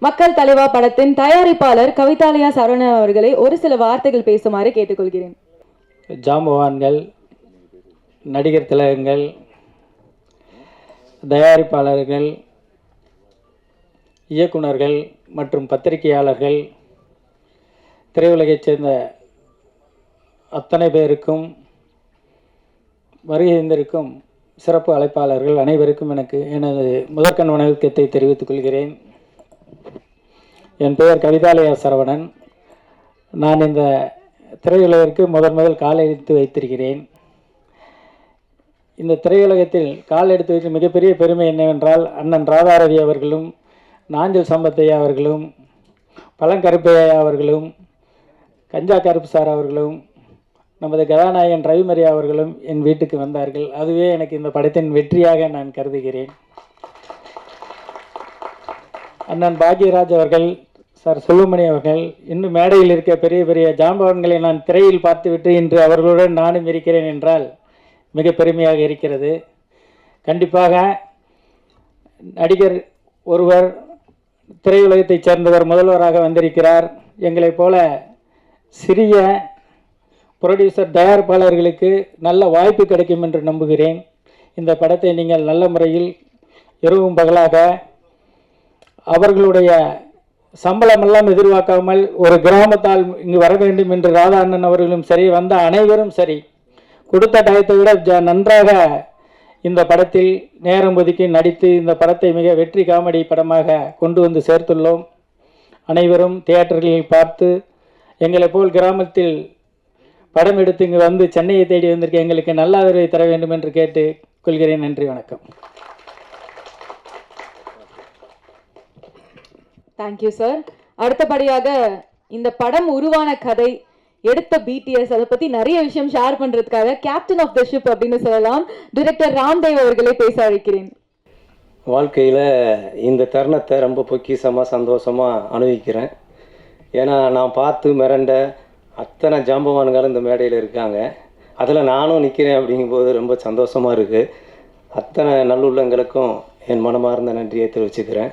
மக்கள் தலைவா படத்தின் தயாரிப்பாளர் கவிதாலயா சரவணன் அவர்களை ஒரு சில வார்த்தைகள் பேசுமாறு கேட்டுக்கொள்கிறேன். ஜாம்பவான்கள், நடிகர் திலகங்கள், தயாரிப்பாளர்கள், இயக்குனர்கள் மற்றும் பத்திரிகையாளர்கள், திரையுலகைச் சேர்ந்த அத்தனை பேருக்கும், வருகை இருந்திருக்கும் சிறப்பு அழைப்பாளர்கள் அனைவருக்கும் எனது முதற்கண் வணக்கத்தை தெரிவித்துக் கொள்கிறேன். என் பெயர் கவிதாலயா சரவணன். நான் இந்த திரையுலகிற்கு முதல் கால் எடுத்து வைத்திருக்கிறேன். இந்த திரையுலகத்தில் கால் எடுத்து வைத்த மிகப்பெரிய பெருமை என்னவென்றால், அண்ணன் ராதாரவி அவர்களும், நாஞ்சில் சம்பத்தையா அவர்களும், பழங்கருப்பையா அவர்களும், கஞ்சா கருப்பு சார் அவர்களும், நமது கதாநாயகன் ரவிமரியா அவர்களும் என் வீட்டுக்கு வந்தார்கள். அதுவே எனக்கு இந்த படத்தின் வெற்றியாக நான் கருதுகிறேன். அண்ணன் பாக்யராஜ் அவர்கள், சார் செல்வமணி அவர்கள், இன்னும் மேடையில் இருக்க பெரிய பெரிய ஜாம்பவான்களை நான் திரையில் பார்த்துவிட்டு இன்று அவர்களுடன் நானும் இருக்கிறேன் என்றால் மிக பெருமையாக இருக்கிறது. கண்டிப்பாக நடிகர் ஒருவர் திரையுலகத்தைச் சேர்ந்தவர் முதல்வராக வந்திருக்கிறார். எங்களைப் போல சிறிய புரொடியூசர் தயாரிப்பாளர்களுக்கு நல்ல வாய்ப்பு கிடைக்கும் என்று நம்புகிறேன். இந்த படத்தை நீங்கள் நல்ல முறையில் இரவும் பகலாக அவர்களுடைய சம்பளமெல்லாம் எதிர்பார்க்காமல் ஒரு கிராமத்தால் இங்கு வர வேண்டும் என்று ராதா அண்ணன் அவர்களும் சரி, வந்த அனைவரும் சரி, கொடுத்த டயத்தை விட நன்றாக இந்த படத்தில் நேரம் ஒதுக்கி நடித்து இந்த படத்தை மிக வெற்றி காமெடி படமாக கொண்டு வந்து சேர்த்துள்ளோம். அனைவரும் தியேட்டர்களில் பார்த்து எங்களை போல் கிராமத்தில் படம் எடுத்து இங்கு வந்து சென்னையை தேடி வந்திருக்க எங்களுக்கு நல்ல ஆதரவை தர வேண்டும் என்று கேட்டு கொள்கிறேன். நன்றி, வணக்கம். Thank you sir. அடுத்தபடியாக இந்த படம் உருவான கதை, எடுத்த பிடிஎஸ், அதை பத்தி நிறைய விஷயம் ஷேர் பண்றதுக்காக கேப்டன் ஆஃப் த ஷிப் அப்படின்னு சொல்லலாம் டைரக்டர் ராம்தேவ் அவர்களை பேச அழைக்கிறேன். வாழ்க்கையில் இந்த தருணத்தை ரொம்ப பொக்கிஷமாக சந்தோஷமாக அனுபவிக்கிறேன். ஏன்னா நான் பார்த்து மிரண்ட அத்தனை ஜாம்பவான்களும் இந்த மேடையில் இருக்காங்க. அதில் நானும் நிற்கிறேன் அப்படிங்கும்போது ரொம்ப சந்தோஷமாக இருக்குது. அத்தனை நல்லுள்ளங்களுக்கும் என் மனமார்ந்த நன்றியை தெரிவிச்சுக்கிறேன்.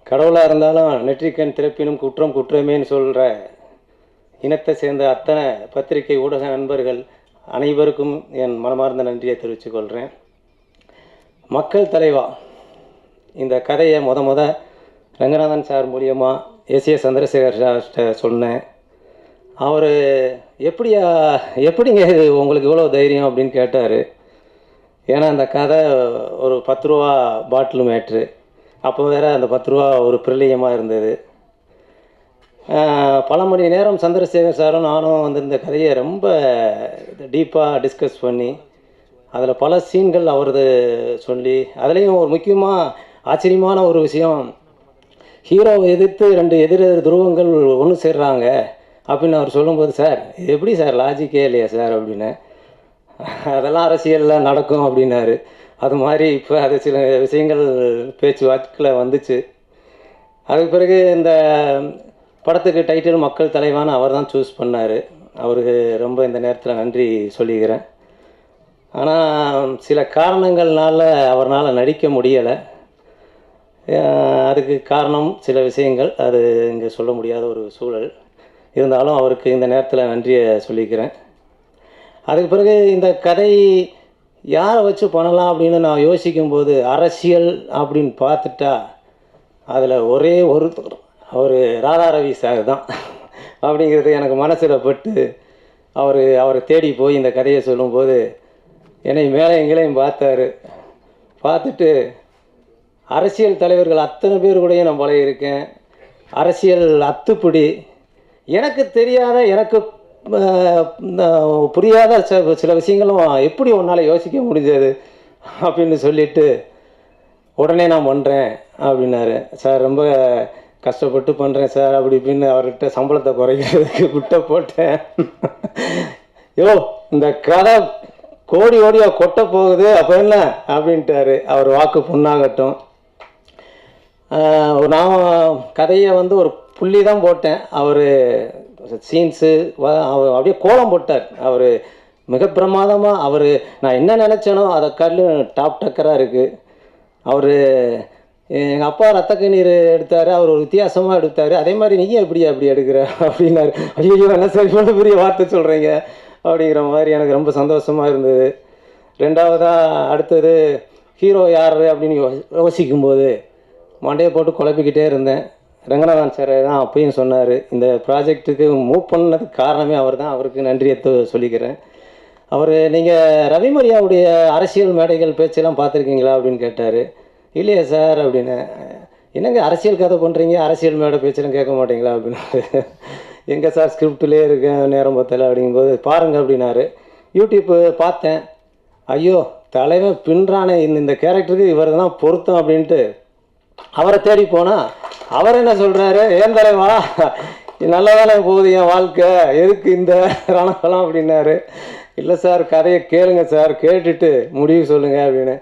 கடவுளாக இருந்தாலும் நெற்றிக்கண் திறப்பினும் குற்றம் குற்றமேன்னு சொல்கிற இனத்தை சேர்ந்த அத்தனை பத்திரிகை ஊடக நண்பர்கள் அனைவருக்கும் என் மனமார்ந்த நன்றியை தெரிவித்துக்கொள்கிறேன். மக்கள் தலைவா இந்த கதையை முத ரங்கநாதன் சார் மூலியமாக எஸ் சந்திரசேகர் சார்கிட்ட சொன்னேன். அவர் எப்படிங்க இது உங்களுக்கு இவ்வளோ தைரியம் அப்படின்னு கேட்டார். ஏன்னா அந்த கதை ஒரு 10 ரூபா பாட்டில் மேட்ரு. அப்போ வேறு அந்த 10 ரூபா ஒரு பிரளியமாக இருந்தது. பல மணி நேரம் சந்திரசேகர் சாரும் நானும் வந்து இந்த கதையை ரொம்ப டீப்பாக டிஸ்கஸ் பண்ணி அதில் பல சீன்கள் அவரது சொல்லி, அதுலேயும் ஒரு முக்கியமாக ஆச்சரியமான ஒரு விஷயம், ஹீரோவை எதிர்த்து 2 எதிர் துருவங்கள் ஒன்று சேர்றாங்க அப்படின்னு அவர் சொல்லும்போது, சார் இது எப்படி சார், லாஜிக்கே இல்லையா சார் அப்படின்னு. அதெல்லாம் அரசியலில் நடக்கும் அப்படின்னாரு. அது மாதிரி இப்போ அது சில விஷயங்கள் பேச்சுவாக்கில் வந்துச்சு. அதுக்கு பிறகு இந்த படத்துக்கு டைட்டில் மக்கள் தலைவான்னு அவர் தான் சூஸ் பண்ணார். அவருக்கு ரொம்ப இந்த நேரத்தில் நன்றி சொல்லிக்கிறேன். ஆனால் சில காரணங்கள்னால அவரால் நடிக்க முடியலை. அதுக்கு காரணம் சில விஷயங்கள், அது இங்கே சொல்ல முடியாத ஒரு சூழல். இருந்தாலும் அவருக்கு இந்த நேரத்தில் நன்றியை சொல்லிக்கிறேன். அதுக்கு பிறகு இந்த கதை யாரை வச்சு பண்ணலாம் அப்படின்னு நான் யோசிக்கும்போது, அரசியல் அப்படின்னு பார்த்துட்டா அதில் ஒரே ஒருத்தர் அவர் ராதாரவி சார் தான் அப்படிங்கிறது எனக்கு மனசில் பட்டு அவரை தேடி போய் இந்த கதையை சொல்லும்போது என்னை மேலே எங்களையும் பார்த்துட்டு அரசியல் தலைவர்கள் அத்தனை பேர் கூடயும் நான் பழகியிருக்கேன். அரசியல் அத்துப்படி எனக்கு தெரியாத, எனக்கு புரியாத சில விஷயங்களும் எப்படி உன்னால் யோசிக்க முடிஞ்சது அப்படின்னு சொல்லிவிட்டு உடனே நான் பண்ணுறேன் அப்படின்னாரு. சார் ரொம்ப கஷ்டப்பட்டு பண்ணுறேன் சார் அப்படி இப்படின்னு அவர்கிட்ட சம்பளத்தை குறைக்கிறதுக்கு விட்ட போட்டேன். இந்த கதை கோடியாக கொட்ட போகுது அப்போ என்ன அப்படின்ட்டாரு. அவர் வாக்கு புண்ணாகட்டும். நான் கதையை வந்து ஒரு புள்ளி தான் போட்டேன். அவர் சீன்ஸு அவர் அப்படியே கோலம் போட்டார். அவர் மிக பிரமாதமாக நான் என்ன நினச்சேனோ அதை டாப் டக்கராக இருக்குது. அவர் எங்கள் அப்பா ரத்த கண்ணீர் எடுத்தார், அவர் ஒரு வித்தியாசமாக எடுத்தார், அதே மாதிரி நீயும் அப்படி எடுக்கிற அப்படின்னாரு. ஐயோ என்ன சரி பண்ண பெரிய வார்த்தை சொல்கிறீங்க அப்படிங்கிற மாதிரி எனக்கு ரொம்ப சந்தோஷமாக இருந்தது. ரெண்டாவதாக அடுத்தது ஹீரோ யார் அப்படின்னு யோசிக்கும்போது மண்டையை போட்டு குழப்பிக்கிட்டே இருந்தேன். ரங்கநாதன் சார் தான் அப்பயும் சொன்னார், இந்த ப்ராஜெக்ட்டுக்கு மூவ் பண்ணதுக்கு காரணமே அவர் தான், அவருக்கு நன்றியை சொல்லிக்கிறேன். அவர் நீங்கள் ரவிமரியாவுடைய அரசியல் மேடைகள் பேச்செல்லாம் பார்த்துருக்கீங்களா அப்படின்னு கேட்டார். இல்லையா சார் அப்படின்னு. என்னங்க அரசியல் கதை பண்ணுறீங்க, அரசியல் மேடை பேச்செல்லாம் கேட்க மாட்டீங்களா அப்படின்னு. எங்கே சார் ஸ்கிரிப்டிலே இருக்கேன், நேரம் பத்தலை அப்படிங்கும்போது பாருங்கள் அப்படின்னாரு. யூடியூப்பு பார்த்தேன். ஐயோ தலைவன் பின்றானே, இந்த கேரக்டருக்கு இவர் தான் பொருத்தம் அப்படின்ட்டு அவரை தேடி போனால் அவர் என்ன சொல்கிறாரு, ஏன் தலைவா நல்ல வேலை போகுது என் வாழ்க்கை, எதுக்கு இந்த ரணகலாம் அப்படின்னாரு. இல்லை சார் கதையை கேளுங்க சார், கேட்டுட்டு முடிவு சொல்லுங்கள் அப்படின்னு.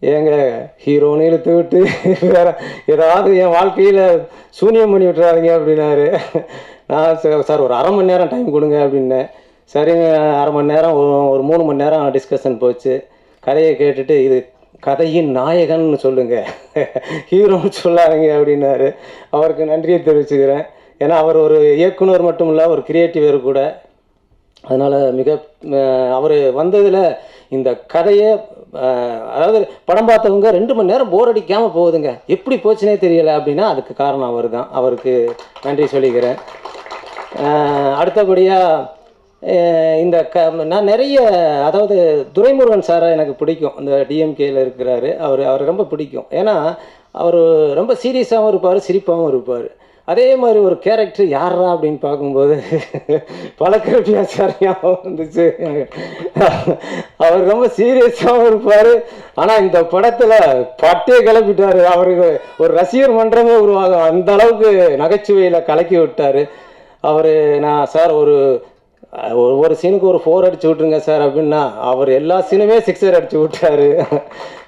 ஏங்க ஹீரோன்னு இழுத்து விட்டு வேறு ஏதாவது என் வாழ்க்கையில் சூனியம் பண்ணி விட்டுறாருங்க அப்படின்னாரு. நான் சார் ஒரு அரை மணி நேரம் டைம் கொடுங்க அப்படின்னேன். சரிங்க, அரை மணி நேரம் ஒரு 3 மணி நேரம் டிஸ்கஷன் போச்சு. கதையை கேட்டுட்டு இது கதையின் நாயகன்னு சொல்லுங்கள், ஹீரோன்னு சொல்லாதீங்க அப்படின்னாரு. அவருக்கு நன்றியை தெரிவிச்சுக்கிறேன். ஏன்னா அவர் ஒரு இயக்குனர் மட்டும் இல்லை, ஒரு கிரியேட்டிவர் கூட. அதனால் அவர் வந்ததில் இந்த கதையை அதாவது படம் பார்த்தவங்க 2 மணி நேரம் போர் அடிக்காமல் போகுதுங்க, எப்படி போச்சுனே தெரியலை அப்படின்னா அதுக்கு காரணம் அவர் தான். அவருக்கு நன்றி சொல்லிக்கிறேன். அடுத்தபடியாக இந்த நான் நிறைய அதாவது துரைமுருகன் சாரை எனக்கு பிடிக்கும். இந்த டிஎம்கேயில் இருக்கிறாரு, அவர் ரொம்ப பிடிக்கும். ஏன்னா அவர் ரொம்ப சீரியஸாகவும் இருப்பார், சிரிப்பாகவும் இருப்பார். அதே மாதிரி ஒரு கேரக்டர் யாரா அப்படின்னு பார்க்கும்போது பழக்கரப்பியா சார் ஞாபகம் வந்துச்சு. அவர் ரொம்ப சீரியஸாகவும் இருப்பார், ஆனால் இந்த படத்தில் பட்டே கிளப்பிட்டார். அவருக்கு ஒரு ரசிகர் மன்றமே உருவாகும், அந்த அளவுக்கு நகைச்சுவையில் கலக்கி விட்டார் அவர். நான் சார் ஒரு சீனுக்கு ஒரு 4 அடிச்சு விட்ருங்க சார் அப்படின்னா அவர் எல்லா சீனுமே 6 அடிச்சு விட்டார்.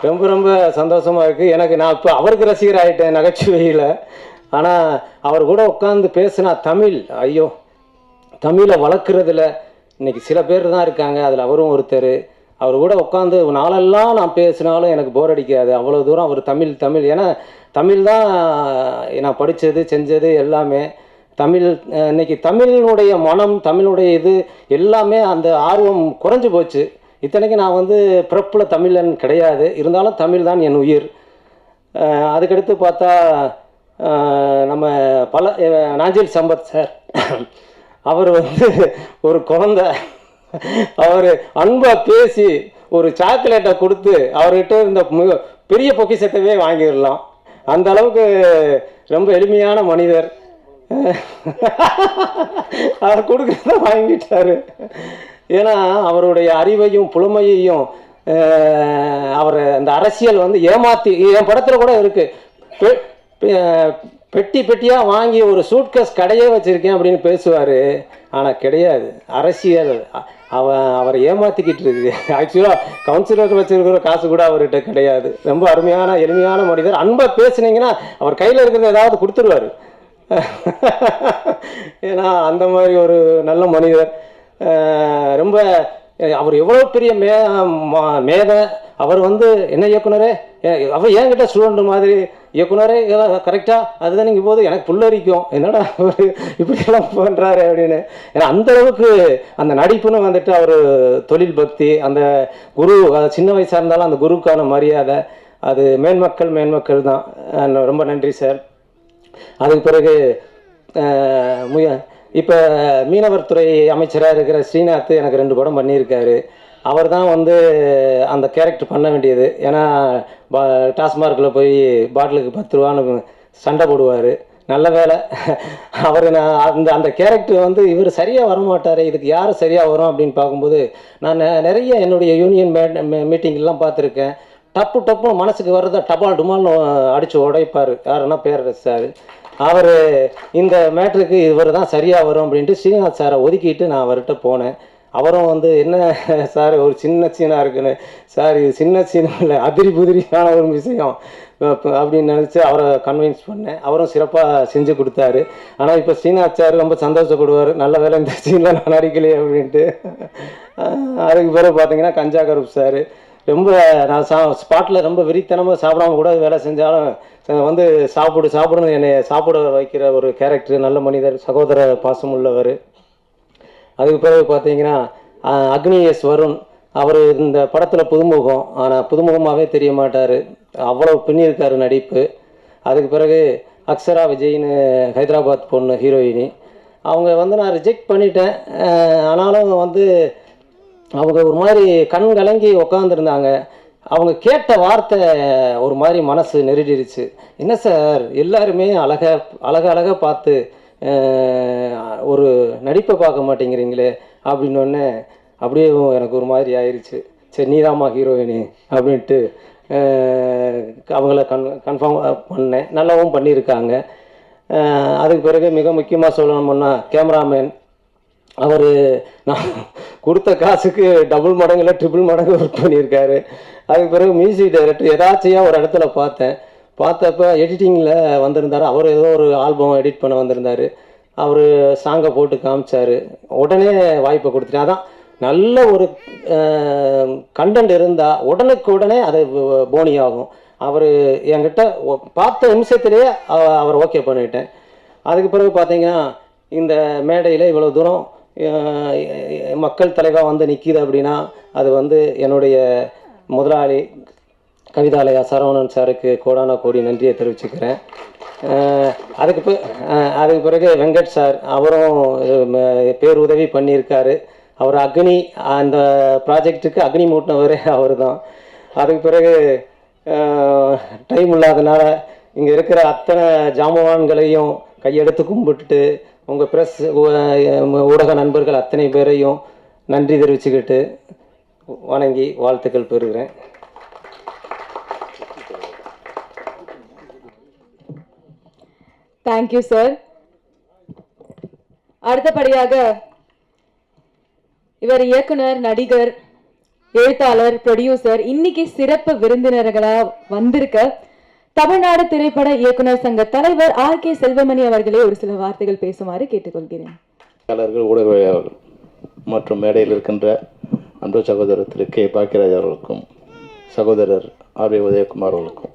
ரொம்ப ரொம்ப சந்தோஷமாக இருக்குது எனக்கு. நான் இப்போ அவருக்கு ரசிகர் ஆகிட்டேன் நகைச்சுவையில். ஆனால் அவர் கூட உட்காந்து பேசினா தமிழ், ஐயோ தமிழை வளர்க்குறதுல இன்றைக்கி சில பேர் தான் இருக்காங்க, அதில் அவரும் ஒருத்தர். அவர் கூட உட்காந்து நாளெல்லாம் நான் பேசினாலும் எனக்கு போர் அடிக்காது, அவ்வளோ தூரம் அவர் தமிழ். ஏன்னா தமிழ் தான் நான் படித்தது செஞ்சது எல்லாமே தமிழ். இன்றைக்கி தமிழினுடைய மனம், தமிழுடைய இது எல்லாமே அந்த ஆர்வம் குறைஞ்சி போச்சு. இத்தனைக்கு நான் பிறப்பில் தமிழன் கிடையாது, இருந்தாலும் தமிழ் தான் என் உயிர். அதுக்கடுத்து பார்த்தா நம்ம நாஞ்சில் சம்பத் சார், அவர் ஒரு குழந்தை, அவர் அன்பாக பேசி ஒரு சாக்லேட்டை கொடுத்து அவர்கிட்ட இருந்த பெரிய பொக்கிஷத்தவே வாங்கிடலாம், அந்த அளவுக்கு ரொம்ப எளிமையான மனிதர். அவர் கொடுக்குறத வாங்கிட்டாரு. ஏன்னா அவருடைய அறிவையும் புலமையையும் அவர் அந்த அரசியல் ஏமாற்றி, என் படத்தில் கூட இருக்குது, பெட்டியாக வாங்கி ஒரு சூட்கேஸ் கடையே வச்சுருக்கேன் அப்படின்னு பேசுவார். ஆனால் கிடையாது, அரசியல் அவரை ஏமாற்றிக்கிட்டு இருக்குது. ஆக்சுவலாக கவுன்சிலர் வச்சுருக்கிற காசு கூட அவர்கிட்ட கிடையாது. ரொம்ப அருமையான எளிமையான மனிதர். அன்பாக பேசுனீங்கன்னா அவர் கையில் இருக்கிறத ஏதாவது கொடுத்துருவார். ஏன்னா அந்த மாதிரி ஒரு நல்ல மனிதர். ரொம்ப அவர் எவ்வளோ பெரிய மேதை. அவர் என்ன இயக்குனரே, அவர் என்கிட்ட ஸ்டூடெண்ட் மாதிரி, இயக்குனரே கரெக்டாக அதுதான் நீங்கள் போது எனக்கு புல்லரிக்கும், என்னடா அவர் இப்படியெல்லாம் பண்ணுறாரு அப்படின்னு. ஏன்னா அந்தளவுக்கு அந்த நடிப்புன்னு அவர் தொழில் பக்தி, அந்த குரு, சின்ன வயசாக இருந்தாலும் அந்த குருவுக்கான மரியாதை, அது மேன்மக்கள் தான். ரொம்ப நன்றி சார். அதுக்கு பிறகு இப்போ மீனவர் துறை அமைச்சராக இருக்கிற ஸ்ரீநாத் எனக்கு 2 படம் பண்ணியிருக்காரு. அவர் தான் அந்த கேரக்டர் பண்ண வேண்டியது. ஏன்னா டாஸ்மார்க்கில் போய் பாட்டிலுக்கு 10 ரூபான்னு சண்டை போடுவார். நல்ல வேலை அவர் அந்த கேரக்டர் இவர் சரியாக வரமாட்டார், இதுக்கு யார் சரியாக வரும் அப்படின்னு பார்க்கும்போது நான் நிறைய என்னுடைய யூனியன் மீட்டிங்லாம் பார்த்துருக்கேன். டப்பு மனசுக்கு வர்றதை டபால் டுமால்னு அடித்து உடைப்பார். யாருன்னா பேரரசு சார். அவர் இந்த மேட்ருக்கு இவர் தான் சரியாக வரும் அப்படின்ட்டு ஸ்ரீநாத் சாரை ஒதுக்கிட்டு நான் அவர்கிட்ட போனேன். அவரும் என்ன சார் ஒரு சின்ன சீனாக இருக்குன்னு, சார் இது சின்ன சீனம் இல்லை, அதிரி புதிரியான ஒரு விஷயம் அப்படின்னு நினச்சி அவரை கன்வின்ஸ் பண்ணேன். அவரும் சிறப்பாக செஞ்சு கொடுத்தாரு. ஆனால் இப்போ ஸ்ரீநாத் சார் ரொம்ப சந்தோஷப்படுவார், நல்ல வேலை இந்த சீனில் நான் நடிக்கலையே அப்படின்ட்டு. அதுக்கு பிறகு பார்த்தீங்கன்னா கஞ்சா கருப்பு சார் ரொம்ப நான் ஸ்பாட்டில் ரொம்ப வெறித்தனமாக சாப்பிடாம கூட வேலை செஞ்சாலும் வந்து சாப்பிடுன்னு என்னை சாப்பிட வைக்கிற ஒரு கேரக்டர், நல்ல மனிதர், சகோதர பாசம் உள்ளவர். அதுக்கு பிறகு பார்த்தீங்கன்னா அக்னி எஸ் வருண், அவர் இந்த படத்தில் புதுமுகம், ஆனால் புதுமுகமாகவே தெரிய மாட்டார், அவ்வளோ பின்னிருக்கார் நடிப்பு. அதுக்கு பிறகு அக்ஷரா விஜய்னு ஹைதராபாத் பொண்ணு ஹீரோயினி, அவங்க வந்து நான் ரிஜெக்ட் பண்ணிட்டேன். ஆனாலும் வந்து அவங்க ஒரு மாதிரி கண் கலங்கி உக்காந்துருந்தாங்க. அவங்க கேட்ட வார்த்தை ஒரு மாதிரி மனசு நெருடிருச்சு. என்ன சார் எல்லாருமே அழகாக பார்த்து ஒரு நடிப்பை பார்க்க மாட்டேங்கிறீங்களே அப்படின்னோடனே அப்படியே எனக்கு ஒரு மாதிரி ஆயிடுச்சு. சரி நீதாம்மா ஹீரோயினி அப்படின்ட்டு அவங்கள கன்ஃபார்ம் பண்ணேன். நல்லாவும் பண்ணியிருக்காங்க. அதுக்கு பிறகு மிக முக்கியமாக சொல்லணும்னா கேமராமேன், அவர் நான் கொடுத்த காசுக்கு டபுள் மடங்கு இல்லை ட்ரிபிள் மடங்கு ஒர்க் பண்ணியிருக்காரு. அதுக்கு பிறகு மியூசிக் டைரக்டர் எதாச்சியாக ஒரு இடத்துல பார்த்தப்ப எடிட்டிங்கில் வந்திருந்தார். அவர் ஏதோ ஒரு ஆல்பம் எடிட் பண்ண வந்திருந்தார். அவர் சாங்கை போட்டு காமிச்சார். உடனே வாய்ப்பை கொடுத்துட்டேன். அதான் நல்ல ஒரு கண்டென்ட் இருந்தால் உடனுக்கு உடனே அது போனி ஆகும். அவர் என்கிட்ட பார்த்த நிமிஷத்துலேயே அவர் ஓகே பண்ணிட்டேன். அதுக்கு பிறகு பார்த்தீங்கன்னா இந்த மேடையில் இவ்வளோ தூரம் மக்கள் தலைவாக வந்து நிற்கிது அப்படின்னா அது வந்து என்னுடைய முதலாளி கவிதாலயா சரவணன் சாருக்கு கோடான கோடி நன்றியை தெரிவிச்சுக்கிறேன். அதுக்கு பிறகு வெங்கட் சார், அவரும் பேருதவி பண்ணியிருக்காரு. அவர் அக்னி, அந்த ப்ராஜெக்டுக்கு அக்னி மூட்டினவரே அவர் தான். அதுக்கு பிறகு டைம் இல்லாதனால இங்கே இருக்கிற அத்தனை ஜாமவான்களையும் கையெடுத்து கும்பிட்டுட்டு உங்கள் ப்ரெஸ் ஊடக நண்பர்கள் அத்தனை பேரையும் நன்றி தெரிவிச்சுக்கிட்டு வணங்கி வாழ்த்துக்கள் பெறுகிறேன். Thank you sir. அடுத்தபடியாக இவர் இயக்குனர், நடிகர், எழுத்தாளர், ப்ரொடியூசர், இன்னைக்கு சிறப்பு விருந்தினர்களா வந்திருக்க தமிழ்நாடு திரைப்பட இயக்குனர் சங்க தலைவர் ஆர் கே செல்வமணி அவர்களே ஒரு சில வார்த்தைகள் பேசுமாறு கேட்டுக்கொள்கிறேன். ஊடகவியலாளர்கள் மற்றும் மேடையில் இருக்கின்ற அன்பு சகோதரர் திரு கே பாக்கியராஜ் அவர்களுக்கும், சகோதரர் ஆர் வி உதயகுமார் அவர்களுக்கும்,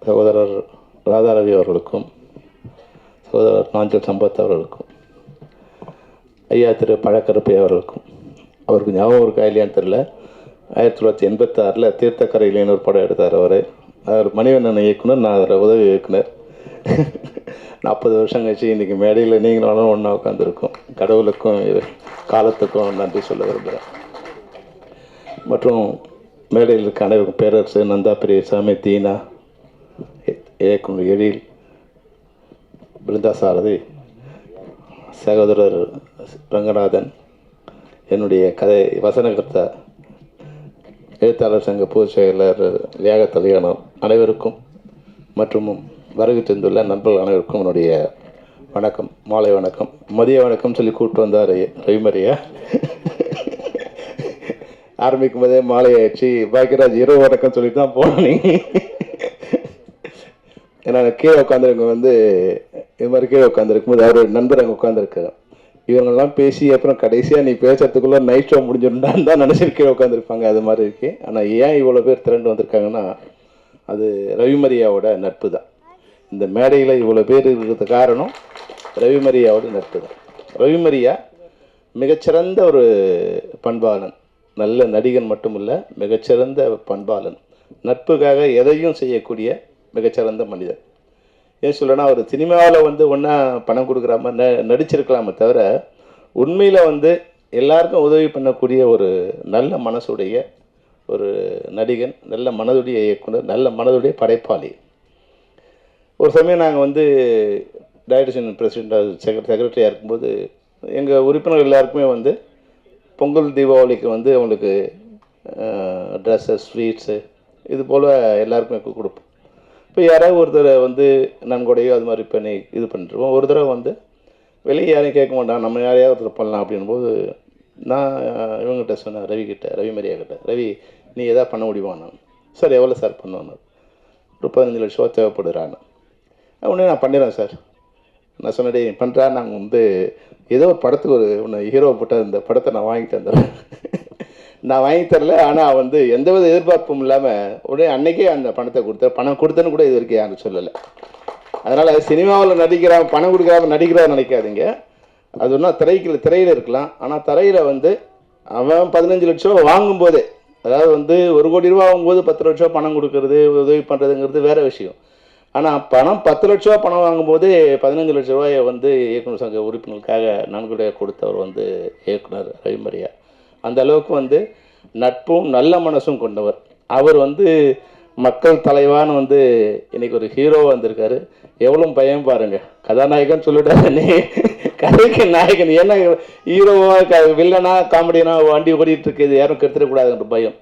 சகோதரர் ராதாரவி அவர்களுக்கும், சகோதரர் நாஞ்சல் சம்பத் அவர்களுக்கும், ஐயா திரு பழக்கருப்பை அவர்களுக்கும், அவருக்கு ஞாபகம் இருக்கா இல்லையான்னு தெரியல, 1986 தீர்த்தக்கரையிலேன்னு ஒரு படம் எடுத்தார் அவர் மணிவண்ணன் இயக்குனர், நான் அதில் உதவி இயக்குனர். 40 வருஷம் கழிச்சு இன்றைக்கி மேடையில் நீங்களும் ஒன்றா உட்காந்துருக்கோம். கடவுளுக்கும் காலத்துக்கும் நன்றி சொல்ல விரும்புகிறேன். மற்றும் மேடையில் இருக்க அனைவருக்கும் பேரரசு, நந்தா பெரியசாமி, தீனா, இயக்குனர் எழில், பிருந்தா சாரதி, சகோதரர் ரங்கநாதன், என்னுடைய கதை வசனகர்த்தா, எழுத்தாளர் சங்க பொதுச் செயலர் லியாகத் அலியானோர் அனைவருக்கும் மற்றும் வருகை தந்துள்ள நண்பர்கள் அனைவருக்கும் என்னுடைய வணக்கம், மாலை வணக்கம், மதிய வணக்கம் சொல்லி கூப்பிட்டு வந்தார் ரவிமரியா. ஆரம்பிக்கும் போதே மாலை ஆயிடுச்சு. பாக்கியராஜ் இரவு வணக்கம் சொல்லிட்டு தான் போனேன். ஏன்னா கீழே உட்காந்துருக்க இது மாதிரி கீழே உட்காந்துருக்கும் போது அவர் நண்பர் அங்கே உட்காந்துருக்காரு. இவங்கெல்லாம் பேசி அப்புறம் கடைசியாக நீ பேசுறதுக்குள்ளே நைட் ஷோ முடிஞ்சிருந்தான்னு தான் நினச்சிட்டு கீழே உட்காந்துருப்பாங்க. அது மாதிரி இருக்கு. ஆனால் ஏன் இவ்வளோ பேர் திரண்டு வந்திருக்காங்கன்னா அது ரவிமரியாவோட நட்பு தான். இந்த மேடையில் இவ்வளோ பேர் இருக்கிறது காரணம் ரவிமரியாவோட நட்பு தான். ரவிமரியா மிகச்சிறந்த ஒரு பண்பாளன், நல்ல நடிகன் மட்டும் இல்லை, மிகச்சிறந்த பண்பாளன், நட்புக்காக எதையும் செய்யக்கூடிய மிகச்சிறந்த மனிதன். ஏன் சொல்லனா, ஒரு சினிமாவில் ஒன்றா பணம் கொடுக்குற மாதிரி நடிச்சிருக்கலாமே தவிர உண்மையில் எல்லாருக்கும் உதவி பண்ணக்கூடிய ஒரு நல்ல மனசுடைய ஒரு நடிகன், நல்ல மனதுடைய இயக்குனர், நல்ல மனதுடைய படைப்பாளி. ஒரு சமயம் நாங்கள் டைரக்ஷன் பிரசிடெண்ட் செக்ரட்டரியாக இருக்கும்போது எங்கள் உறுப்பினர்கள் எல்லாருக்குமே பொங்கல் தீபாவளிக்கு அவங்களுக்கு ட்ரெஸ்ஸஸ், ஸ்வீட்ஸு இது போல் எல்லாருக்குமே கொடுப்போம். இப்போ யாராவது ஒருத்தரை நன்கொடையோ அது மாதிரி பண்ணி இது பண்ணிட்டுருவோம். ஒரு தடவை வெளியே யாரையும் கேட்க மாட்டான், நம்ம யாரையாவது ஒருத்தர் பண்ணலாம் அப்படின்போது நான் இவங்ககிட்ட சொன்னேன், ரவிமரியா கிட்ட, ரவி நீ எதாவது பண்ண முடியுமாண்ணா? சார் எவ்வளோ சார் பண்ணுவேன்? ஒரு 15 லட்ச ரூபா தேவைப்படுறான்னு. உடனே நான் பண்ணிடுறேன் சார். நான் சொன்னே பண்ணுறா, நாங்கள் ஏதோ ஒரு படத்துக்கு ஒன்று ஹீரோ போட்டால் இந்த படத்தை நான் வாங்கிட்டு வந்துடுறேன். நான் வாங்கி தரல, ஆனால் வந்து எந்தவித எதிர்பார்ப்பும் இல்லாமல் உடனே அன்னைக்கே அந்த பணத்தை கொடுத்தேன். பணம் கொடுத்தேன்னு கூட இது வரைக்கும் யாரும் சொல்லலை. அதனால் சினிமாவில் நடிக்கிறான் பணம் கொடுக்காம நடிக்கிறான்னு நினைக்காதீங்க. அது ஒன்றா திரையில் இருக்கலாம். ஆனால் தரையில் வந்து அவன் 15 லட்ச ரூபா வாங்கும்போதே, அதாவது வந்து 1 கோடி ரூபா வாங்கும்போது 10 லட்ச ரூபா பணம் கொடுக்கறது உதவி பண்ணுறதுங்கிறது வேறு விஷயம். ஆனால் பணம் 10 லட்ச ரூபா பணம் வாங்கும்போது 15 லட்ச ரூபாயை வந்து இயக்குனர் சங்க உறுப்பினருக்காக நன்கொடை கொடுத்தவர் வந்து இயக்குனர் ரவிமரியா. அந்த அளவுக்கு வந்து நட்பும் நல்ல மனசும் கொண்டவர். அவர் வந்து மக்கள் தலைவான்னு வந்து இன்னைக்கு ஒரு ஹீரோவாக வந்திருக்காரு. எவ்வளோ பயம் பாருங்க. கதாநாயகன் சொல்லிட்டாரு, நீ கதைக்கு நாயகன். ஏன்னா ஹீரோவா வில்லனா காமெடினா வண்டி ஓடிட்டு இருக்குது, யாரும் கெடுத்துடக்கூடாதுன்ற பயம்.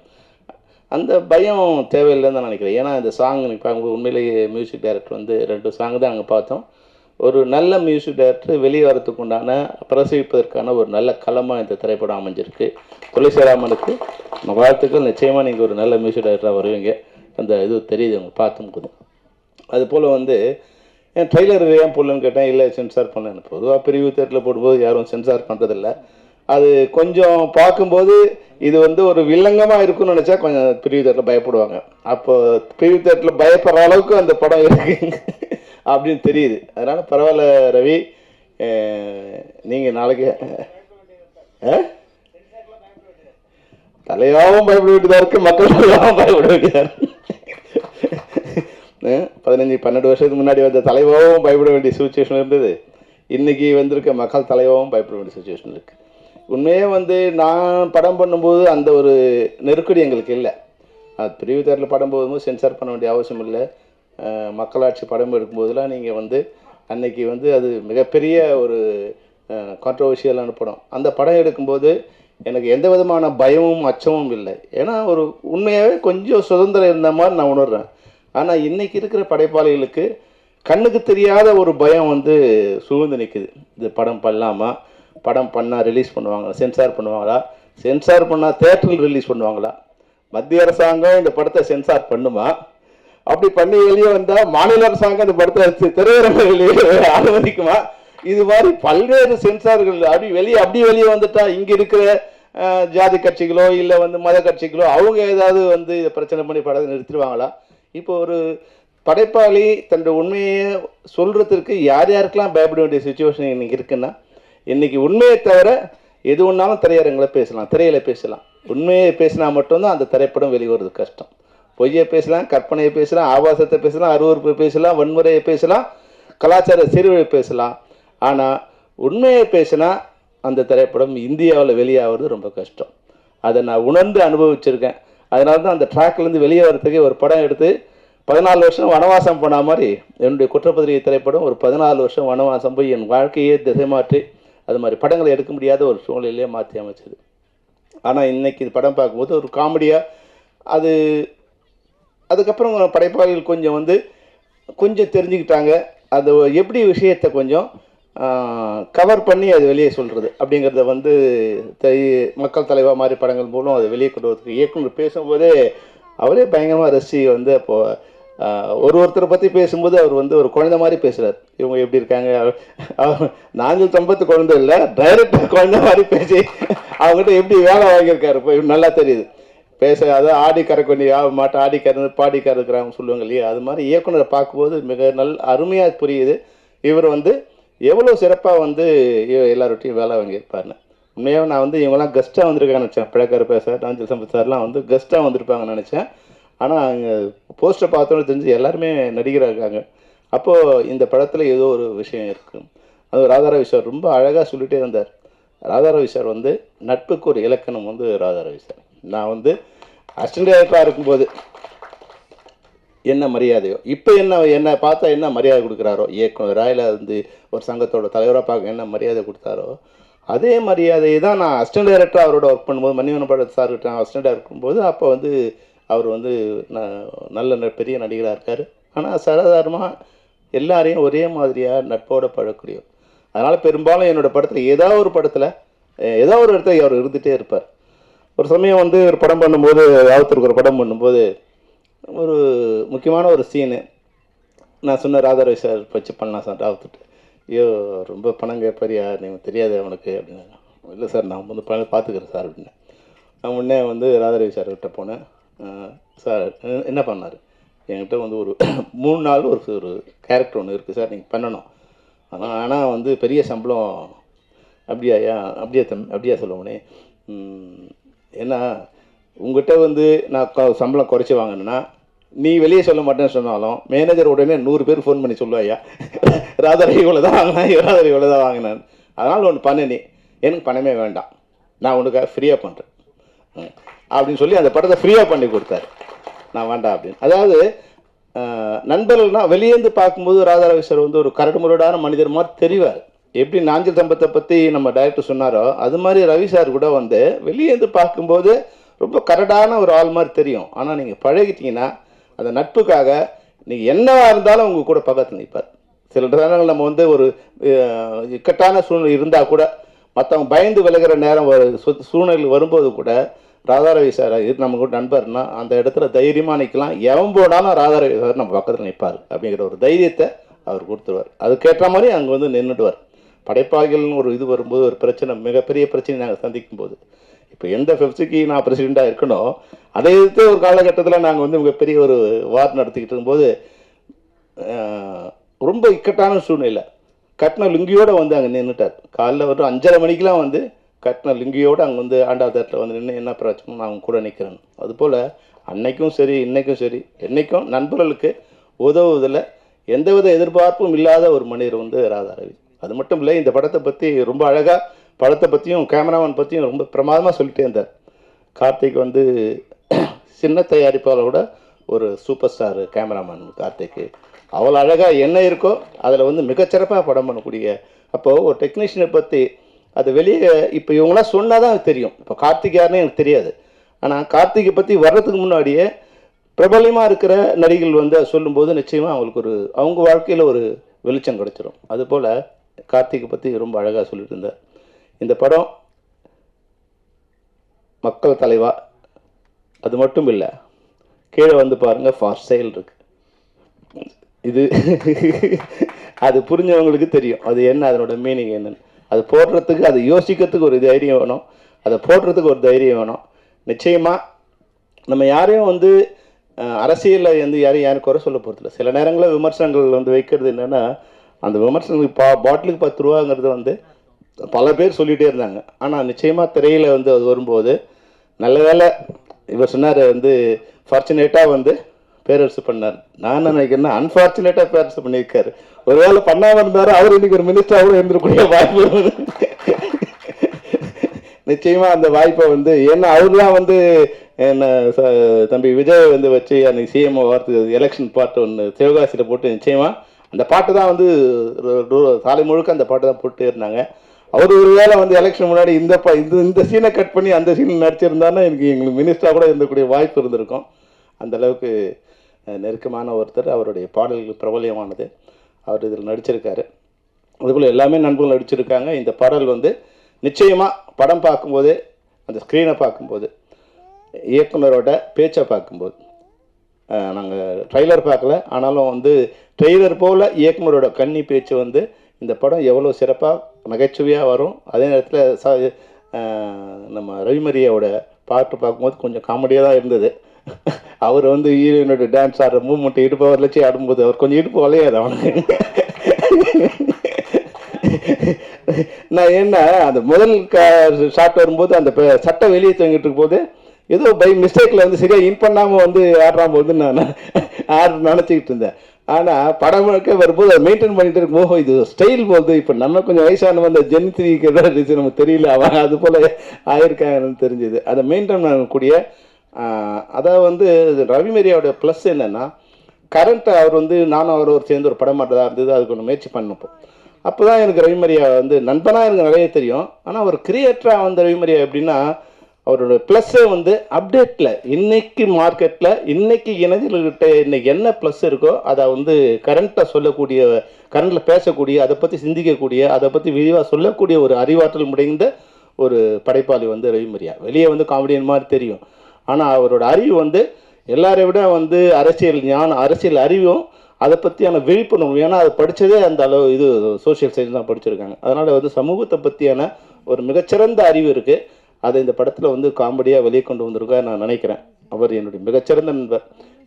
அந்த பயம் தேவையில்லைன்னு தான் நினைக்கிறேன். ஏன்னா இந்த சாங் பார்க்கும்போது உண்மையிலேயே மியூசிக் டைரக்டர் வந்து 2 சாங் தான் அங்கே பார்த்தோம். ஒரு நல்ல மியூசிக் டைரக்டர் வெளியே வரத்துக்கு உண்டான பிரசவிப்பதற்கான ஒரு நல்ல களமாக இந்த திரைப்படம் அமைஞ்சிருக்கு. துளசிராமனுக்கு வாழ்த்துக்கள். நிச்சயமாக நீங்கள் ஒரு நல்ல மியூசிக் டைரக்டராக வருவீங்க. அந்த இது தெரியுது அவங்க பார்த்தும்போது. அதுபோல் வந்து என் ட்ரெய்லர் ஏன் போடலன்னு கேட்டேன். இல்லை சென்சார் பண்ணேன். பொதுவாக பிரிவு தேட்டரில் போடும்போது யாரும் சென்சார் பண்ணுறதில்ல. அது கொஞ்சம் பார்க்கும்போது இது வந்து ஒரு வில்லங்கமாக இருக்குன்னு நினச்சா கொஞ்சம் பிரிவு தேட்டரில் பயப்படுவாங்க. அப்போ பிரிவு தேட்டரில் பயப்படுற அளவுக்கு அந்த படம் இருக்கு அப்படின்னு தெரியுது. அதனால் பரவாயில்ல ரவி, நீங்கள் நாளைக்கு தலையாகவும் பயப்பட வேண்டியதாக இருக்குது, மக்கள் தலையாகவும் பயப்பட வேண்டியதாக இருக்கு. 15-12 வருஷத்துக்கு முன்னாடி வந்த தலைவாகவும் பயப்பட வேண்டிய சுச்சுவேஷன் இருந்தது. இன்றைக்கி வந்திருக்க மக்கள் தலைவாகவும் பயப்பட வேண்டிய சுச்சுவேஷன் இருக்குது. உண்மையே வந்து நான் படம் பண்ணும்போது அந்த ஒரு நெருக்கடி எங்களுக்கு இல்லை. அது பிரிவு தேட்டரில் படம் போகும்போது சென்சார் பண்ண வேண்டிய அவசியம் இல்லை. மக்களாட்சி படம் எடுக்கும்போதெல்லாம் நீங்கள் வந்து அன்னைக்கு வந்து அது மிகப்பெரிய ஒரு கான்ட்ரவர்ஷியலான படம். அந்த படம் எடுக்கும்போது எனக்கு எந்த விதமான பயமும் அச்சமும் இல்லை. ஏன்னா ஒரு உண்மையாகவே கொஞ்சம் சுதந்திரம் இருந்த மாதிரி நான் உணர்றேன். ஆனால் இன்றைக்கி இருக்கிற படைப்பாளிகளுக்கு கண்ணுக்கு தெரியாத ஒரு பயம் வந்து சூழ்ந்து நிற்குது. இது படம் பண்ணலாமா, படம் பண்ணால் ரிலீஸ் பண்ணுவாங்களா, சென்சார் பண்ணுவாங்களா, சென்சார் பண்ணால் தேட்டரில் ரிலீஸ் பண்ணுவாங்களா, மத்திய அரசாங்கம் இந்த படத்தை சென்சார் பண்ணுமா, அப்படி பண்ணி வெளியே வந்தால் மாநில அரசாங்கம் இந்த படத்தை திரையரங்க வெளியே அனுமதிக்குமா, இது மாதிரி பல்வேறு சென்சார்கள் அப்படி வெளியே வந்துட்டா இங்கே இருக்கிற ஜாதி கட்சிகளோ இல்லை வந்து மத கட்சிகளோ அவங்க ஏதாவது வந்து இதை பிரச்சனை பண்ணி படத்தை நிறுத்திடுவாங்களா. இப்போ ஒரு படைப்பாளி தன்னுடைய உண்மையை சொல்கிறதுக்கு யார் யாருக்கெல்லாம் பயப்பட வேண்டிய சுச்சுவேஷன் இன்றைக்கி இருக்குன்னா, இன்றைக்கி உண்மையை தவிர எது ஒன்றாலும் திரையரங்கில் பேசலாம், திரையில் பேசலாம். உண்மையை பேசினா மட்டும்தான் அந்த திரைப்படம் வெளிவருது கஷ்டம். பொய்யை பேசலாம், கற்பனையை பேசலாம், ஆபாசத்தை பேசலாம், அருவறுப்பை பேசலாம், வன்முறையை பேசலாம், கலாச்சார சீர்கேடை பேசலாம். ஆனால் உண்மையை பேசினா அந்த திரைப்படம் இந்தியாவில் வெளியாகிறது ரொம்ப கஷ்டம். அதை நான் உணர்ந்து அனுபவிச்சிருக்கேன். அதனால தான் அந்த ட்ராக்லேருந்து வெளியே வரத்துக்கு ஒரு படம் எடுத்து 14 வருஷம் வனவாசம் போன மாதிரி என்னுடைய குற்றப்பத்திரிகை திரைப்படம் ஒரு 14 வருஷம் வனவாசம் போய் என் வாழ்க்கையே திசை மாற்றி அது மாதிரி படங்களை எடுக்க முடியாத ஒரு சூழ்நிலையிலே மாற்றி அமைச்சது. ஆனால் இன்றைக்கி இது படம் பார்க்கும்போது ஒரு காமெடியாக அது அதுக்கப்புறம் படைப்பாளிகள் கொஞ்சம் வந்து கொஞ்சம் தெரிஞ்சுக்கிட்டாங்க. அது எப்படி விஷயத்தை கொஞ்சம் கவர் பண்ணி அது வெளியே சொல்கிறது அப்படிங்கிறத வந்து மக்கள் தலைவா மாதிரி படங்கள் மூலம் அதை வெளியே கொண்டு வரதுக்கு இயக்குனர் பேசும்போதே அவரே பயங்கரமாக ரசி வந்து அப்போது ஒருத்தரை பற்றி பேசும்போது அவர் வந்து ஒரு குழந்தை மாதிரி பேசுகிறார். இவங்க எப்படி இருக்காங்க, நாங்கள் சம்பத்து குழந்தை இல்லை, டைரக்டர் குழந்தை மாதிரி பேசி அவங்ககிட்ட எப்படி வேலை வாங்கியிருக்காரு இப்போ நல்லா தெரியுது. பேச அதாவது ஆடி கறக்கொண்டி மாட்டை ஆடி கறந்து பாடி கறக்குறாங்க சொல்லுவாங்க இல்லையா, அது மாதிரி இயக்குனரை பார்க்கும்போது மிக அருமையாக புரியுது இவர் வந்து எவ்வளோ சிறப்பாக வந்து எல்லார்ட்டையும் வேலை வாங்கியிருப்பாருன்னு. உண்மையாக நான் வந்து இவங்கெல்லாம் கெஸ்ட்டாக வந்திருக்காங்கன்னு நினச்சேன். பிழைக்கருப்பா சார், நாஞ்சில் சம்பத் சார்லாம் வந்து கெஸ்ட்டாக வந்திருப்பாங்கன்னு நினச்சேன். ஆனால் அங்கே போஸ்டர் பார்த்தோன்னு தெரிஞ்சு எல்லாருமே நடிகராக இருக்காங்க. அப்போது இந்த படத்தில் ஏதோ ஒரு விஷயம் இருக்குது. அது ராதாரவி சார் ரொம்ப அழகாக சொல்லிகிட்டே இருந்தார். ராதாரவி சார் வந்து நட்புக்கு ஒரு இலக்கணம் வந்து ராதாரவி சார். நான் வந்து அசிஸ்டன்ட் டைரக்டராக இருக்கும்போது என்ன மரியாதையோ, இப்போ என்ன பார்த்தா என்ன மரியாதை கொடுக்குறாரோ, இயக்குனராக இல்லை வந்து ஒரு சங்கத்தோட தலைவராக பார்க்க என்ன மரியாதை கொடுத்தாரோ அதே மரியாதையை தான் நான் அசிஸ்டன்ட் டைரக்டராக அவரோட ஒர்க் பண்ணும்போது மணிவண்ணன் படம் சார்கிட்ட அசிஸ்டண்ட்டாக இருக்கும்போது அப்போ வந்து அவர் வந்து நல்ல பெரிய நடிகராக இருக்கார். ஆனால் சாதாரணமாக எல்லாரையும் ஒரே மாதிரியாக நட்போடு பழக்கூடியவர். அதனால் பெரும்பாலும் என்னோடய படத்தில் ஏதாவது ஒரு இடத்துல அவர் இருந்துகிட்டே இருப்பார். ஒரு சமயம் வந்து ஒரு படம் பண்ணும்போது ராவுத்தருக்கு ஒரு படம் பண்ணும்போது ஒரு முக்கியமான ஒரு சீனு நான் சொன்ன ராதாரவி சார் வச்சு பண்ணலாம் சார் ராவுத்துட்டு. ஐயோ ரொம்ப பணம் கேட்பாரியா, நீங்கள் தெரியாது அவனுக்கு அப்படின்னு. இல்லை சார் நான் வந்து பணம் பார்த்துக்கிறேன் சார் அப்படின்னு. நான் முன்னே வந்து ராதாரவி சார்கிட்ட போனேன். சார் என்ன பண்ணார், என்கிட்ட வந்து ஒரு 3 நாள் ஒரு கேரக்டர் ஒன்று இருக்குது சார், நீங்கள் பண்ணணும். ஆனால் வந்து பெரிய சம்பளம். அப்படியா அப்படியா சொல்லுவோனே. ஏன்னா உங்கள்கிட்ட வந்து நான் சம்பளம் குறைச்சி வாங்கினேன்னா நீ வெளியே சொல்ல மாட்டேன்னு சொன்னாலும் மேனேஜர் உடனே 100 பேர் ஃபோன் பண்ணி சொல்லுவாயா, ராதாரவி இவ்வளோ தான் வாங்கினேன், ராதாரவி இவ்வளோ தான் வாங்கினேன். அதனால் ஒன்று பண்ண, நீ எனக்கு பணமே வேண்டாம், நான் உனக்காக ஃப்ரீயாக பண்ணுறேன் அப்படின்னு சொல்லி அந்த படத்தை ஃப்ரீயாக பண்ணி கொடுத்தாரு. நான் வேண்டாம் அப்படின்னு. அதாவது நண்பர்கள்னால் வெளியேந்து பார்க்கும்போது ராதாரவி சார் வந்து ஒரு கரடுமுரடான மனிதர் மாதிரி தெரிவார். எப்படி நாஞ்சில் சம்பத்தை பற்றி நம்ம டைரக்டர் சொன்னாரோ அது மாதிரி ரவி சார் கூட வந்து வெளியேந்து பார்க்கும்போது ரொம்ப கரடான ஒரு ஆள் மாதிரி தெரியும். ஆனால் நீங்கள் பழகிட்டீங்கன்னா அந்த நட்புக்காக நீங்கள் என்னவா இருந்தாலும் உங்கள் கூட பக்கத்தில் நிற்பார். சில நேரங்கள் நம்ம வந்து ஒரு இக்கட்டான சூழ்நிலை இருந்தால் கூட மற்றவங்க பயந்து விலகிற நேரம் சூழ்நிலை வரும்போது கூட ராதாரவி சார் நம்ம கூட நண்பர்னா அந்த இடத்துல தைரியமாக நிற்கலாம். எவன் போனாலும் ராதாரவி சார் நம்ம பக்கத்தில் நிற்பார் அப்படிங்கிற ஒரு தைரியத்தை அவர் கொடுத்துருவார். அதுக்கேற்ற மாதிரி அங்கே வந்து நின்றுடுவார். படைப்பாளிகள்னு ஒரு இது வரும்போது ஒரு பிரச்சனை, மிகப்பெரிய பிரச்சனை நாங்கள் சந்திக்கும் போது, இப்போ எந்த ஃபெப்சிக்கு நான் பிரசிடெண்ட்டாக இருக்கணும் அதை எதிர்த்து ஒரு காலகட்டத்தில் நாங்கள் வந்து மிகப்பெரிய ஒரு வார் நடத்திக்கிட்டு இருக்கும்போது ரொம்ப இக்கட்டான சூழ்நிலை கட்டின லுங்கியோடு வந்து அங்கே நின்றுட்டார். காலைல ஒரு 5:30 மணிக்கெலாம் வந்து கட்டின லுங்கியோடு அங்கே வந்து ஆண்டாவது இடத்துல வந்து நின்று என்ன பிரச்சனை நான் அவங்க கூட நிற்கிறேன். அதுபோல் அன்னைக்கும் சரி இன்னைக்கும் சரி என்றைக்கும் நண்பர்களுக்கு உதவுவதில் எந்தவித எதிர்பார்ப்பும் இல்லாத ஒரு மனிதர் வந்து ராதாரவி. அது மட்டும் இல்லை, இந்த படத்தை பற்றி ரொம்ப அழகாக படத்தை பற்றியும் கேமராமேன் பற்றியும் ரொம்ப பிரமாதமாக சொல்லிட்டே இருந்தார். கார்த்திக் வந்து சின்ன தயாரிப்பாளரோட ஒரு சூப்பர் ஸ்டார் கேமராமேன் கார்த்திக்கு. அவ்வளோ அழகாக என்ன இருக்கோ அதில் வந்து மிகச்சிறப்பாக படம் பண்ணக்கூடிய. அப்போது ஒரு டெக்னீஷியனை பற்றி அது வெளியே இப்போ இவங்களாம் சொன்னால் தான் தெரியும். இப்போ கார்த்திக் யாருன்னு எனக்கு தெரியாது. ஆனால் கார்த்திகை பற்றி வர்றதுக்கு முன்னாடியே பிரபலமாக இருக்கிற நடிகர்கள் வந்து சொல்லும்போது நிச்சயமாக அவங்களுக்கு ஒரு அவங்க வாழ்க்கையில் ஒரு வெளிச்சம் கிடச்சிரும். அதுபோல் கார்த்திகை பற்றி ரொம்ப அழகாக சொல்லிட்டு இருந்தார். இந்த படம் மக்கள் தலைவா, அது மட்டும் இல்லை, கீழே வந்து பாருங்கள் ஃபார் சேல் இருக்கு. இது அது புரிஞ்சவங்களுக்கு தெரியும் அது என்ன, அதனோட மீனிங் என்னன்னு. அது போடுறதுக்கு, அது யோசிக்கிறதுக்கு ஒரு தைரியம் வேணும், அதை போடுறதுக்கு ஒரு தைரியம் வேணும். நிச்சயமாக நம்ம யாரையும் வந்து அரசியலில் வந்து யாரும் குறை சொல்ல போகிறதில்ல. சில நேரங்களில் விமர்சனங்கள் வந்து வைக்கிறது என்னென்னா, அந்த விமர்சனங்களுக்கு பாட்டிலுக்கு 10 ரூபாங்கிறது வந்து பல பேர் சொல்லிகிட்டே இருந்தாங்க. ஆனால் நிச்சயமாக திரையில் வந்து அது வரும்போது நல்ல வேலை இவர் சொன்னார் வந்து ஃபார்ச்சுனேட்டாக வந்து பேரரசு பண்ணார். நான் நினைக்கிறேன்னா அன்ஃபார்ச்சுனேட்டாக பேரரசு பண்ணியிருக்காரு. ஒரு வேளை பண்ணாமல் இருந்தார் அவர் இன்றைக்கி ஒரு மினிஸ்டராகவும் இருந்திருக்கூடிய வாய்ப்பு நிச்சயமாக அந்த வாய்ப்பை வந்து ஏன்னா அவர்லாம் வந்து என்ன தம்பி விஜய் வந்து வச்சு அன்றைக்கி சிஎம் வார்த்து எலெக்ஷன் பாட்டு ஒன்று சிவகாசியில் போட்டு நிச்சயமாக அந்த பாட்டு தான் வந்து சாலை முழுக்க அந்த பாட்டு தான் போட்டு இருந்தாங்க. அவர் ஒரு வேளை வந்து எலெக்ஷன் முன்னாடி இந்த சீனை கட் பண்ணி அந்த சீனை நடிச்சிருந்தாருன்னா எங்களுக்கு மினிஸ்டராக கூட இருந்தக்கூடிய வாய்ப்பு இருந்திருக்கும். அந்தளவுக்கு நெருக்கமான ஒருத்தர். அவருடைய பாடல்கள் பிரபலியமானது. அவர் இதில் நடிச்சிருக்காரு. அதுபோல் எல்லாமே நண்பர்கள் நடிச்சிருக்காங்க. இந்த பாடல் வந்து நிச்சயமாக படம் பார்க்கும்போது, அந்த ஸ்க்ரீனை பார்க்கும்போது, இயக்குனரோட பேச்சை பார்க்கும்போது, நாங்கள் ட்ரெய்லர் பார்க்கல, ஆனாலும் வந்து ட்ரெய்லர் போல் இயக்குனரோட கன்னி பேச்சு வந்து இந்த படம் எவ்வளோ சிறப்பாக நகைச்சுவையாக வரும். அதே நேரத்தில் நம்ம ரவிமரியாவோட பாட்டு பார்க்கும்போது கொஞ்சம் காமெடியாக தான் இருந்தது. அவர் வந்து ஹீரோயினோட டான்ஸ் ஆடுற மூவ்மெண்ட் இடுப்பு அவர் வச்சு ஆடும்போது அவர் கொஞ்சம் இடுப்பு வளையாது அவனுக்கு. நான் என்ன அந்த முதல் ஷாட் வரும்போது அந்த சட்டை வெளியே தூங்கிட்டு இருக்கும்போது ஏதோ பை மிஸ்டேக்கில் வந்து சரியாக இன் பண்ணாமல் வந்து ஆடுறான் போது நான் நினச்சிக்கிட்டு இருந்தேன். ஆனால் படம் முழுக்க வரும்போது அதை மெயின்டைன் பண்ணிட்டு இருக்கும். இது ஸ்டைல் போகுது. இப்போ நம்ம கொஞ்சம் வயசானவங்க அந்த ஜெனித்திரிக்கு ஏதாவது நமக்கு தெரியல, அவன் அது போல் ஆயிருக்காங்கன்னு தெரிஞ்சுது. அதை மெயின்டைன் பண்ணக்கூடிய அதை வந்து ரவிமரியாவோட ப்ளஸ் என்னென்னா, கரண்ட்டை அவர் வந்து நானும் அவர் ஒரு சேர்ந்து ஒரு படம் மாட்டதாக இருந்தது. அதுக்கு ஒன்று முயற்சி பண்ணப்போ அப்போ தான் எனக்கு ரவிமரியா வந்து நண்பனாக எனக்கு நிறைய தெரியும். ஆனால் ஒரு கிரியேட்டராக வந்து ரவிமரியா எப்படின்னா, அவரோட ப்ளஸ்ஸே வந்து அப்டேட்டில் இன்றைக்கி மார்க்கெட்டில் இன்றைக்கி இளைஞர்கள்கிட்ட இன்றைக்கி என்ன ப்ளஸ் இருக்கோ அதை வந்து கரண்ட்டை சொல்லக்கூடிய, கரண்ட்டில் பேசக்கூடிய, அதை பற்றி சிந்திக்கக்கூடிய, அதை பற்றி விரிவாக சொல்லக்கூடிய ஒரு அறிவாற்றல் முடைந்த ஒரு படைப்பாளி வந்து ரவிமரியா. வெளியே வந்து காமெடியன் மாதிரி தெரியும். ஆனால் அவரோட அறிவு வந்து எல்லாரை விட வந்து அரசியல் ஞானம், அரசியல் அறிவும், அதை பற்றியான விழிப்புணர்வு. ஏன்னா அதை படித்ததே அந்த அளவு இது சோஷியல் சயின்ஸ் தான் படிச்சிருக்காங்க. அதனால் வந்து சமூகத்தை பற்றியான ஒரு மிகச்சிறந்த அறிவு இருக்குது. அதை இந்த படத்தில் வந்து காமெடியாக வெளியே கொண்டு வந்திருக்கா நான் நினைக்கிறேன். அவர் என்னுடைய மிகச்சிறந்த நண்பர்,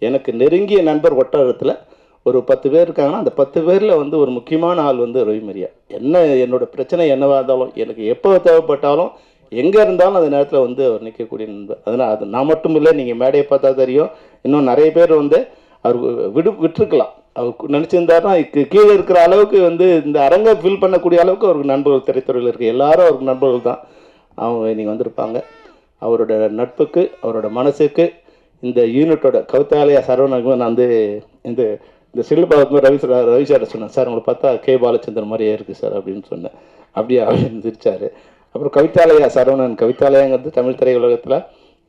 எனக்கு நெருங்கிய நண்பர் வட்டாரத்தில் ஒரு 10 பேர் இருக்காங்கன்னா அந்த 10 பேரில் வந்து ஒரு முக்கியமான ஆள் வந்து ரவி மரியா. என்னோடய பிரச்சனை என்னவாக இருந்தாலும், எனக்கு எப்போ தேவைப்பட்டாலும், எங்கே இருந்தாலும் அந்த நேரத்தில் வந்து அவர் நிற்கக்கூடிய நண்பர். அதனால் அது நான் மட்டும் இல்லை, நீங்கள் மேடையை பார்த்தா தெரியும், இன்னும் நிறைய பேர் வந்து அவர் விட்டுருக்கலாம். அவர் நினச்சிருந்தாருன்னா கீழே இருக்கிற அளவுக்கு வந்து இந்த அரங்கை ஃபில் பண்ணக்கூடிய அளவுக்கு அவருக்கு நண்பர்கள் திரைத்துறையில் இருக்குது. எல்லாரும் அவருக்கு நண்பர்கள் தான். அவங்க நீங்கள் வந்திருப்பாங்க. அவரோட நட்புக்கு, அவரோட மனசுக்கு, இந்த யூனிட்டோட கவிதாலயா சரவணனுக்கு நான் வந்து இந்த இந்த செல்லு பார்க்கும்போது ரவி சார் சொன்னேன், சார் உங்களை பார்த்தா கே பாலச்சந்தர் மாதிரியே இருக்குது சார் அப்படின்னு சொன்னேன். அப்படியே அப்படின்னு சிரிச்சார். அப்புறம் கவிதாலயா சரவணன், கவிதாலயாங்கிறது தமிழ் திரையுலகத்தில்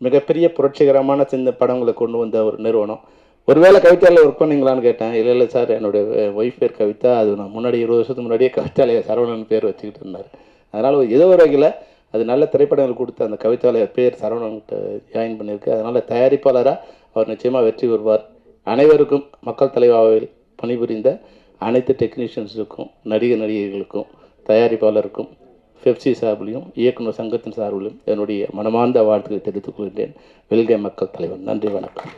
மிகப்பெரிய புரட்சிகரமான சின்ன படங்களை கொண்டு வந்த ஒரு நிறுவனம். ஒருவேளை கவிதாலயா ஒர்க் பண்ணிங்களான்னு கேட்டேன். இல்லை சார், என்னோடய ஒய்ஃப் பேர் கவிதா, அது நான் முன்னாடி 20 வருஷத்துக்கு முன்னாடியே கவிதாலயா சரவணன் பேர் வச்சுக்கிட்டு இருந்தார். அதனால் ஏதோ ஒரு வகையில் அது நல்ல திரைப்படங்கள் கொடுத்த அந்த கவிதாலயா பேர் சரவணன்கிட்ட ஜாயின் பண்ணியிருக்கு. அதனால் தயாரிப்பாளராக அவர் நிச்சயமாக வெற்றி பெறுவார். அனைவருக்கும் மக்கள் தலைவாவில் பணிபுரிந்த அனைத்து டெக்னீஷியன்ஸுக்கும், நடிகர்களுக்கும், தயாரிப்பாளருக்கும், பெப்சி சார்பிலையும் இயக்குனர் சங்கத்தின் சார்பிலும் என்னுடைய மனமார்ந்த வாழ்த்துக்களை தெரிவித்துக் கொள்கிறேன். வெல்க மக்கள் தலைவர். நன்றி, வணக்கம்.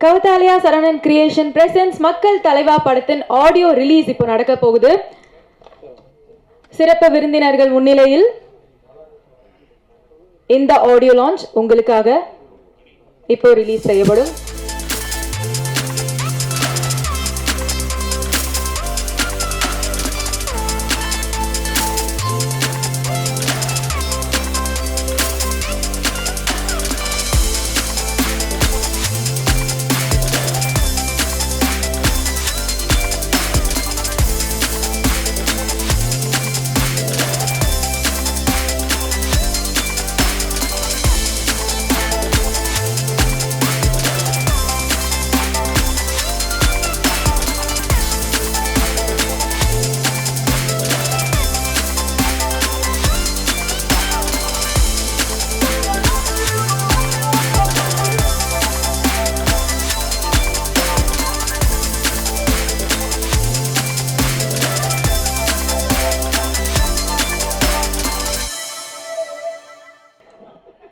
கவிதாலயா சரவணன் கிரியேஷன் பிரசன்ஸ் மக்கள் தலைவா படத்தின் ஆடியோ ரிலீஸ் இப்போ நடக்க போகுது. சிறப்பு விருந்தினர்கள் முன்னிலையில் இந்த ஆடியோ லான்ச் உங்களுக்காக இப்போ ரிலீஸ் செய்யப்படும்.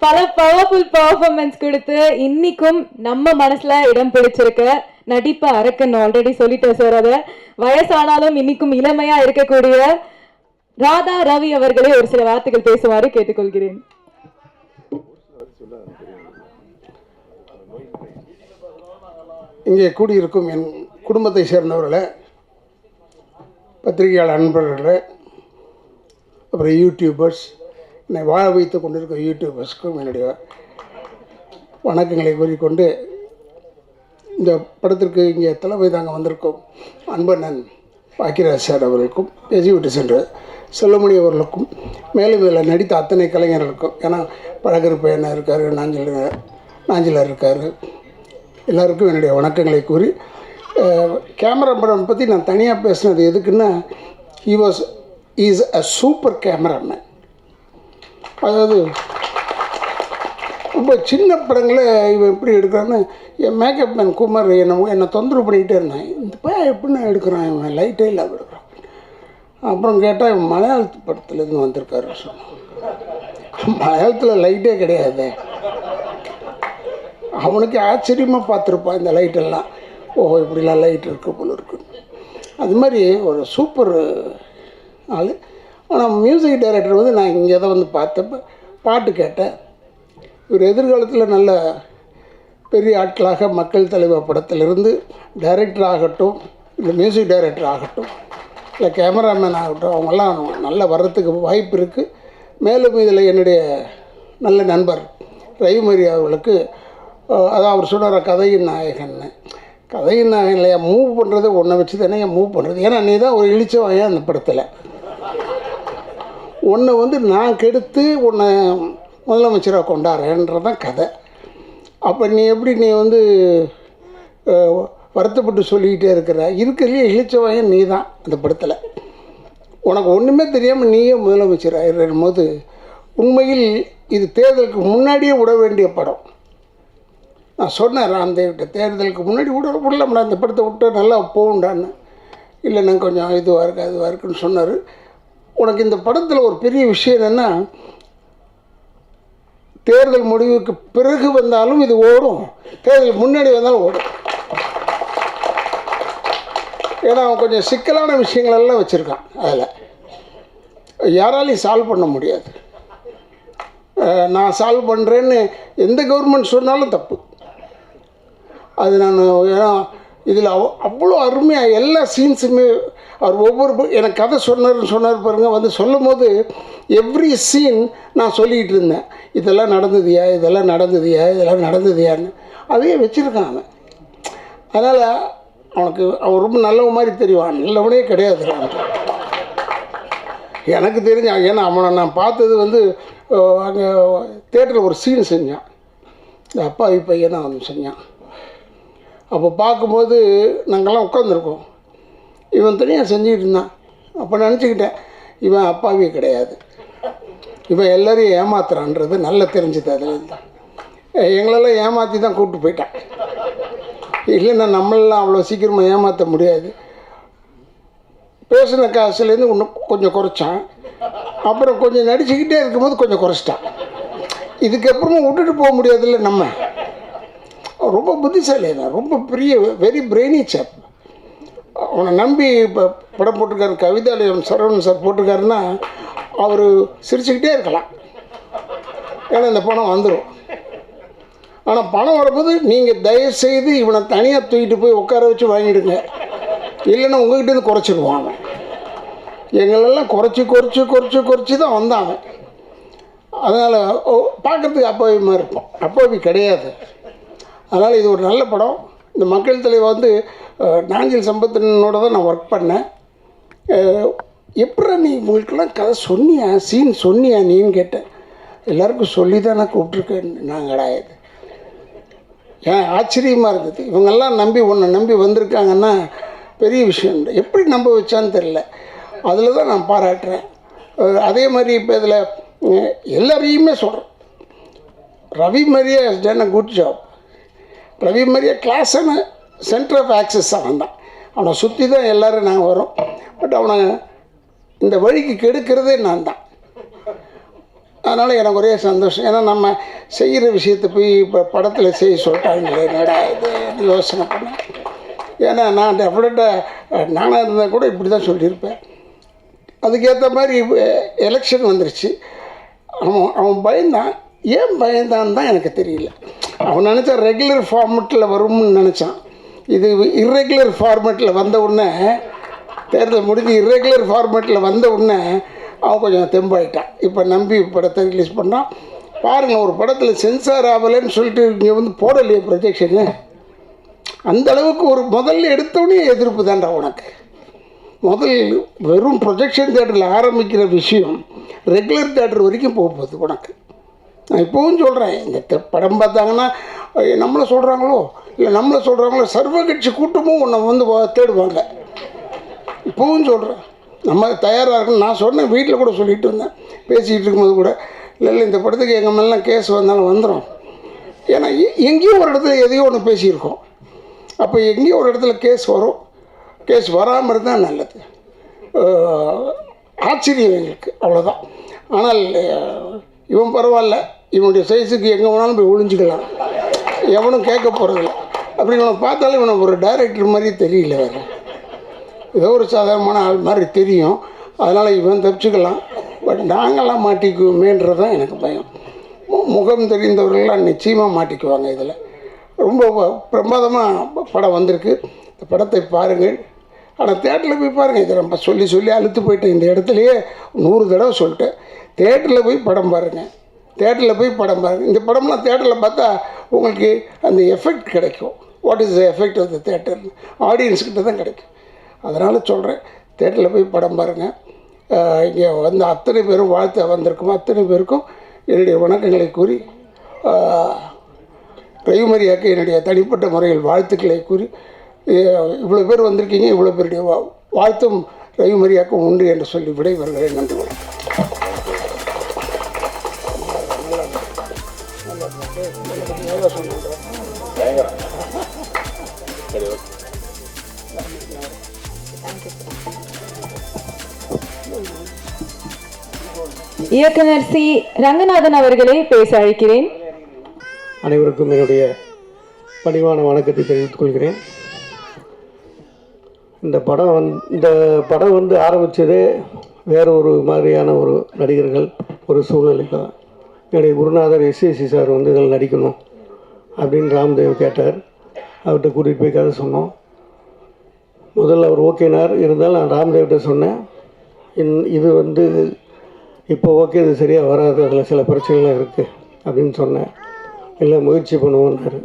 பல பவர்ஃபுல் பெர்ஃபார்மன்ஸ் கொடுத்து இன்னைக்கும் நம்ம மனசுல இடம் பிடிச்சிருக்க நடிப்பு அரக்கன் ஆல்ரெடி சொல்லிட்டேன் சார். அதை வயசானாலும் இன்னைக்கும் இளமையா இருக்கக்கூடிய ராதா ரவி அவர்களே ஒரு சில வார்த்தைகள் பேசுமாறு கேட்டுக்கொள்கிறேன். இங்கே கூடியிருக்கும் என் குடும்பத்தை சேர்ந்தவர்களே, பத்திரிகையாளர் நண்பர்களே, அப்புறம் யூடியூபர்ஸ், என்னை வாழ வைத்து கொண்டிருக்கும் யூடியூபர்ஸ்க்கும் என்னுடைய வணக்கங்களை கூறிக்கொண்டு, இந்த படத்திற்கு இங்கே தலைமை தாங்க வந்திருக்கும் அன்பண்ணன் பாக்கியராஜ் சார் அவர்களுக்கும், பேசிவிட்டு சென்ற செல்வமணி அவர்களுக்கும், மேலும் இதில் நடித்த அத்தனை கலைஞர்களுக்கும், ஏன்னா பழகருப்பு என்ன இருக்கார், நாஞ்சிலர் இருக்கார், எல்லாருக்கும் என்னுடைய வணக்கங்களை கூறி, கேமரா படம் பற்றி நான் தனியாக பேசினது எதுக்குன்னா, இஸ் அ சூப்பர் கேமராமேன். அதாவது ரொம்ப சின்ன படங்களை இவன் எப்படி எடுக்கிறான்னு என் மேக்கப் மேன் குமார் என்னை தொந்தரவு பண்ணிக்கிட்டே இருந்தேன். இந்த பையன் எப்படின்னு எடுக்கிறான், இவன் லைட்டே இல்லாமல் எடுக்கிறான். அப்புறம் கேட்டால் இவன் மலையாளத்து படத்துலேருந்து வந்திருக்காரு. மலையாளத்தில் லைட்டே கிடையாது. அவனுக்கு ஆச்சரியமாக பார்த்துருப்பான் இந்த லைட்டெல்லாம். ஓஹோ, இப்படிலாம் லைட் இருக்க போல இருக்கு. அது மாதிரி ஒரு சூப்பர் ஆள். ஆனால் மியூசிக் டைரக்டர் வந்து நான் இங்கே தான் வந்து பார்த்தப்ப பாட்டு கேட்டேன். இவர் எதிர்காலத்தில் நல்ல பெரிய ஆட்களாக மக்கள் தலைவா படத்திலிருந்து டைரக்டர் ஆகட்டும், இல்லை மியூசிக் டைரக்டர் ஆகட்டும், இல்லை கேமராமேன் ஆகட்டும், அவங்கெல்லாம் நல்லா வர்றதுக்கு வாய்ப்பு இருக்குது. மேலும் இதில் என்னுடைய நல்ல நண்பர் ரவிமரி அவர்களுக்கு, அதான் அவர் சொன்னார் கதையின் நாயகன்னு. கதையின் நாயகன் இல்லையா, மூவ் பண்ணுறது ஒன்றை வச்சு தானே மூவ் பண்ணுறது. ஏன்னா நீ தான் ஒரு இழிச்சவாயா அந்த படத்தில். ஒன்றை வந்து நான் கெடுத்து உன்னை முதலமைச்சராக கொண்டாடுறேன்றதான் கதை. அப்போ நீ எப்படி நீ வந்து வருத்தப்பட்டு சொல்லிக்கிட்டே இருக்கிறதுலையே இழிச்சவாயன் நீ தான் அந்த படத்தில். உனக்கு ஒன்றுமே தெரியாமல் நீயே முதலமைச்சர் ஆகிடும் போது உண்மையில் இது தேர்தலுக்கு முன்னாடியே விட வேண்டிய படம். நான் சொன்னேன் ராம்தேவ்கிட்ட, தேர்தலுக்கு முன்னாடி விடலாம்டா இந்த படத்தை விட்டு நல்லா போகுண்டான்னு. இல்லை நான் கொஞ்சம் இதுவாக இருக்குது அதுவாக இருக்குன்னு சொன்னார். உனக்கு இந்த படத்தில் ஒரு பெரிய விஷயம் என்னென்னா, தேர்தல் முடிவுக்கு பிறகு வந்தாலும் இது ஓடும், தேர்தல் முன்னாடி வந்தாலும் ஓடும். ஏன்னா அவன் கொஞ்சம் சிக்கலான விஷயங்களெல்லாம் வச்சுருக்கான். அதில் யாராலையும் சால்வ் பண்ண முடியாது. நான் சால்வ் பண்ணுறேன்னு எந்த கவர்மெண்ட் சொன்னாலும் தப்பு. அது நான் ஏன்னா இதில் அவ்வளோ அருமையாக எல்லா சீன்ஸுமே அவர் ஒவ்வொரு எனக்கு கதை சொன்னார் பாருங்கள். வந்து சொல்லும் போது எவ்ரி சீன் நான் சொல்லிக்கிட்டு இருந்தேன், இதெல்லாம் நடந்ததுயா, இதெல்லாம் நடந்ததுயா, இதெல்லாம் நடந்ததுயான்னு. அதையே வச்சுருக்கான் அவன். அதனால் அவனுக்கு அவன் ரொம்ப நல்லவ மாதிரி தெரிவான். நல்லவனே கிடையாது எனக்கு தெரிஞ்ச. ஏன்னா அவனை நான் பார்த்தது வந்து அங்கே தேட்டரில் ஒரு சீன் செஞ்சான், இந்த அப்பாவி பையன் தான் அவன் செஞ்சான். அப்போ பார்க்கும்போது நாங்கள்லாம் உட்காந்துருக்கோம், இவன் தனியாக செஞ்சுக்கிட்டு இருந்தான். அப்போ நினச்சிக்கிட்டேன், இவன் அப்பாவி கிடையாது, இவன் எல்லோரையும் ஏமாத்துறான்றது நல்லா தெரிஞ்சுது. அதில் தான் எங்களெல்லாம் ஏமாற்றி தான் கூப்பிட்டு போயிட்டான். இல்லைன்னா நம்மளெல்லாம் அவ்வளோ சீக்கிரமாக ஏமாற்ற முடியாது. பேசின காசுலேருந்து இன்னும் கொஞ்சம் குறைச்சான். அப்புறம் கொஞ்சம் நடிச்சுக்கிட்டே இருக்கும்போது கொஞ்சம் குறைச்சிட்டான். இதுக்கப்புறமும் விட்டுட்டு போக முடியாதுல்ல நம்ம. ரொம்ப புத்திசாலி தான், ரொம்ப பெரிய வெரி பிரெயினி சாப். அவனை நம்பி இப்போ படம் போட்டிருக்காரு, கவிதாலயம் சரவணன் சார் போட்டிருக்காருன்னா அவர் சிரிச்சுக்கிட்டே இருக்கலாம், ஏன்னா இந்த பணம் வந்துடும். ஆனால் பணம் வரும்போது நீங்கள் தயவுசெய்து இவனை தனியாக தூக்கிட்டு போய் உட்கார வச்சு வாங்கிடுங்க, இல்லைன்னா உங்கள்கிட்டேருந்து குறைச்சிடுவான் அவன். எங்களெல்லாம் குறைச்சி தான் வந்தான் அவன். அதனால் பார்க்குறதுக்கு அப்பாவி மாதிரி இருப்போம், அப்பாவி கிடையாது. அதனால் இது ஒரு நல்ல படம். இந்த மக்கள் தலைவர் வந்து நாஞ்சில் சம்பத்தனோட தான் நான் ஒர்க் பண்ணேன். எப்படி நீ உங்களுக்கெல்லாம் கதை சொன்னியா, சீன் சொன்னியா நீன்னு கேட்டேன். எல்லாருக்கும் சொல்லி தான் நான் கூப்பிட்ருக்கேன். நான் கிடையாது. ஏன் ஆச்சரியமாக இருந்தது, இவங்கெல்லாம் உன்னை நம்பி வந்திருக்காங்கன்னா பெரிய விஷயம். எப்படி நம்ப வச்சான்னு தெரில, அதில் தான் நான் பாராட்டுறேன். அதே மாதிரி இப்போ இதில் எல்லாரையுமே சொல்கிறேன், Ravi Maria has done a good job. Ravi Maria கிளாஸான சென்டர் ஆஃப் ஆக்சஸ் அவன் தான். அவனை சுற்றி தான் எல்லோரும் நாங்கள் வரோம். பட் அவனை இந்த வழிக்கு கெடுக்கிறதே நான் தான். அதனால் எனக்கு ஒரே சந்தோஷம். ஏன்னா நம்ம செய்கிற விஷயத்தை போய் இப்போ படத்தில் செய்ய சொல்லிட்டாங்களே, என்னடா இது யோசனை பண்ணேன். ஏன்னா நான் டெஃபினட்டாக நானாக இருந்தால் கூட இப்படி தான் சொல்லியிருப்பேன். அதுக்கேற்ற மாதிரி எலெக்ஷன் வந்துருச்சு. அவன் பயந்தான். ஏன் பயந்தான்னு தான் எனக்கு தெரியல. அவன் நினச்சா ரெகுலர் ஃபார்மெட்டில் வரும்னு நினச்சான். இது இர்ரெகுலர் ஃபார்மெட்டில் வந்த உடனே, தேர்தல் முடிஞ்சு இர்ரெகுலர் ஃபார்மெட்டில் வந்த உடனே அவன் கொஞ்சம் தெம்பாயிட்டான். இப்போ நம்பி படத்தை ரிலீஸ் பண்ணான். பாருங்கள், ஒரு படத்தில் சென்சார் ஆகலைன்னு சொல்லிட்டு இங்கே வந்து போடலையே ப்ரொஜெக்ஷனு. அந்த அளவுக்கு ஒரு முதல்ல எடுத்தோடனே எதிர்ப்பு தான்டா உனக்கு. முதல் வெறும் ப்ரொஜெக்ஷன் தேட்டரில் ஆரம்பிக்கிற விஷயம் ரெகுலர் தேட்டர் வரைக்கும் போக போகுது உனக்கு. நான் இப்போவும் சொல்கிறேன், இந்த படம் பார்த்தாங்கன்னா நம்மளை சொல்கிறாங்களோ சர்வ கட்சி கூட்டமும் உன்னை வந்து தேடுவாங்க. இப்போவும் சொல்கிறேன், நம்ம தயாராக இருக்கணும். நான் சொன்னேன், வீட்டில் கூட சொல்லிகிட்டு இருந்தேன், பேசிக்கிட்டு இருக்கும்போது கூட, இல்லை இந்த படத்துக்கு எங்கள் மேலாம் கேஸ் வந்தாலும் வந்துடும். ஏன்னா எங்கேயோ ஒரு இடத்துல எதையோ ஒன்று பேசியிருக்கோம். அப்போ எங்கேயோ ஒரு இடத்துல கேஸ் வரும். கேஸ் வராமல் இருந்தால் நல்லது. ஆச்சரியம் எங்களுக்கு, அவ்வளோதான். ஆனால் இவன் பரவாயில்ல, இவனுடைய சைஸுக்கு எங்கே வேணாலும் போய் ஒழிஞ்சிக்கலாம், எவனும் கேட்க போகிறதில்ல. அப்படி இவனை பார்த்தாலும் இவனை ஒரு டைரக்டர் மாதிரி தெரியல, வேறு ஏதோ ஒரு சாதாரணமான ஆள் மாதிரி தெரியும். அதனால் இவன் தப்பிச்சுக்கலாம். பட் நாங்கள்லாம் மாட்டிக்குவோமேன்றது தான் எனக்கு பயம். முகம் தெரிந்தவர்கள்லாம் நிச்சயமாக மாட்டிக்குவாங்க. இதில் ரொம்ப பிரமாதமாக படம் வந்திருக்கு. இந்த படத்தை பாருங்கள். ஆனால் தேட்டரில் போய் பாருங்கள். இதை நம்ம சொல்லி அழுத்து போயிட்டேன். இந்த இடத்துலையே 100 தடவை சொல்லிட்டேன், தேட்டரில் போய் படம் பாருங்கள், தேட்டரில் போய் படம் பாருங்கள். இந்த படம்லாம் தேட்டரில் பார்த்தா உங்களுக்கு அந்த எஃபெக்ட் கிடைக்கும். What is the effect of the theatre, ஆடியன்ஸ்கிட்ட தான் கிடைக்கும். அதனால் சொல்கிறேன், தேட்டரில் போய் படம் பாருங்கள். இங்கே வந்து அத்தனை பேரும் வாழ்த்து வந்திருக்கும், அத்தனை பேருக்கும் என்னுடைய வணக்கங்களை கூறி, ரவிமரியாக்கு என்னுடைய தனிப்பட்ட முறையில் வாழ்த்துக்களை கூறி, இவ்வளோ பேர் வந்திருக்கீங்க, இவ்வளோ பேருடைய வாழ்த்தும் ரவிமரியாக்கும் உண்டு என்று சொல்லி விடைபெறுகிறேன். நன்றி. இயக்குனர் சி ரங்கநாதன் அவர்களை பேச அழைக்கிறேன். அனைவருக்கும் என்னுடைய பணிவான வணக்கத்தை தெரிவித்துக் கொள்கிறேன். இந்த படம் வந்து ஆரம்பித்ததே வேறு ஒரு மாதிரியான ஒரு நடிகர்கள் ஒரு சூழ்நிலையில் தான். என்னுடைய குருநாதர் எஸ்எஸ்சி சார் வந்து இதில் நடிக்கணும் அப்படின்னு ராம்தேவ் கேட்டார். அவர்கிட்ட கூட்டிகிட்டு போய் கதை சொன்னோம். முதல்ல அவர் ஓகேனார். இருந்தாலும் நான் ராம்தேவ்கிட்ட சொன்னேன், இது வந்து இப்போ ஓகே, இது சரியாக வராது, அதில் சில பிரச்சனைலாம் இருக்குது அப்படின்னு சொன்னேன். இல்லை முயற்சி பண்ணுவோன்னாரு.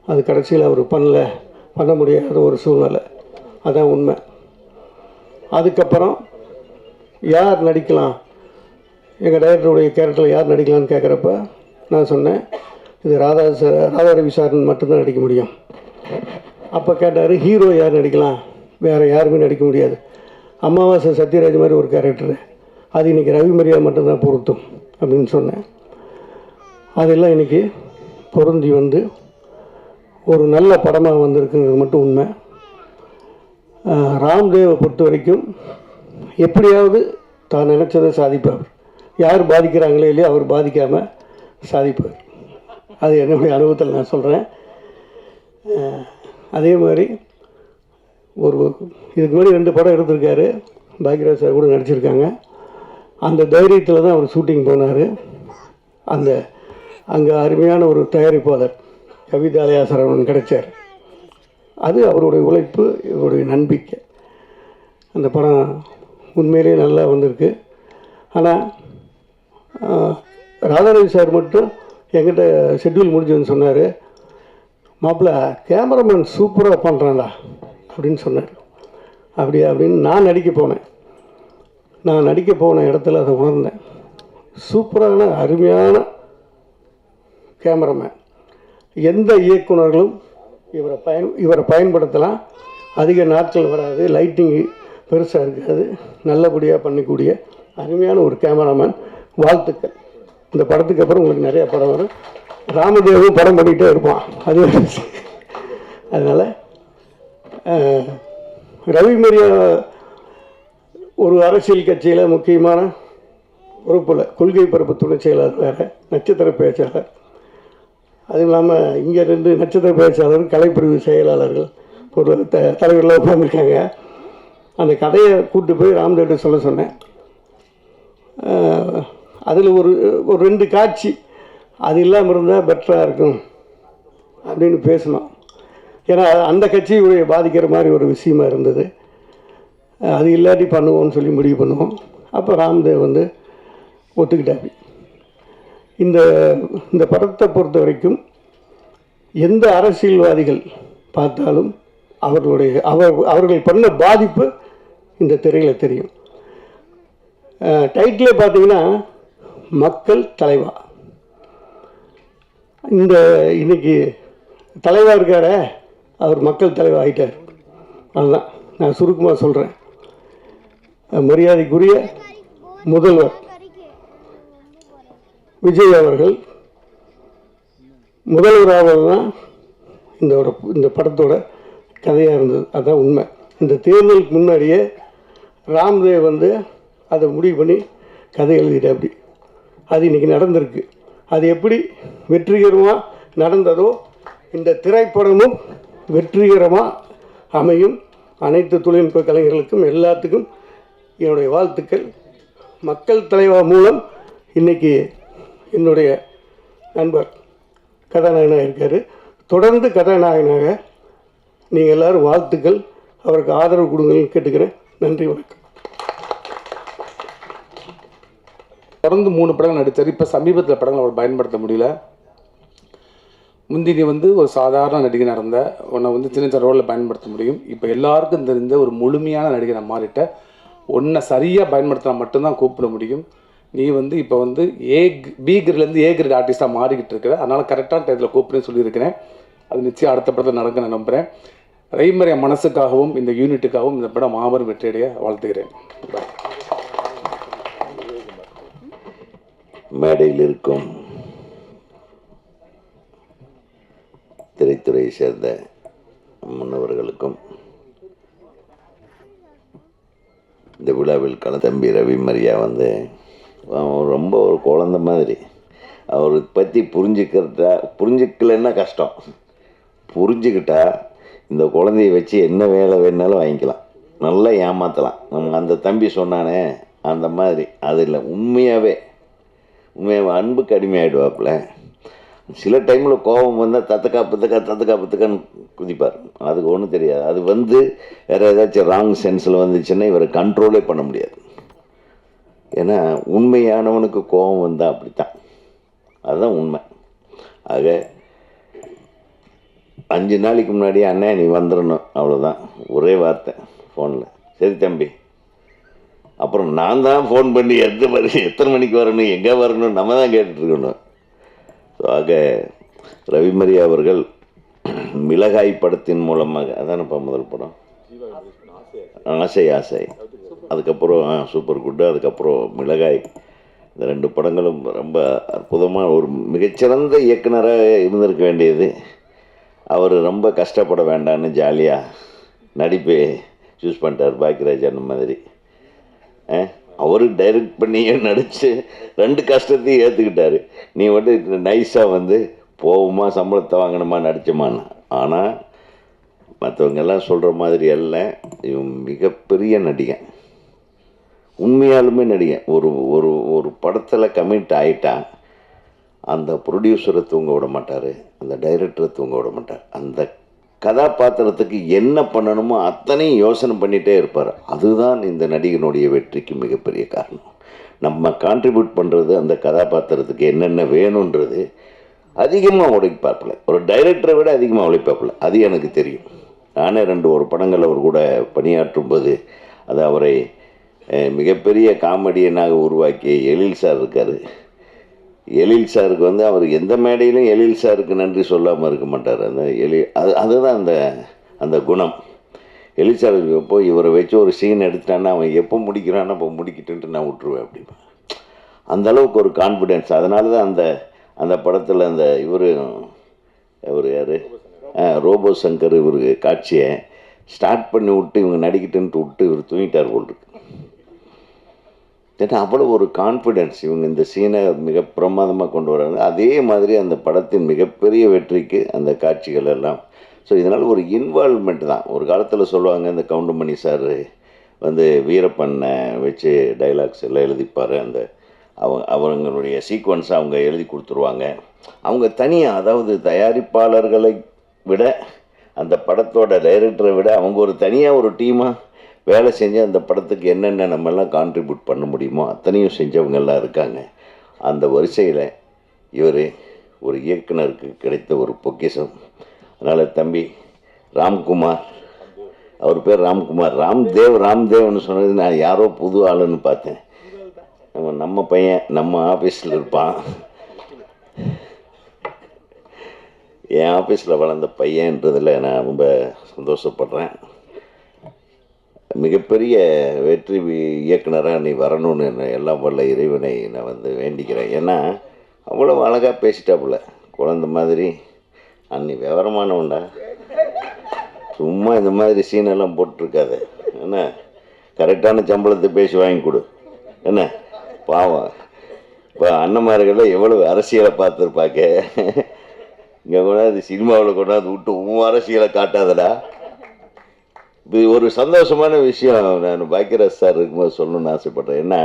அது கடைசியில் அவர் பண்ண முடியாத ஒரு சூழ்நிலை. அதான் உண்மை. அதுக்கப்புறம் யார் நடிக்கலாம், எங்கள் டைரக்டருடைய கேரக்டரில் யார் நடிக்கலான்னு கேட்குறப்ப நான் சொன்னேன், இது ராதாரவி சார் மட்டும்தான் நடிக்க முடியும். அப்போ கேட்டார், ஹீரோ யார் நடிக்கலாம், வேறு யாருமே நடிக்க முடியாது. அமாவாசை சத்யராஜ் மாதிரி ஒரு கேரக்டரு, அது இன்றைக்கி ரவி மரியா மட்டும்தான் பொருத்தும் அப்படின்னு சொன்னேன். அதெல்லாம் இன்றைக்கி பொருந்தி வந்து ஒரு நல்ல படமாக வந்திருக்குங்கிறது மட்டும் உண்மை. ராம்தேவை பொறுத்த வரைக்கும் எப்படியாவது தான் நினச்சதை சாதிப்பார். யார் பாதிக்கிறாங்களோ இல்லையோ அவர் பாதிக்காமல் சாதிப்பார். அது என்னுடைய அனுபவத்தில் நான் சொல்கிறேன். அதே மாதிரி இதுக்கு முன்னாடி 2 படம் எடுத்திருக்காரு. பாக்யராஜ் சார் கூட நடிச்சிருக்காங்க. அந்த தைரியத்தில் தான் அவர் ஷூட்டிங் போனார். அங்கே அருமையான ஒரு தயாரிப்பாளர் கவிதாலயா சரவணன் கிடைச்சார். அது அவருடைய உழைப்பு, இவருடைய நம்பிக்கை. அந்த படம் உண்மையிலேயே நல்லா வந்திருக்கு. ஆனால் ராதாரவி சார் மட்டும் என்கிட்ட ஷெட்யூல் முடிஞ்சதுன்னு சொன்னார், மாப்பிள்ள கேமராமேன் சூப்பராக பண்ணுறான்டா அப்படின்னு சொன்னார். அப்படியா அப்படின்னு நான் நடிக்க போன இடத்துல அதை உணர்ந்தேன். சூப்பரான அருமையான கேமராமேன். எந்த இயக்குனர்களும் இவரை பயன்படுத்தலாம். அதிக நாட்கள் வராது, லைட்டிங்கு பெருசாக இருக்காது, நல்லபடியாக பண்ணக்கூடிய அருமையான ஒரு கேமராமேன். வாழ்த்துக்கள். இந்த படத்துக்கு அப்புறம் உங்களுக்கு நிறையா படம் வரும். ராமதேவும் படம் பண்ணிகிட்டே இருப்பான். அது அதனால் ரவி மரியா ஒரு அரசியல் கட்சியில் முக்கியமான பொறுப்பில் கொள்கை பரப்பு துணை செயலாளர், வேறு நட்சத்திர பேச்சாளர். அதுவும் இல்லாமல் இங்கே 2 நட்சத்திர பேச்சாளர், கலைப்பிரிவு செயலாளர்கள் ஒரு தலைவர்களாக உட்காந்துருக்காங்க. அந்த கதையை கூப்பிட்டு போய் ராம்தேவ்கிட்ட சொல்ல சொன்னேன். அதில் ஒரு 2 காட்சி அது இல்லாமல் இருந்தால் பெட்டராக இருக்கும் அப்படின்னு பேசணும். ஏன்னா அந்த கட்சியுடைய பாதிக்கிற மாதிரி ஒரு விஷயமா இருந்தது. அது இல்லாட்டி பண்ணுவோம்னு சொல்லி முடிவு பண்ணுவோம். அப்போ ராம்தேவ் வந்து ஒத்துக்கிட்டாப்பி. இந்த படத்தை பொறுத்த வரைக்கும் எந்த அரசியல்வாதிகள் பார்த்தாலும் அவர்கள் பண்ண பாதிப்பு இந்த திரையில் தெரியும். டைட்டிலே பார்த்தீங்கன்னா மக்கள் தலைவா. இன்னைக்கு தலைவா இருக்கார, அவர் மக்கள் தலைவா ஆகிட்டார். அதுதான் நான் சுருக்கமாக சொல்கிறேன். மரியாதைக்குரிய முதல்வர் விஜய் அவர்கள் முதல்வராவது தான் இந்த படத்தோட கதையாக இருந்தது. அதுதான் உண்மை. இந்த தேர்தலுக்கு முன்னாடியே ராம்தேவ் வந்து அதை முடிவு பண்ணி கதை எழுதிட்டாப்படி. அது இன்றைக்கி நடந்திருக்கு. அது எப்படி வெற்றிகரமாக நடந்ததோ இந்த திரைப்படமும் வெற்றிகரமாக அமையும். அனைத்து தொழில்நுட்ப கலைஞர்களுக்கும் எல்லாத்துக்கும் என்னுடைய வாழ்த்துக்கள். மக்கள் தலைவா மூலம் இன்றைக்கி என்னுடைய நண்பர் கதாநாயகனாக இருக்கார். தொடர்ந்து கதாநாயகனாக நீங்கள் எல்லோரும் வாழ்த்துக்கள், அவருக்கு ஆதரவு கொடுங்கன்னு கேட்டுக்கிறேன். நன்றி, வணக்கம். தொடர்ந்து 3 படங்கள் நடித்தார். இப்போ சமீபத்தில் படங்கள் அவர் பயன்படுத்த முடியல. முந்தினி வந்து ஒரு சாதாரண நடிகனாக இருந்த உன்னை வந்து சின்ன சின்ன ரோலில் பயன்படுத்த முடியும். இப்போ எல்லாருக்கும் தெரிந்த ஒரு முழுமையான நடிகனை மாறிட்ட. உன்னை சரியாக பயன்படுத்தினா மட்டும்தான் கூப்பிட முடியும். நீ வந்து இப்போ வந்து பி கிரேட்லேருந்து ஏ கிரேட் ஆர்டிஸ்ட்டாக மாறிக்கிட்டு இருக்கிற. அதனால் கரெக்டான டயத்தில் கூப்பிடுன்னு சொல்லியிருக்கிறேன். அது நிச்சயம் அடுத்த படத்தில் நடக்க நான் நம்புகிறேன். ரவிமரியா மனசுக்காகவும் இந்த யூனிட்டுக்காகவும் இந்த படம் மாபெரும் வெற்றியடைய வாழ்த்துகிறேன். மேடையில் இருக்கும் திரைத்துறையை சேர்ந்த முன்னவர்களுக்கும் இந்த விழாவில் தம்பி ரவி மரியா வந்து அவன் ரொம்ப ஒரு குழந்த மாதிரி. அவரை பற்றி புரிஞ்சிக்கலைன்னா கஷ்டம். புரிஞ்சுக்கிட்டா இந்த குழந்தைய வச்சு என்ன வேலை வேணாலும் வாங்கிக்கலாம், நல்லா ஏமாற்றலாம். நம்ம அந்த தம்பி சொன்னானே அந்த மாதிரி அது இல்லை. உண்மையாகவே அன்புக்கு அடிமையாகிடுவாப்புல. சில டைமில் கோபம் வந்தால் தத்துக்கான்னு குதிப்பார். அதுக்கு ஒன்றும் தெரியாது. அது வேறு ஏதாச்சும் ராங் சென்ஸில் வந்துச்சுன்னா இவரை கண்ட்ரோலே பண்ண முடியாது. ஏன்னா உண்மையானவனுக்கு கோபம் வந்தால் அப்படித்தான், அதுதான் உண்மை. ஆக 5 நாளைக்கு முன்னாடியே அண்ணே நீ வந்துடணும், அவ்வளோதான், ஒரே வார்த்தை ஃபோனில். சரி தம்பி. அப்புறம் நான் தான் ஃபோன் பண்ணி எத்தனை மணிக்கு வரணும், எங்கே வரணும் நம்ம தான் கேட்டுட்ருக்கணும். ஸோ ஆக ரவிமரி அவர்கள் மிளகாய் படத்தின் மூலமாக, அதானப்பா முதல் படம், ஆசை, அதுக்கப்புறம் சூப்பர் குட்டு, அதுக்கப்புறம் மிளகாய், இந்த 2 படங்களும் ரொம்ப அற்புதமாக ஒரு மிகச்சிறந்த இயக்குனராக இருந்திருக்க வேண்டியது. அவர் ரொம்ப கஷ்டப்பட வேண்டான்னு ஜாலியாக நடிப்பை சூஸ் பண்ணிட்டார். பாக்கியராஜ் அந்த மாதிரி அவரு டைரக்ட் பண்ணியே நடித்து 2 கஷ்டத்தையும் ஏற்றுக்கிட்டார். நீ நைஸாக போவோமா சம்பளத்தை வாங்கணுமா நடிச்சோமான்னு. ஆனால் மற்றவங்கெல்லாம் சொல்கிற மாதிரி அல்ல, இவன் மிகப்பெரிய நடிகன், உண்மையாலுமே நடிகன். ஒரு ஒரு படத்தில் கமிட் ஆகிட்டா அந்த ப்ரொடியூசரை தூங்க விட மாட்டார், அந்த டைரக்டரை தூங்க விட மாட்டார். அந்த கதாபாத்திரத்துக்கு என்ன பண்ணணுமோ அத்தனையும் யோசனை பண்ணிகிட்டே இருப்பார். அதுதான் இந்த நடிகனுடைய வெற்றிக்கு மிகப்பெரிய காரணம். நம்ம கான்ட்ரிபியூட் பண்ணுறது அந்த கதாபாத்திரத்துக்கு என்னென்ன வேணுன்றது அதிகமாக உழைப்பாப்பில்ல, ஒரு டைரக்டரை விட அதிகமாக உழைப்பாப்பில்ல. அது எனக்கு தெரியும். நானே 2 படங்கள் அவர் கூட பணியாற்றும் போது அது அவரை மிகப்பெரிய காமெடியனாக உருவாக்கிய எழில் சார் இருக்கார். எழில் சாருக்கு அவர் எந்த மேடையிலும் எழில் சாருக்கு நன்றி சொல்லாமல் இருக்க மாட்டார். அந்த அதுதான் அந்த குணம். எழில் சார் போய் இவரை வச்சு ஒரு சீன் எடுத்துட்டான்னா அவன் எப்போ முடிக்கிறான்னா அப்போ முடிக்கிட்டுன்ட்டு நான் விட்டுருவேன் அப்படிமா. அந்தளவுக்கு ஒரு கான்ஃபிடென்ஸ். அதனால தான் அந்த படத்தில் இவர் யார், ரோபோ சங்கர் இவருக்கு காட்சியை ஸ்டார்ட் பண்ணி விட்டு இவங்க நடிக்கிட்டுன்ட்டு விட்டு இவர் தூங்கிட்டார் போல் இருக்கு. ஏன்னா அவ்வளோ ஒரு கான்ஃபிடென்ஸ். இவங்க இந்த சீனை மிக பிரமாதமாக கொண்டு வராங்க. அதே மாதிரி அந்த படத்தின் மிகப்பெரிய வெற்றிக்கு அந்த காட்சிகள் எல்லாம். ஸோ இதனால் ஒரு இன்வால்வ்மெண்ட் தான். ஒரு காலத்தில் சொல்லுவாங்க, இந்த கவுண்டமணி சார் வீரப்பண்ணை வச்சு டைலாக்ஸ் எல்லாம் எழுதிப்பார். அவங்களுடைய சீக்வன்ஸை அவங்க எழுதி கொடுத்துருவாங்க. அவங்க தனியாக, அதாவது தயாரிப்பாளர்களை விட அந்த படத்தோட டைரக்டரை விட அவங்க ஒரு தனியாக ஒரு டீமாக வேலை செஞ்சு அந்த படத்துக்கு என்னென்ன நம்மெல்லாம் கான்ட்ரிபியூட் பண்ண முடியுமோ அத்தனையும் செஞ்சவங்கெல்லாம் இருக்காங்க. அந்த வரிசையில் இவர் ஒரு இயக்குனருக்கு கிடைத்த ஒரு பொக்கிஷம். அதனால் தம்பி ராம்குமார், அவர் பேர் ராம்குமார், ராம்தேவ்னு சொன்னது நான் யாரோ புது ஆளுன்னு பார்த்தேன். நம்ம பையன் நம்ம ஆஃபீஸில் இருப்பான், என் ஆஃபீஸில் வளர்ந்த பையன்றதில் நான் ரொம்ப சந்தோஷப்படுறேன். மிகப்பெரிய வெற்றி இயக்குனராக நீ வரணும்னு எல்லாம் வல்ல இறைவனை நான் வேண்டிக்கிறேன். ஏன்னா அவ்வளோ அழகாக பேசிட்டாப்புல, குழந்த மாதிரி. அன்னி விவரமானவன்டா, சும்மா இந்த மாதிரி சீனெல்லாம் போட்டிருக்காது. என்ன கரெக்டான சம்பளத்தை பேசி வாங்கி கொடு. என்ன பாவம், இப்போ அண்ணன்மார்கள்லாம் எவ்வளோ அரசியலை பார்த்துருப்பாக்க, இங்கே கொண்டாந்து சினிமாவில் கொண்டாந்து விட்டு உன் அரசியலை காட்டாதடா. இது ஒரு சந்தோஷமான விஷயம். நான் பாக்கியராஜ் சார் இருக்கும்போது சொல்லணும்னு ஆசைப்பட்றேன். ஏன்னா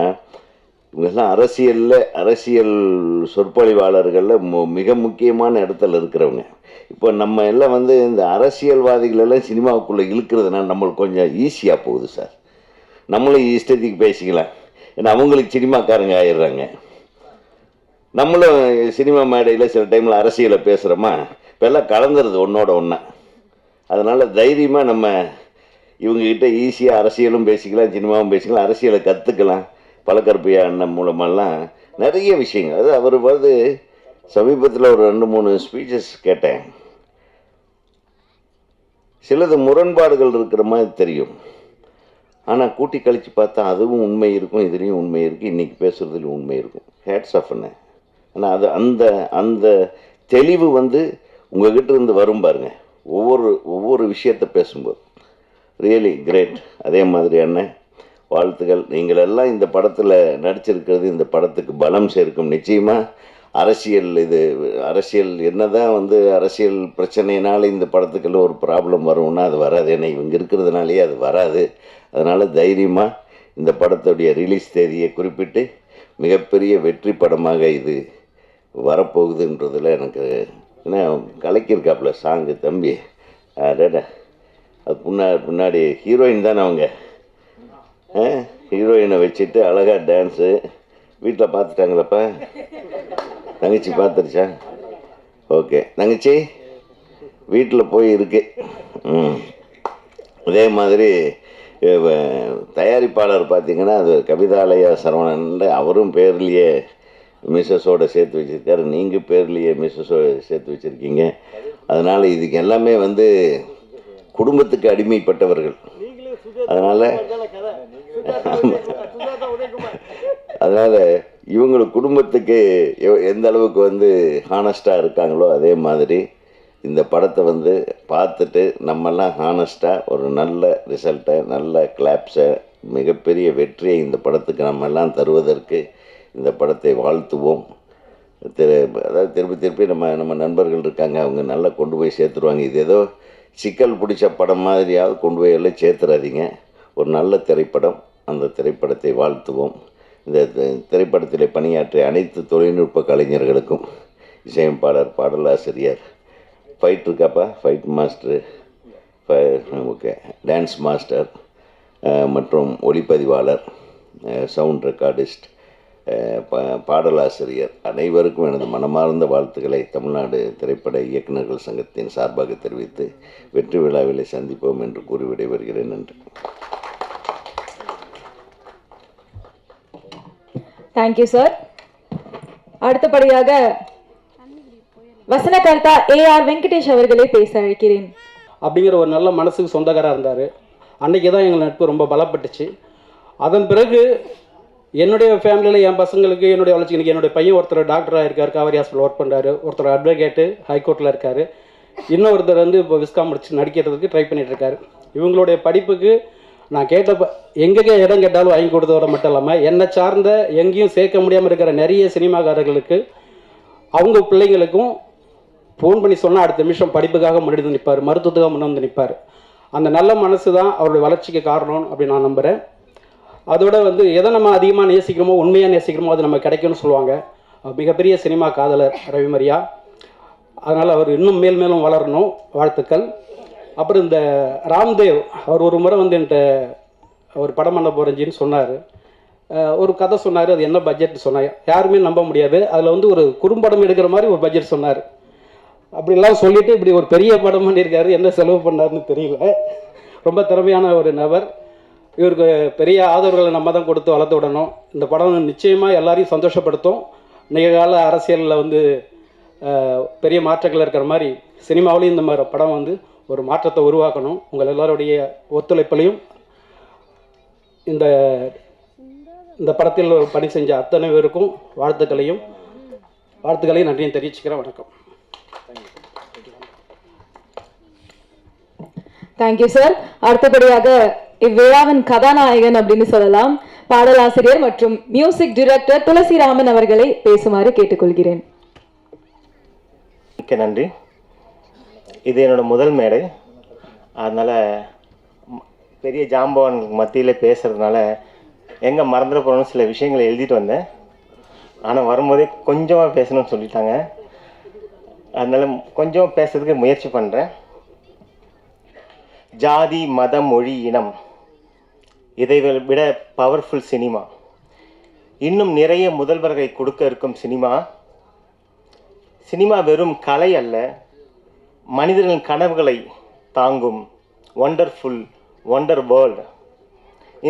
இவங்கெல்லாம் அரசியல் சொற்பொழிவாளர்களில் மிக முக்கியமான இடத்துல இருக்கிறவங்க. இப்போ நம்ம எல்லாம் இந்த அரசியல்வாதிகளெல்லாம் சினிமாவுக்குள்ளே இழுக்கிறதுனால நம்மளுக்கு கொஞ்சம் ஈஸியாக போகுது சார். நம்மளும் இஷ்டத்துக்கு பேசிக்கலாம், ஏன்னா அவங்களுக்கு சினிமாக்காரங்க ஆயிடுறாங்க. நம்மளும் சினிமா மேடையில் சில டைமில் அரசியலை பேசுகிறோமா, இப்போ எல்லாம் கலந்துருது ஒன்றோட ஒன்றா. அதனால் தைரியமாக நம்ம இவங்ககிட்ட ஈஸியாக அரசியலும் பேசிக்கலாம், சினிமாவும் பேசிக்கலாம், அரசியலை கற்றுக்கலாம். பழக்கற்பையா அண்ணன் மூலமெல்லாம் நிறைய விஷயங்கள். அது அவர் சமீபத்தில் ஒரு 2-3 ஸ்பீச்சஸ் கேட்டேன். சிலது முரண்பாடுகள் இருக்கிற மாதிரி தெரியும், ஆனால் கூட்டி கழித்து பார்த்தா அதுவும் உண்மை இருக்கும், இதுலேயும் உண்மை இருக்குது, இன்றைக்கி பேசுகிறதுலையும் உண்மை இருக்கும். ஹேட்ஸ் ஆஃப் என்ன. ஆனால் அது அந்த தெளிவு உங்கள்கிட்ட இருந்து வரும் பாருங்க, ஒவ்வொரு விஷயத்தை பேசும்போது ரியலி கிரேட். அதே மாதிரி அண்ணன் வாழ்த்துக்கள். நீங்கள் எல்லாம் இந்த படத்தில் நடிச்சிருக்கிறது இந்த படத்துக்கு பலம் சேர்க்கும். நிச்சயமாக அரசியல் என்னதான் வந்து அரசியல் பிரச்சனைனால இந்த படத்துக்குள்ள ஒரு ப்ராப்ளம் வரும்னா அது வராது. ஏன்னா இவங்க இருக்கிறதுனாலே அது வராது. அதனால் தைரியமாக இந்த படத்துடைய ரிலீஸ் தேதியை குறிப்பிட்டு மிகப்பெரிய வெற்றி படமாக இது வரப்போகுதுன்றதில் எனக்கு என்ன கலக்கியிருக்காப்புல சாங்கு தம்பி. அடடா, அது பின்னாடி ஹீரோயின் தானே அவங்க. ஹீரோயினை வச்சுட்டு அழகாக டான்ஸு. வீட்டில் பார்த்துட்டாங்களப்பா? தங்கச்சி பார்த்துருச்சா? ஓகே தங்கச்சி வீட்டில் போய் இருக்கு. அதே மாதிரி தயாரிப்பாளர் பார்த்திங்கன்னா அது கவிதாலயா சரவணன், அவரும் பேர்லேயே மிஸ்ஸஸோடு சேர்த்து வச்சுருக்காரு. நீங்கள் பேர்லேயே மிஸ்ஸஸோடு சேர்த்து வச்சுருக்கீங்க. அதனால் இதுக்கு எல்லாமே வந்து குடும்பத்துக்கு அடிமைப்பட்டவர்கள். அதனால் இவங்களுக்கு குடும்பத்துக்கு எந்த அளவுக்கு வந்து ஹானஸ்ட்டாக இருக்காங்களோ அதே மாதிரி இந்த படத்தை வந்து பார்த்துட்டு நம்மெல்லாம் ஹானஸ்ட்டாக ஒரு நல்ல ரிசல்ட்டை, நல்ல கிளாப்ஸை, மிகப்பெரிய வெற்றியை இந்த படத்துக்கு நம்மெல்லாம் தருவதற்கு இந்த படத்தை வாழ்த்துவோம். அதாவது திருப்பி நம்ம நண்பர்கள் இருக்காங்க, அவங்க நல்லா கொண்டு போய் சேர்த்துருவாங்க. இது ஏதோ சிக்கல் பிடிச்ச படம் மாதிரியாவது கொண்டு போய் எல்லாம் சேர்த்துறாதீங்க. ஒரு நல்ல திரைப்படம், அந்த திரைப்படத்தை வாழ்த்துவோம். இந்த திரைப்படத்தில் பணியாற்றிய அனைத்து தொழில்நுட்ப கலைஞர்களுக்கும், இசையமைப்பாளர், பாடலாசிரியர், ஃபைட் இருக்காப்பா, fight master, okay, dance master மற்றும் ஒளிப்பதிவாளர், சவுண்ட் ரெக்கார்டிஸ்ட், பாடலாசிரியர் அனைவருக்கும் எனது மனமார்ந்த வாழ்த்துக்களை தமிழ்நாடு திரைப்பட இயக்குநர்கள் சங்கத்தின் சார்பாக தெரிவித்து வெற்றி விழாவில் சந்திப்போம் என்று கூறி விடைபெறுகிறேன். நன்றி. Thank you sir. அடுத்தபடியாக வசனகர்த்தா ஏஆர் வெங்கடேஷ் அவர்களை பேச அழைக்கிறேன். அப்படிங்கிற ஒரு நல்ல மனசுக்கு சொந்தக்காராக இருந்தார். அன்றைக்கி தான் எங்கள் நட்பு ரொம்ப பலப்பட்டுச்சு. அதன் பிறகு என்னுடைய ஃபேமிலியில் என் பசங்களுக்கு என்னுடைய வளர்ச்சி, எனக்கு என்னுடைய பையன் ஒருத்தர் டாக்டராக இருக்கார், காவேரி ஹாஸ்பிட்டல் ஒர்க் பண்ணுறாரு, ஒருத்தர் அட்வொகேட்டு ஹைகோர்ட்டில் இருக்கார், இன்னொருத்தர் வந்து இப்போ விஸ்காம் முடிச்சு நடிக்கிறதுக்கு ட்ரை பண்ணிகிட்ருக்காரு. இவங்களுடைய படிப்புக்கு நான் எங்கே இடம் கேட்டாலும் வாங்கி கொடுத்ததோட மட்டும் இல்லாமல் என்னை சார்ந்த எங்கேயும் சேர்க்க முடியாமல் இருக்கிற நிறைய சினிமாக்காரர்களுக்கு அவங்க பிள்ளைங்களுக்கும் ஃபோன் பண்ணி சொன்னால் அடுத்த நிமிஷம் படிப்புக்காக முன்னாடி நிற்பார், மருத்துவத்துக்காக முன்னே வந்து நிற்பார். அந்த நல்ல மனசு தான் அவருடைய வளர்ச்சிக்கு காரணம் அப்படின்னு நான் நம்புகிறேன். அதோட வந்து எதை நம்ம அதிகமாக நேசிக்கிறோமோ, உண்மையாக நேசிக்கிறோமோ அது நம்ம கிடைக்கும்னு சொல்லுவாங்க. மிகப்பெரிய சினிமா காதலர் ரவிமரியா. அதனால் அவர் இன்னும் மேலும் வளரணும். வாழ்த்துக்கள். அப்புறம் இந்த ராம்தேவ் அவர் ஒரு முறை வந்து என்கிட்ட ஒரு படம் பண்ண போகிறேஞ்சின்னு சொன்னார். ஒரு கதை சொன்னார். அது என்ன பட்ஜெட் சொன்னார், யாருமே நம்ப முடியாது. அதில் வந்து ஒரு குறும்படம் எடுக்கிற மாதிரி ஒரு பட்ஜெட் சொன்னார். அப்படிலாம் சொல்லிவிட்டு இப்படி ஒரு பெரிய படம் பண்ணியிருக்காரு. என்ன செலவு பண்ணாருன்னு தெரியல. ரொம்ப திறமையான ஒரு நபர். இவருக்கு பெரிய ஆதரவுகளை நம்ம தான் கொடுத்து வளர்த்து விடணும். இந்த படம் நிச்சயமாக எல்லாரையும் சந்தோஷப்படுத்தும். நிகழ்கால அரசியலில் வந்து பெரிய மாற்றங்கள் இருக்கிற மாதிரி சினிமாவிலையும் இந்த மாதிரி படம் வந்து ஒரு மாற்றத்தை உருவாக்கணும். உங்கள் எல்லாருடைய ஒத்துழைப்புலையும் இந்த படத்தில் பணி செஞ்ச அத்தனை பேருக்கும் வாழ்த்துக்களையும் நன்றியும் தெரிவிச்சுக்கிறேன். வணக்கம். Thank you sir. அடுத்தபடியாக இவ்விழாவின் கதாநாயகன் அப்படின்னு சொல்லலாம், பாடலாசிரியர் மற்றும் மியூசிக் டைரக்டர் துளசிராமன் அவர்களை பேசுமாறு கேட்டுக்கொள்கிறேன். மிக்க நன்றி. இது என்னோடய முதல் மேடை. அதனால் பெரிய ஜாம்பவான்களுக்கு மத்தியில் பேசுகிறதுனால எங்கே மறந்துட போகணும்னு சில விஷயங்களை எழுதிட்டு வந்தேன். ஆனால் வரும்போதே கொஞ்சமாக பேசணும்னு சொல்லிட்டாங்க. அதனால் கொஞ்சம் பேசுறதுக்கு முயற்சி பண்ணுறேன். ஜாதி, மதம், மொழி, இனம், இதை விட பவர்ஃபுல் சினிமா. இன்னும் நிறைய முதல்வர்களை கொடுக்க இருக்கும் சினிமா வெறும் கலை அல்ல, மனிதர்களின் கனவுகளை தாங்கும் ஒண்டர் வேர்ல்டு.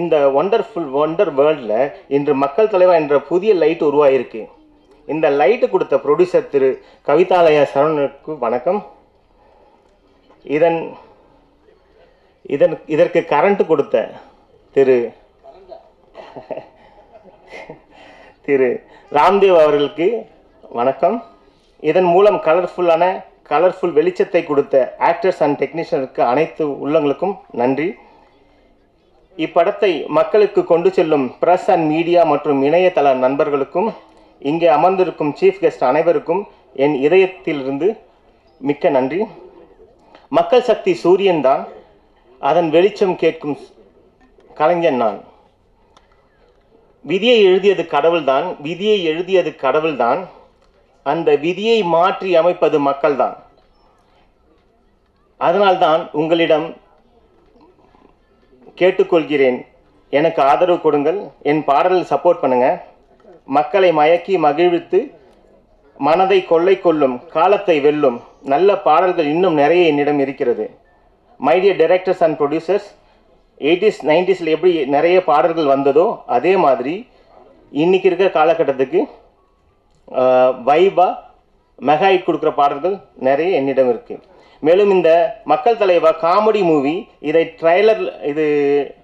இந்த ஒண்டர் வேர்ல்டில் இன்று மக்கள் தலைவா என்ற புதிய லைட் உருவாயிருக்கு. இந்த லைட்டு கொடுத்த ப்ரொடியூசர் திரு கவிதாலயா சரவணனுக்கு வணக்கம். இதற்கு கரண்ட் கொடுத்த திரு ராம்தேவ் அவர்களுக்கு வணக்கம். இதன் மூலம் கலர்ஃபுல் வெளிச்சத்தை கொடுத்த ஆக்டர்ஸ் அண்ட் டெக்னீஷியனுக்கு அனைத்து உள்ளங்களுக்கும் நன்றி. இப்படத்தை மக்களுக்கு கொண்டு செல்லும் பிரஸ் அண்ட் மீடியா மற்றும் இணையதள நண்பர்களுக்கும் இங்கே அமர்ந்திருக்கும் சீஃப் கெஸ்ட் அனைவருக்கும் என் இதயத்திலிருந்து மிக்க நன்றி. மக்கள் சக்தி சூரியன்தான், அதன் வெளிச்சம் கேட்கும் கலைஞன் நான். விதியை எழுதியது கடவுள்தான், விதியை எழுதியது கடவுள்தான், அந்த விதியை மாற்றி அமைப்பது மக்கள்தான். அதனால்தான் உங்களிடம் கேட்டுக்கொள்கிறேன், எனக்கு ஆதரவு கொடுங்கள், என் பாடலில் சப்போர்ட் பண்ணுங்க. மக்களை மயக்கி மகிழ்வித்து மனதை கொள்ளை கொள்ளும், காலத்தை வெல்லும் நல்ல பாடல்கள் இன்னும் நிறைய என்னிடம் இருக்கிறது. My dear directors and producers, 80s 90s எப்படி நிறைய பாடல்கள் வந்ததோ அதே மாதிரி இன்றைக்கி இருக்கிற காலகட்டத்துக்கு வைபா மெகா ஹிட் கொடுக்குற பாடல்கள் நிறைய என்னிடம் இருக்குது. மேலும் இந்த மக்கள் தலைவா காமெடி மூவி, இதை ட்ரைலர் இது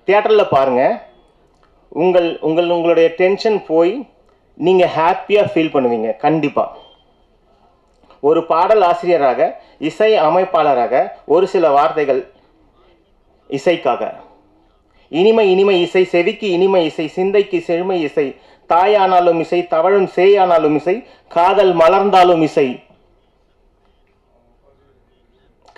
தியேட்டரில் பாருங்கள். உங்களுடைய டென்ஷன் போய் நீங்கள் ஹாப்பியாக ஃபீல் பண்ணுவீங்க. கண்டிப்பாக ஒரு பாடல் ஆசிரியராக, இசை அமைப்பாளராக ஒரு சில வார்த்தைகள் இசைக்காக. இனிமை இனிமை இசை, செவிக்கு இனிமை இசை, சிந்தைக்கு செழுமை இசை, தாயானாலும் இசை, தவழும் சேயானாலும் இசை, காதல் மலர்ந்தாலும் இசை,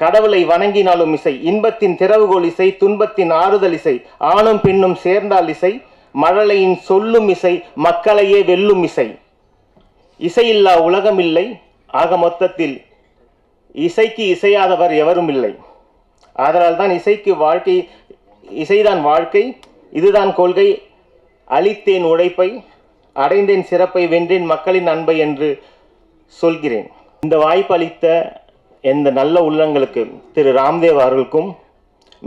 கடவுளை வணங்கினாலும் இசை, இன்பத்தின் திறவுகோல் இசை, துன்பத்தின் ஆறுதல் இசை, ஆணும் பெண்ணும் சேர்ந்தால் இசை, மழலையின் சொல்லும் இசை, மக்களையே வெல்லும் இசை. இசையில்லா உலகம் இல்லை, ஆக மொத்தத்தில் இசைக்கு இசையாதவர் எவரும் இல்லை. அதனால் தான் இசைக்கு வாழ்க்கை, இசைதான் வாழ்க்கை, இதுதான் கொள்கை, அளித்தேன் உழைப்பை, அடைந்தேன் சிறப்பை, வென்றேன் மக்களின் அன்பை என்று சொல்கிறேன். இந்த வாய்ப்பு அளித்த எந்த நல்ல உள்ளங்களுக்கு திரு ராம்தேவ் அவர்களுக்கும்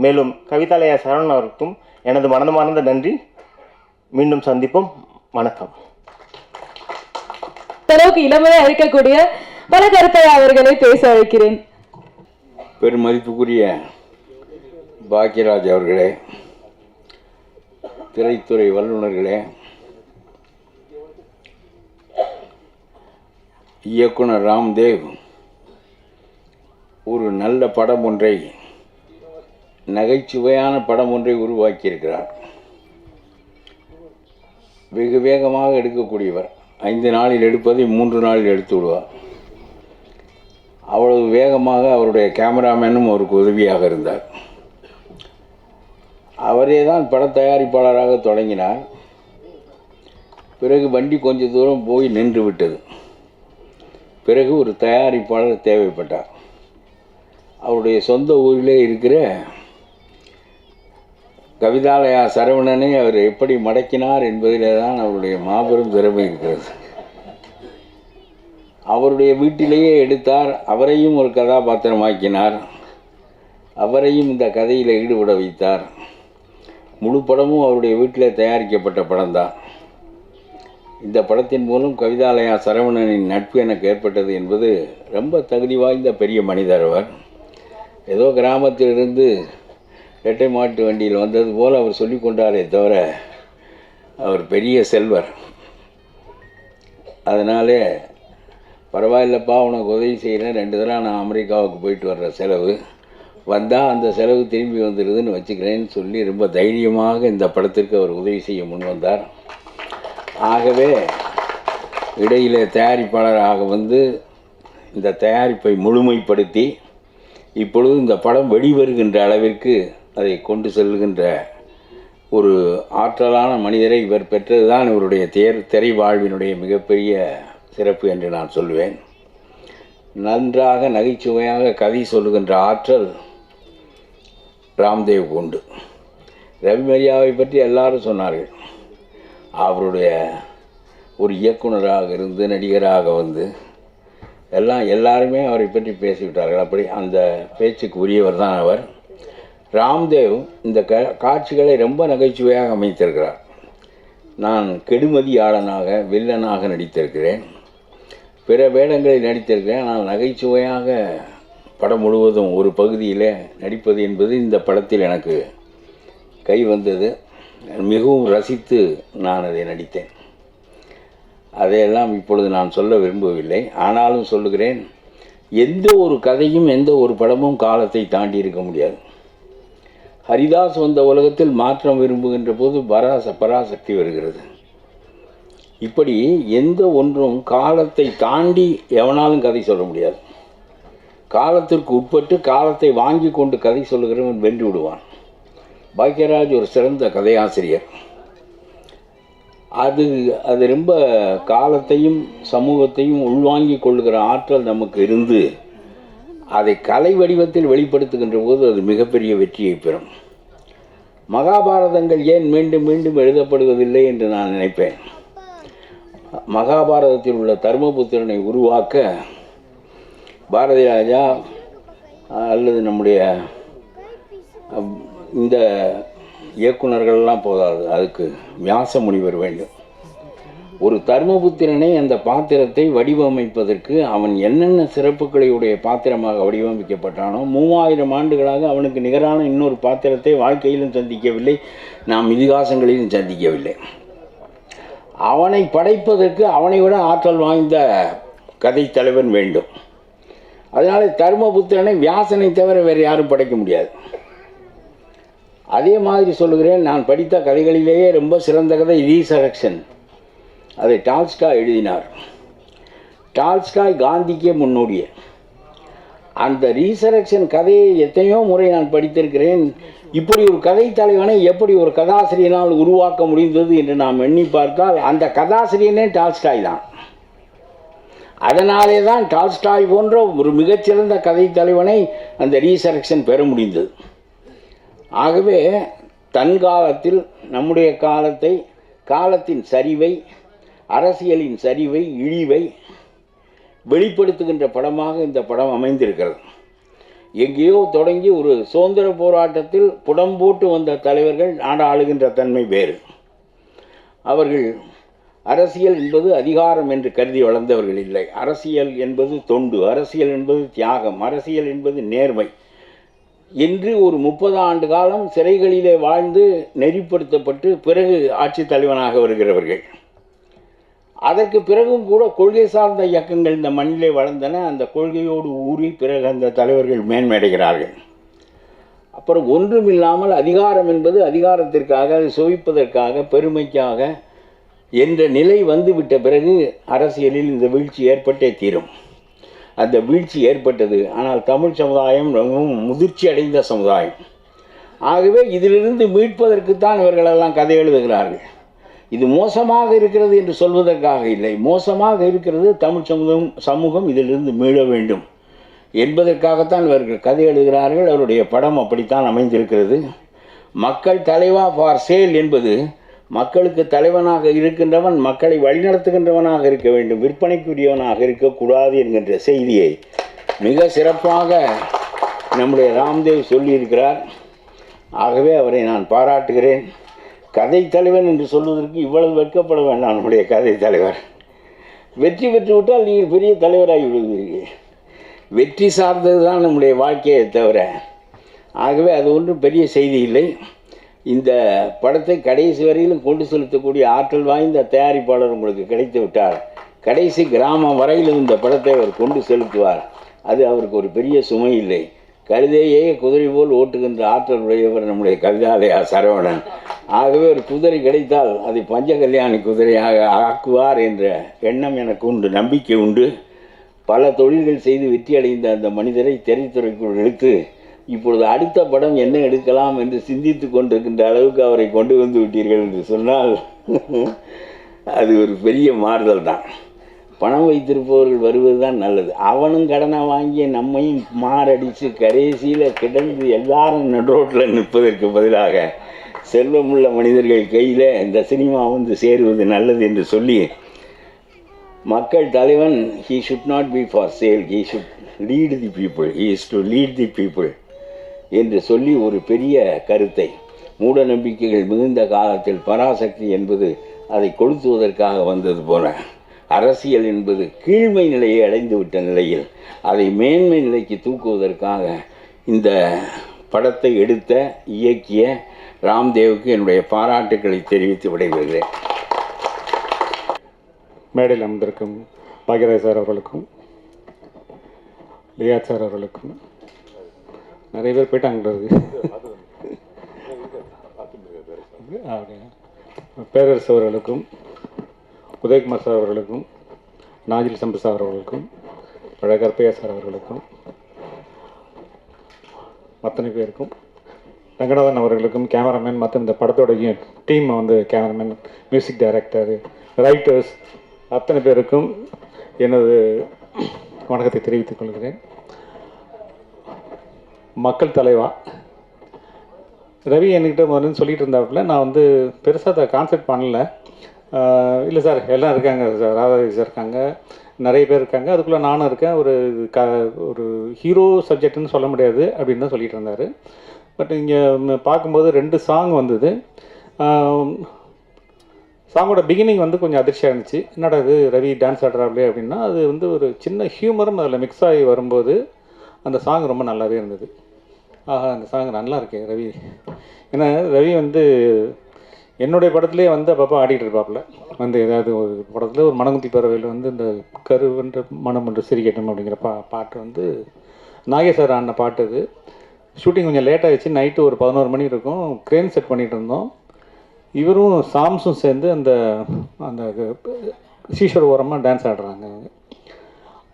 மேலும் கவிதாலயா சரவணன் அவர்களுக்கும் எனது மனமார்ந்த நன்றி. மீண்டும் சந்திப்போம். வணக்கம். அளவுக்கு இளமையாக இருக்கக்கூடிய பல கருத்தை அவர்களை பேச அழைக்கிறேன். பெருமதிப்புக்குரிய பாக்யராஜ் அவர்களே, திரைத்துறை வல்லுநர்களே, இயக்குனர் ராம்தேவ் ஒரு நல்ல படம் ஒன்றை, நகைச்சுவையான படம் ஒன்றை உருவாக்கியிருக்கிறார். வெகு வேகமாக எடுக்கக்கூடியவர். 5 நாளில் எடுப்பதை 3 நாளில் எடுத்து விடுவார். அவ்வளவு வேகமாக அவருடைய கேமராமேனும் அவருக்கு உதவியாக இருந்தார். அவரே தான் பட தயாரிப்பாளராக தொடங்கினார். பிறகு வண்டி கொஞ்சம் தூரம் போய் நின்று விட்டது. பிறகு ஒரு தயாரிப்பாளர் தேவைப்பட்டார். அவருடைய சொந்த ஊரிலே இருக்கிற கவிதாலயா சரவணனை அவர் எப்படி மடக்கினார் என்பதிலே தான் அவருடைய மாபெரும் திறமை இருக்கிறது. அவருடைய வீட்டிலேயே எடுத்தார். அவரையும் ஒரு கதாபாத்திரமாக்கினார். அவரையும் இந்த கதையில் ஈடுபட வைத்தார். முழு படமும் அவருடைய வீட்டில் தயாரிக்கப்பட்ட படம்தான். இந்த படத்தின் மூலம் கவிதாலயா சரவணனின் நட்பு எனக்கு ஏற்பட்டது என்பது ரொம்ப தகுதி வாய்ந்த பெரிய மனிதர். அவர் ஏதோ கிராமத்திலிருந்து இரட்டை மாட்டு வண்டியில் வந்தது போல் அவர் சொல்லி கொண்டாரே தவிர அவர் பெரிய செல்வர். அதனாலே பரவாயில்லப்பா, உனக்கு உதவி செய்கிறேன், 2 தடவை நான் அமெரிக்காவுக்கு போயிட்டு வர்ற செலவு வந்தால் அந்த செலவு திரும்பி வந்துடுதுன்னு வச்சுக்கிறேன்னு சொல்லி ரொம்ப தைரியமாக இந்த படத்திற்கு அவர் உதவி செய்ய முன் வந்தார். ஆகவே இடையிலே தயாரிப்பாளராக வந்து இந்த தயாரிப்பை முழுமைப்படுத்தி இப்பொழுது இந்த படம் வெளிவருகின்ற அளவிற்கு அதை கொண்டு செல்கின்ற ஒரு ஆற்றலான மனிதரை இவர் பெற்றது தான் இவருடைய திரை வாழ்வினுடைய மிகப்பெரிய சிறப்பு என்று நான் சொல்வேன். நன்றாக நகைச்சுவையாக கதை சொல்லுகின்ற ஆற்றல் ராம்தேவ் உண்டு. ரவிமரியாவை பற்றி எல்லாரும் சொன்னார்கள். அவருடைய ஒரு இயக்குனராக இருந்து நடிகராக வந்து எல்லாருமே அவரை பற்றி பேசிவிட்டார்கள். அப்படி அந்த பேச்சுக்கு உரியவர் தான் அவர். ராம்தேவ் இந்த காட்சிகளை ரொம்ப நகைச்சுவையாக அமைத்திருக்கிறார். நான் கெடுமதியாளனாக, வில்லனாக நடித்திருக்கிறேன், பிற வேடங்களில் நடித்திருக்கிறேன். ஆனால் நகைச்சுவையாக படம் முழுவதும் ஒரு பகுதியில் நடிப்பது என்பது இந்த படத்தில் எனக்கு கை வந்தது. மிகவும் ரசித்து நான் அதை நடித்தேன். அதையெல்லாம் இப்பொழுது நான் சொல்ல விரும்பவில்லை. ஆனாலும் சொல்லுகிறேன், எந்த ஒரு கதையும் எந்த ஒரு படமும் காலத்தை தாண்டி இருக்க முடியாது. ஹரிதாஸ் வந்த உலகத்தில் மாற்றம் விரும்புகின்ற போது பராசக்தி வருகிறது. இப்படி எந்த ஒன்றும் காலத்தை தாண்டி எவனாலும் கதை சொல்ல முடியாது. காலத்திற்கு உட்பட்டு காலத்தை வாங்கி கொண்டு கதை சொல்லுகிறவன் வென்று விடுவான். பாக்யராஜ் ஒரு சிறந்த கதையாசிரியர். அது ரொம்ப காலத்தையும் சமூகத்தையும் உள்வாங்கி கொள்ளுகிற ஆற்றல் நமக்கு இருந்து அதை கலை வடிவத்தில் வெளிப்படுத்துகின்ற போது அது மிகப்பெரிய வெற்றியை பெறும். மகாபாரதங்கள் ஏன் மீண்டும் மீண்டும் எழுதப்படுவதில்லை என்று நான் நினைப்பேன். மகாபாரதத்தில் உள்ள தர்மபுத்திரனை உருவாக்க பாரதி ராஜா அல்லது நம்முடைய இந்த இயக்குனர்கள்லாம் போதாது, அதுக்கு வியாச முனிவர் வேண்டும். ஒரு தர்மபுத்திரனை அந்த பாத்திரத்தை வடிவமைப்பதற்கு அவன் என்னென்ன சிறப்புகளையுடைய பாத்திரமாக வடிவமைக்கப்பட்டானோ 3000 ஆண்டுகளாக அவனுக்கு நிகரான இன்னொரு பாத்திரத்தை வாழ்க்கையிலும் சந்திக்கவில்லை, நாம் இதிகாசங்களிலும் சந்திக்கவில்லை. அவனை படைப்பதற்கு அவனை விட ஆற்றல் வாய்ந்த கதை தலைவன் வேண்டும். அதனால் தர்மபுத்திரனை வியாசனை தவிர வேறு யாரும் படைக்க முடியாது. அதே மாதிரி சொல்லுகிறேன், நான் படித்த கதைகளிலேயே ரொம்ப சிறந்த கதை ரீசரக்ஷன். அதை டால்ஸ்டாய் எழுதினார். டால்ஸ்டாய் காந்திக்கே முன்னோடிய அந்த ரீசரக்ஷன் கதையை எத்தனையோ முறை நான் படித்திருக்கிறேன். இப்படி ஒரு கதை தலைவனை எப்படி ஒரு கதாசிரியனால் உருவாக்க முடிந்தது என்று நாம் எண்ணி பார்த்தால் அந்த கதாசிரியனே டால்ஸ்டாய் தான். அதனாலே தான் டால்ஸ்டாய் போன்ற ஒரு மிகச்சிறந்த கதை தலைவனை அந்த ரீசரக்ஷன் பெற முடிந்தது. ஆகவே தன் காலத்தில் நம்முடைய காலத்தை, காலத்தின் சரிவை, அரசியலின் சரிவை, இழிவை வெளிப்படுத்துகின்ற படமாக இந்த படம் அமைந்திருக்கிறது. எங்கேயோ தொடங்கி ஒரு சுதந்திர போராட்டத்தில் புடம் போட்டு வந்த தலைவர்கள் நாடு ஆளுகின்ற தன்மை வேறு. அவர்கள் அரசியல் என்பது அதிகாரம் என்று கருதி வளர்ந்தவர்கள் இல்லை. அரசியல் என்பது தொண்டு, அரசியல் என்பது தியாகம், அரசியல் என்பது நேர்மை என்று ஒரு 30 ஆண்டு காலம் சிறைகளிலே வாழ்ந்து நெறிப்படுத்தப்பட்டு பிறகு ஆட்சி தலைவனாக வருகிறவர்கள். அதற்கு பிறகும் கூட கொள்கை சார்ந்த இயக்கங்கள் இந்த மண்ணிலே வளர்ந்தன. அந்த கொள்கையோடு ஊறி பிறகு அந்த தலைவர்கள் மேன்மையடைகிறார்கள். அப்புறம் ஒன்றுமில்லாமல் அதிகாரம் என்பது அதிகாரத்திற்காக, சுவைப்பதற்காக, பெருமைக்காக என்ற நிலை வந்துவிட்ட பிறகு அரசியலில் இந்த வீழ்ச்சி ஏற்பட்டே தீரும். அந்த வீழ்ச்சி ஏற்பட்டது. ஆனால் தமிழ் சமுதாயம் ரொம்பவும் முதிர்ச்சி அடைந்த சமுதாயம். ஆகவே இதிலிருந்து மீட்பதற்குத்தான் இவர்களெல்லாம் கதை எழுதுகிறார்கள். இது மோசமாக இருக்கிறது என்று சொல்வதற்காக இல்லை, மோசமாக இருக்கிறது, தமிழ் சமூகம் இதிலிருந்து மீள வேண்டும் என்பதற்காகத்தான் இவர்கள் கதை எழுதுகிறார்கள். அவருடைய படம் அப்படித்தான் அமைந்திருக்கிறது. மக்கள் தலைவா ஃபார் சேல் என்பது மக்களுக்கு தலைவனாக இருக்கின்றவன் மக்களை வழிநடத்துகின்றவனாக இருக்க வேண்டும், விற்பனைக்குரியவனாக இருக்கக்கூடாது என்கின்ற செய்தியை மிக சிறப்பாக நம்முடைய ராம்தேவ் சொல்லியிருக்கிறார். ஆகவே அவரை நான் பாராட்டுகிறேன். கதை தலைவன் என்று சொல்வதற்கு இவ்வளவு வெட்கப்பட வேண்டாம். நம்முடைய கதை தலைவர் வெற்றி பெற்று விட்டால் நீங்கள் பெரிய தலைவராகி விடுவீர்கள். வெற்றி சார்ந்தது தான் நம்முடைய வாழ்க்கையை தவிர. ஆகவே அது ஒன்றும் பெரிய செய்தி இல்லை. இந்த படத்தை கடைசி வரையிலும் கொண்டு செலுத்தக்கூடிய ஆற்றல் வாய்ந்த தயாரிப்பாளர் உங்களுக்கு கிடைத்து விட்டார். கடைசி கிராமம் வரையிலும் இந்த படத்தை அவர் கொண்டு செலுத்துவார். அது அவருக்கு ஒரு பெரிய சுமை இல்லை. கழுதையே குதிரை போல் ஓட்டுகின்ற ஆற்றல் உடையவர் நம்முடைய கவிதாலயா சரவணன். ஆகவே ஒரு குதிரை கிடைத்தால் அதை பஞ்ச கல்யாணி குதிரையாக ஆக்குவார் என்ற எண்ணம் எனக்கு உண்டு, நம்பிக்கை உண்டு. பல தொழில்கள் செய்து வெற்றி அடைந்த அந்த மனிதரை திரைத்துறைக்குள் இழுத்து இப்பொழுது அடுத்த படம் என்ன எடுக்கலாம் என்று சிந்தித்து கொண்டிருக்கின்ற அளவுக்கு அவரை கொண்டு வந்து விட்டீர்கள் என்று சொன்னால் அது ஒரு பெரிய மாறுதல் தான். பணம் வைத்திருப்பவர்கள் வருவது தான் நல்லது. அவனும் கடனை வாங்கி நம்மையும் மாரடித்து கடைசியில் கிடந்து எல்லாரும் நடுரோட்டில் நிற்பதற்கு பதிலாக செல்வமுள்ள மனிதர்கள் கையில் இந்த சினிமா வந்து சேருவது நல்லது என்று சொல்லி, மக்கள் தலைவன் he should not be for sale, he should lead the people, he is to lead the people என்று சொல்லி ஒரு பெரிய கருத்தை, மூட நம்பிக்கைகள் மிகுந்த காலத்தில் பராசக்தி என்பது அதை கொளுத்துவதற்காக வந்தது போல, அரசியல் என்பது கீழ்மை நிலையை அடைந்துவிட்ட நிலையில் அதை மேன்மை நிலைக்கு தூக்குவதற்காக இந்த படத்தை எடுத்த இயக்கிய ராம்தேவுக்கு என்னுடைய பாராட்டுக்களை தெரிவித்து விடைபெறுகிறேன். மேடையில் அமர்ந்திருக்கும் பாக்யராஜ் சார் அவர்களுக்கும் லியாத் சார் அவர்களுக்கும், நிறைய பேர் போயிட்டாங்க, பேரரசு அவர்களுக்கும், உதயகுமார் சார் அவர்களுக்கும், நாஜில் சம்பு சார் அவர்களுக்கும், கருப்பையா சார் அவர்களுக்கும், அத்தனை பேருக்கும், ரங்கநாதன் அவர்களுக்கும், கேமராமேன் மற்றும் இந்த படத்தோடைய டீம் வந்து கேமராமேன், மியூசிக் டைரக்டர், ரைட்டர்ஸ் அத்தனை பேருக்கும் எனது வணக்கத்தை தெரிவித்துக் கொள்கிறேன். மக்கள் தலைவா ரவி என்கிட்ட முதல்ல சொல்லிட்டு இருந்தாப்புல, நான் வந்து பெருசாக அதை கான்செப்ட் பண்ணல. இல்லை சார் எல்லாம் இருக்காங்க சார், ராதாவி சார் இருக்காங்க, நிறைய பேர் இருக்காங்க, அதுக்குள்ளே நானும் இருக்கேன், ஒரு ஹீரோ சப்ஜெக்ட்னு சொல்ல முடியாது அப்படின்னு தான் சொல்லிட்டு இருந்தார். பட் இங்கே பார்க்கும்போது 2 சாங் வந்தது. சாங்கோட பிகினிங் வந்து கொஞ்சம் அதிர்ச்சியாக இருந்துச்சு. என்னடா இது ரவி டான்ஸ் ஆடுறாப்லே அப்படின்னா, அது வந்து ஒரு சின்ன ஹியூமரும் அதில் மிக்ஸ் ஆகி வரும்போது அந்த சாங் ரொம்ப நல்லாவே இருந்தது. ஆஹா, அந்த சாங் நல்லா இருக்கு ரவி. ஏன்னா ரவி வந்து என்னுடைய படத்துலேயே வந்து அப்பப்போ ஆடிட்டு இருப்பாப்புல. வந்து ஏதாவது ஒரு படத்தில் ஒரு மனங்குத்தி பறவையில் வந்து இந்த கருவென்ற மனம் என்று சிரிக்கட்டும் அப்படிங்கிற பாட்டு வந்து நாகேஸ்வர் ஆடின பாட்டு. அது ஷூட்டிங் கொஞ்சம் லேட் ஆகிடுச்சு, நைட்டு ஒரு 11 மணி இருக்கும், க்ரேன் செட் பண்ணிகிட்டு இருந்தோம். இவரும் சாம்ஸும் சேர்ந்து அந்த அந்த சீஷர் ஓரமாக டான்ஸ் ஆடுறாங்க.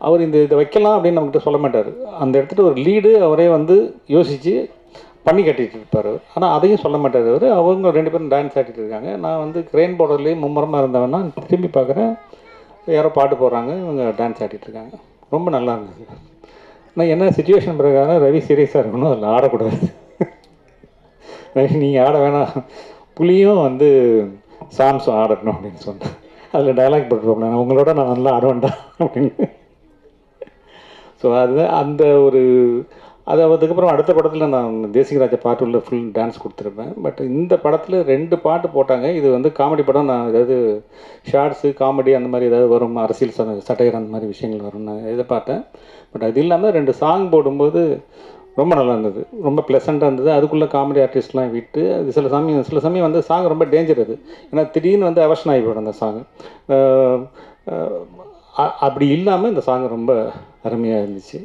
அவர் இதை வைக்கலாம் அப்படின்னு நம்மகிட்ட சொல்ல மாட்டார். அந்த இடத்துல ஒரு லீடு அவரே வந்து யோசித்து பண்ணி கட்டிகிட்டு இருப்பார். ஆனால் அதையும் சொல்ல மாட்டார் அவர். அவங்க 2 பேரும் டான்ஸ் ஆடிட்டு இருக்காங்க. நான் வந்து கிரெயின் போர்டர்லேயே மும்முரமாக இருந்தவன்னா திரும்பி பார்க்குறேன், யாரோ பாட்டு போடுறாங்க, இவங்க டான்ஸ் ஆடிட்டு இருக்காங்க. ரொம்ப நல்லா இருந்தது. ஆனால் என்ன சுச்சுவேஷன் பிரகாரம் ரவி சீரியஸாக இருக்கணும், அதில் ஆடக்கூடாது. ரவி நீங்கள் ஆட வேணாம், புலியும் வந்து சாம்ஸும் ஆடணும் அப்படின்னு சொன்னேன். அதில் டைலாக் போட்டுருப்போம், நான் உங்களோட நான் நல்லா ஆடுவேன்டா அப்படின்னு. ஸோ அது அந்த ஒரு அதுக்கப்புறம் அடுத்த படத்தில் நான் தேசிகராஜா பாட்டுள்ள ஃபுல் டான்ஸ் கொடுத்துருப்பேன். பட் இந்த படத்தில் 2 பாட்டு போட்டாங்க. இது வந்து காமெடி படம். நான் ஏதாவது ஷார்ட்ஸு காமெடி அந்த மாதிரி ஏதாவது வரும், அரசியல் சட்டையர் அந்த மாதிரி விஷயங்கள் வரும் நான் எதிர்பார்த்தேன். பட் அது இல்லாமல் 2 சாங் போடும்போது ரொம்ப நல்லா இருந்தது, ரொம்ப ப்ளசண்ட்டாக இருந்தது. அதுக்குள்ளே காமெடி ஆர்டிஸ்ட்லாம் விட்டு அது சில சமயம் வந்து சாங் ரொம்ப டேஞ்சர். அது ஏன்னா திடீர்னு வந்து அவர்ஷன் ஆகி போடும் அந்த சாங். அப்படி இல்லாமல் இந்த சாங் ரொம்ப அருமையாக இருந்துச்சு.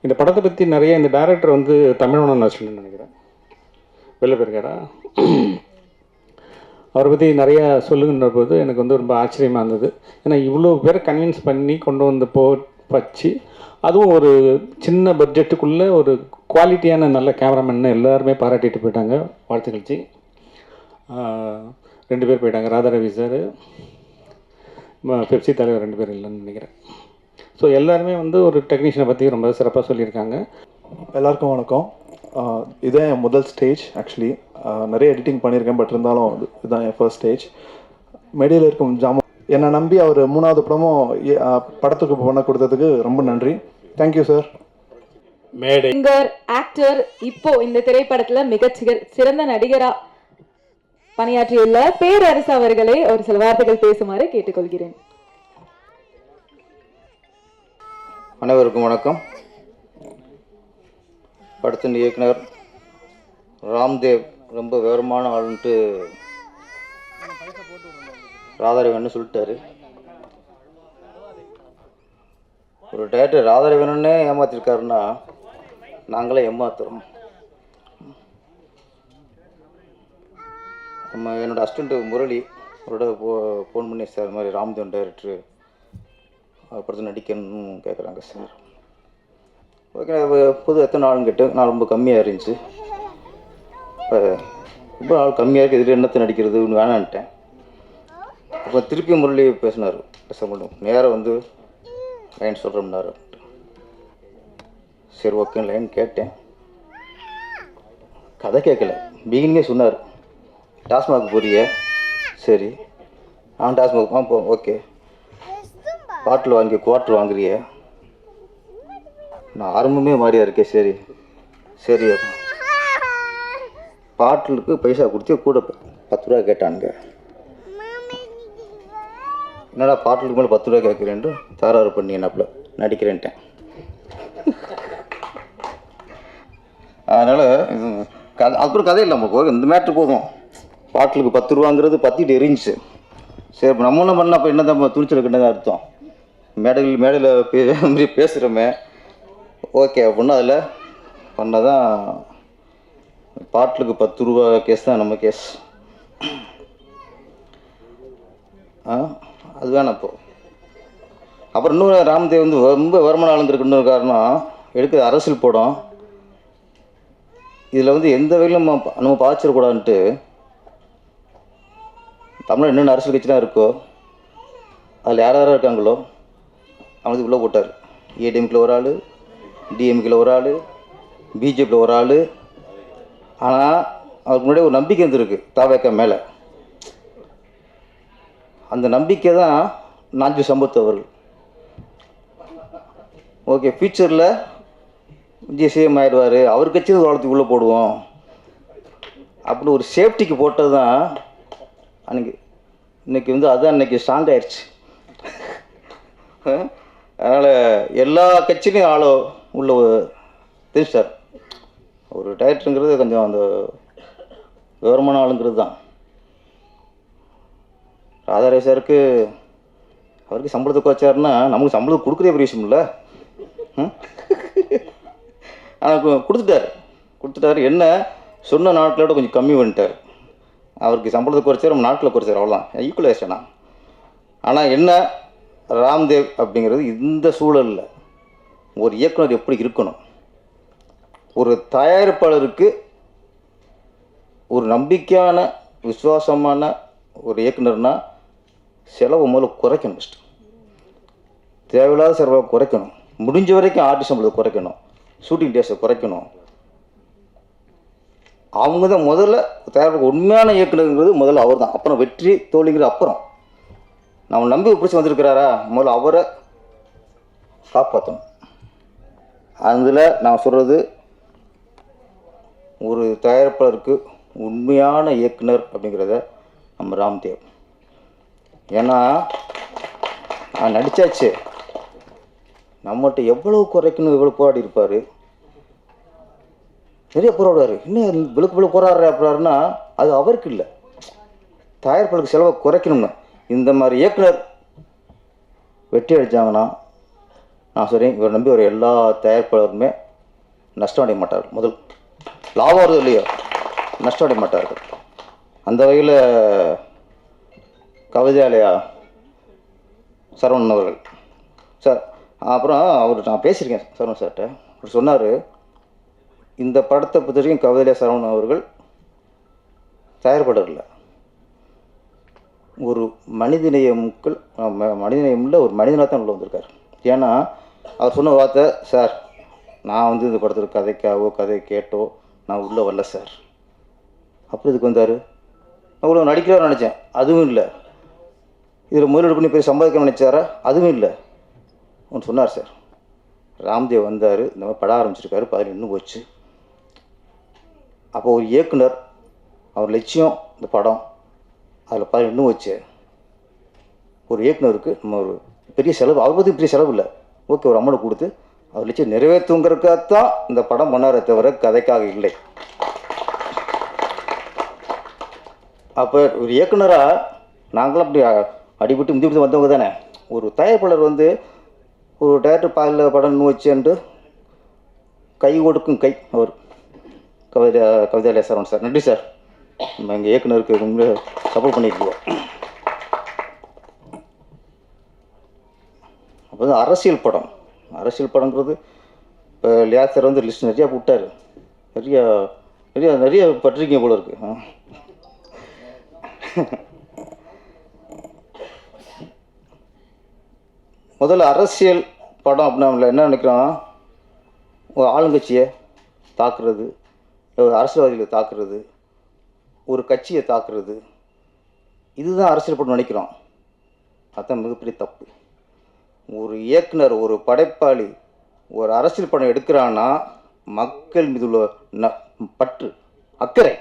இந்த படத்தை பற்றி நிறைய இந்த டைரக்டர் வந்து தமிழ்வண்ணன் நச்சுன்னு நினைக்கிறேன், வெளில போயிருக்காரா, அவரை பற்றி நிறையா சொல்லுகின்ற போது எனக்கு வந்து ரொம்ப ஆச்சரியமாக இருந்தது. ஏன்னா இவ்வளோ பேரை கன்வின்ஸ் பண்ணி கொண்டு வந்து வச்சு, அதுவும் ஒரு சின்ன பட்ஜெட்டுக்குள்ளே ஒரு குவாலிட்டியான நல்ல கேமராமேன்னு எல்லாருமே பாராட்டிட்டு போயிட்டாங்க. வாழ்த்துக்கள் ஜி. 2 பேர் போயிட்டாங்க, ராதாரவி சார், பெப்சி தலைவர் 2 பேர் இல்லைன்னு நினைக்கிறேன். ஸோ எல்லாருமே வந்து ஒரு டெக்னீஷியனை பற்றி ரொம்ப சிறப்பாக சொல்லியிருக்காங்க. எல்லாருக்கும் வணக்கம். இதே என் முதல் ஸ்டேஜ். ஆக்சுவலி நிறைய எடிட்டிங் பண்ணியிருக்கேன், பட் இருந்தாலும் இதுதான் என் ஃபர்ஸ்ட் ஸ்டேஜ். மேடையில் இருக்கும் என்னை நம்பி அவர் 3வது படமும் படத்துக்கு பண்ண கொடுத்ததுக்கு ரொம்ப நன்றி. Thank you sir. சிங்கர், ஆக்டர், இப்போ இந்த திரைப்படத்துல சிறந்த நடிகரா பணியாற்றியுள்ள பேரரசு அவர்களை ஒரு சில வார்த்தைகள் பேசுமாறு கேட்டுக்கொள்கிறேன். அனைவருக்கும் வணக்கம். படத்தின் இயக்குனர் ராம்தேவ் ரொம்ப விவரமான ஆளுன்ட்டு ராதாரவன் சொல்லிட்டாரு. ஒரு டேரக்டர் ராதாரவனே ஏமாத்திருக்காருன்னா நாங்களே ஏமாத்துறோம். என்னோடய அசிஸ்டண்ட்டு முரளி அவரோட ஃபோன் பண்ணி, சார் இது மாதிரி ராம்தேவன் டைரக்டரு படத்தில் நடிக்கணும்னு கேட்குறாங்க சார். ஓகே, புது எத்தனை நாள்னு கேட்டு நான் ரொம்ப கம்மியாக இருந்துச்சு. ரொம்ப நாள் கம்மியாக இருக்குது, இதில் என்னத்தை நடிக்கிறது வேணான்ட்டேன். அப்புறம் திருப்பி முரளி பேச முடியும், நேராக வந்து லைன் சொல்கிறோம்னாரு. சரி ஓகே லைன் கேட்டேன், கதை கேட்கல. பிகினிங்கே சொன்னார், டாஸ்மாக் போறிய, சரி டாஸ்மாக் ஓகே, பாட்டில் வாங்கி குவார்ட்ரு வாங்குறிய, நான் ஆரம்பமே மாதிரியா இருக்கேன். சரி சரி, பாட்டிலுக்கு பைசா கொடுத்து கூட 10 ரூபா கேட்டானுங்க. என்னடா பாட்டிலுக்கு மேலே 10 ரூபா கேட்குறேன்ட்டு தகராறு பண்ணி என்னப்பில் நடிக்கிறேன்ட்டேன். அதனால் அப்புறம் கதை இல்லை, நமக்கு இந்த மேட்ரு போதும். பாட்டிலுக்கு 10 ரூபாங்கிறது பற்றிட்டு எரிஞ்சிச்சு. சரி, இப்போ நம்ம என்ன பண்ணால் அப்போ என்ன தான் துணிச்சல் கிட்டதான் அர்த்தம். மேடையில் பேசுகிறோமே, ஓகே அப்படின்னா அதில் பண்ணால் தான் பாட்டிலுக்கு 10 ரூபா கேஸ் தான் நம்ம கேஸ். அது வேணாம் இப்போ. அப்புறம் இன்னொரு ராம்தேவ் வந்து ரொம்ப வருமானம் ஆளுந்திருக்கு. இன்னொரு காரணம், எடுக்கிற அரசியல் படம் இதில் வந்து எந்த வகையிலும் நம்ம பாதிச்சிடக்கூடாதுன்ட்டு தமிழ் என்னென்ன அரசியல் கட்சி தான் இருக்கோ அதில் யார் யாராக இருக்காங்களோ அவனுக்கு உள்ளே போட்டார். ஏடிஎம்கில் ஒரு ஆள், டிஎம்கில் ஒரு ஆள், பிஜேபியில் ஒரு ஆள். ஆனால் அவருக்கு முன்னாடி ஒரு நம்பிக்கை இருந்திருக்கு தாவேக்கா மேலே. அந்த நம்பிக்கை தான் நாஞ்சு சம்பத் அவர்கள். ஓகே, ஃபியூச்சரில் விஜய் சிஎம் ஆகிடுவார், அவர் கட்சியில் வாழ்த்துக்கு உள்ளே போடுவோம் அப்படின்னு ஒரு சேஃப்டிக்கு போட்டது தான் அன்றைக்கி. இன்றைக்கி வந்து அதுதான் இன்றைக்கி ஸ்ட்ராங் ஆயிடுச்சு. அதனால் எல்லா கட்சியிலையும் ஆளோ உள்ள தெரிஞ்சார். ஒரு டைரக்டருங்கிறது கொஞ்சம் அந்த விவரமான ஆளுங்கிறது தான். ராதாரவி சாருக்கு அவருக்கு சம்பளத்துக்கு வச்சாருன்னா நமக்கு சம்பளத்துக்கு கொடுக்குறே பெரிய விஷயம் இல்லை. ஆனால் கொடுத்துட்டாரு. என்ன சொன்ன நாட்களோட கொஞ்சம் கம்மி பண்ணிட்டார். அவருக்கு சம்பளத்துக்கு குறைச்சார், நம்ம நாட்டில் குறைச்சார், அவ்வளோதான், ஈக்குவலைசேஷனா. ஆனால் என்ன, ராம்தேவ் அப்படிங்கிறது இந்த சூழலில் ஒரு இயக்குனர் எப்படி இருக்கணும், ஒரு தயாரிப்பாளருக்கு ஒரு நம்பிக்கையான விசுவாசமான ஒரு இயக்குனர்னா செலவு முதல்ல குறைக்கணும். ஃபஸ்ட்டு தேவையில்லாத செலவை குறைக்கணும். முடிஞ்ச வரைக்கும் ஆர்டிஸ்ட் சம்பளத்தை குறைக்கணும், ஷூட்டிங் டேஸை குறைக்கணும். அவங்க தான் முதல்ல தயாரிப்பு உண்மையான இயக்குனருங்கிறது முதல்ல அவர் தான். அப்புறம் வெற்றி தோல்விங்கிறது அப்புறம். நம்ம நம்பி பிடிச்சி வந்திருக்கிறாரா, முதல்ல அவரை காப்பாற்றணும். அதில் நான் சொல்கிறது, ஒரு தயாரிப்பாளருக்கு உண்மையான இயக்குனர் அப்படிங்கிறத நம்ம ராம்தேவ். ஏன்னா நான் நடித்தாச்சு, நம்மகிட்ட எவ்வளோ குறைக்கணும் எவ்வளோ போராடி இருப்பார். நிறைய போராடுவார். இன்னும் விழுக்கு போராடுறாருன்னா அது அவருக்கு இல்லை, தயாரிப்பாளருக்கு செலவை குறைக்கணும்னு. இந்த மாதிரி இயக்குனர் வெற்றி அடித்தாங்கன்னா நான் சொல்கிறேன், இவர் நம்பி ஒரு எல்லா தயாரிப்பாளருமே நஷ்டம் அடைய மாட்டார்கள். முதல் லாபம் வருது இல்லையோ, நஷ்டம் அடைய மாட்டார்கள். அந்த வகையில் கவிதாலயா சரவணன் அவர்கள் சார், அப்புறம் அவர் நான் பேசியிருக்கேன் சரவணன் சார்கிட்ட. அவர் சொன்னார், இந்த படத்தை பொறுத்த வரைக்கும் கவிதாலயா சரவணன் அவர்கள் தயாரிப்பாளர் இல்லை, ஒரு மனிதநேயமில் ஒரு மனிதனாக தான் உள்ள வந்திருக்கார். ஏன்னா அவர் சொன்ன வார்த்தை, சார் நான் வந்து இந்த படத்தில் கதை கேட்டோ நான் உள்ளே வரல சார். அப்படி இதுக்கு வந்தார். அவ்வளோ நடிக்கிறார் நினச்சேன், அதுவும் இல்லை. இதில் முதலீடு பண்ணி போய் சம்பாதிக்க நினச்சாரா, அதுவும் இல்லை. ஒன்று சொன்னார் சார், ராம்தேவ் வந்தார், இந்த மாதிரி படம் ஆரம்பிச்சிருக்காரு, 10 இன்னும் போச்சு. அப்போ ஒரு இயக்குனர் அவர் லட்சியம் இந்த படம், அதில் 10 இன்னும் வச்சு ஒரு இயக்குனருக்கு நம்ம ஒரு பெரிய செலவு, அவர் பற்றி பெரிய செலவு இல்லை, ஓகே, ஒரு அமௌண்ட் கொடுத்து அவர் லட்சியம் நிறைவேற்றுங்கிறதுக்காகத்தான் இந்த படம் பண்ணாரே தவிர கதைக்காக இல்லை. அப்போ ஒரு இயக்குனராக நாங்களும் அப்படி அடிபட்டு முந்திவிட்டு வந்தவங்க தானே. ஒரு தயாரிப்பாளர் வந்து ஒரு டேரக்டர் பாதியில் படம் இன்னும் வச்சுன்ட்டு கை கொடுக்கும் கை அவர் கவிதாலயா சரவணன் சார். நன்றி சார், நம்ம எங்கள் இயக்குனருக்கு ரொம்ப சப்போர்ட் பண்ணியிருக்கோம். அப்போ வந்து அரசியல் படங்கிறது இப்போ லியாஸ் சார் வந்து லிஸ்ட் நிறையா விட்டார். நிறைய பற்றிருக்கீங்க போல இருக்கு. முதல்ல அரசியல் படம் அப்படின்னா நம்ம என்ன நினைக்கிறோம், ஒரு ஆளுங்கட்சியை தாக்குறது, ஒரு அரசியல்வாதிகளை தாக்குறது, ஒரு கட்சியை தாக்குறது, இதுதான் அரசியல் படம் நினைக்கிறோம். அதுதான் மிகப்பெரிய தப்பு. ஒரு இயக்குனர், ஒரு படைப்பாளி ஒரு அரசியல் படம் எடுக்கிறான்னா மக்கள் மீது உள்ள பற்று, அக்கறை.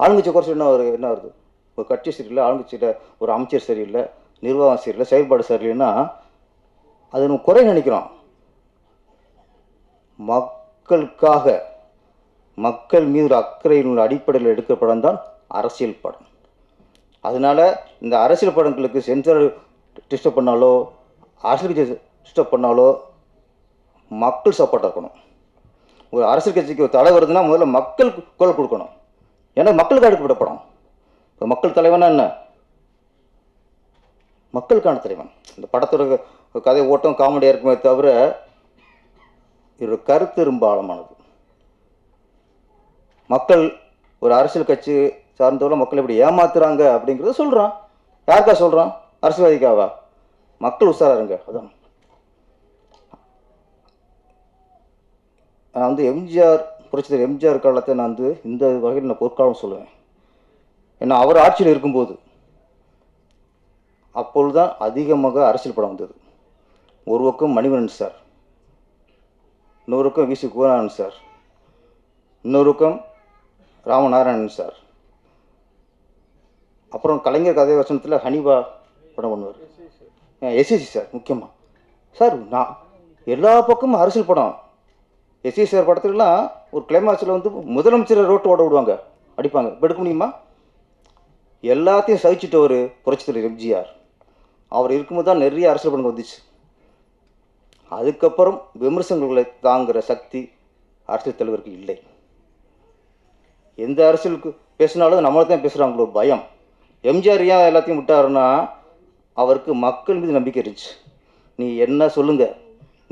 ஆளுங்கட்சியை குறைச்சி என்ன வருது, ஒரு கட்சி சரியில்லை, ஆளுங்கட்சியில் ஒரு அமைச்சர் சரியில்லை, நிர்வாகம் சரியில்லை, செயல்பாடு சரியில்லைன்னா அது நம்ம குறை நினைக்கிறோம். மக்களுக்காக, மக்கள் மீது அக்கறையின் அடிப்படையில் எடுக்கிற படம் தான் அரசியல் படம். அதனால் இந்த அரசியல் படங்களுக்கு சென்சார் டிஸ்டர்ப் பண்ணாலோ, அரசியல் டிஸ்டர்ப் பண்ணாலோ மக்கள் சப்போர்ட்டாக இருக்கணும். ஒரு அரசியல் கட்சிக்கு ஒரு தலை வருதுன்னா முதல்ல மக்கள் குரல் கொடுக்கணும். ஏன்னா மக்களுக்கு அடுக்கப்பட்ட படம். இப்போ மக்கள் தலைவனா என்ன? மக்களுக்கான தலைவன். இந்த படத்தோட கதை ஓட்டம் காமெடியாக இருக்குமே தவிர இதோட கருத்து ரொம்ப ஆழமானது. மக்கள் ஒரு அரசியல் கட்சி சார்ந்தவரை மக்கள் எப்படி ஏமாத்துறாங்க அப்படிங்கிறத சொல்கிறான். யாருக்கா சொல்கிறான்? அரசியல்வாதிக்காவா? மக்கள் உஷாராருங்க. அதான் நான் வந்து எம்ஜிஆர் புரட்சித்தலைவர் எம்ஜிஆர் காலத்தை நான் வந்து இந்த வகையில் நான் பொற்காலம் சொல்லுவேன். ஏன்னா அவர் ஆட்சியில் இருக்கும்போது அப்பொழுது தான் அதிகமாக அரசியல் படம் வந்தது. ஒரு பக்கம் மணிவண்ணன் சார், இன்னொரு பக்கம் வி.சி. குகநாதன் சார், இன்னொரு பக்கம் ராமநாராயணன் சார், அப்புறம் கலைஞர் கதை வசனத்தில் ஹனிபா படம் பண்ணுவார், எஸ்எஸ்சி சார் முக்கியமாக. சார் நான் எல்லா பக்கமும் அரசியல் படம். எஸ்எஸ்சி சார் படத்துலலாம் ஒரு கிளைமாக்ஸில் வந்து முதலமைச்சரை ரோட்டு ஓட விடுவாங்க, அடிப்பாங்க. இப்போ எடுக்க முடியுமா? எல்லாத்தையும் சகிச்சுட்டு ஒரு புரட்சித்தலைவர் எம்ஜிஆர் அவர் இருக்கும்போது தான் நிறைய அரசியல் படம் வந்துச்சு. அதுக்கப்புறம் விமர்சனங்களை தாங்குகிற சக்தி அரசியல் தலைவருக்கு இல்லை. எந்த அரசியலுக்கு பேசினாலும் நம்மளை தான் பேசுகிறாங்களோ பயம். எம்ஜிஆர் ஏன் எல்லாத்தையும் விட்டாருன்னா அவருக்கு மக்கள் மீது நம்பிக்கை இருந்துச்சு. நீ என்ன சொல்லுங்கள்,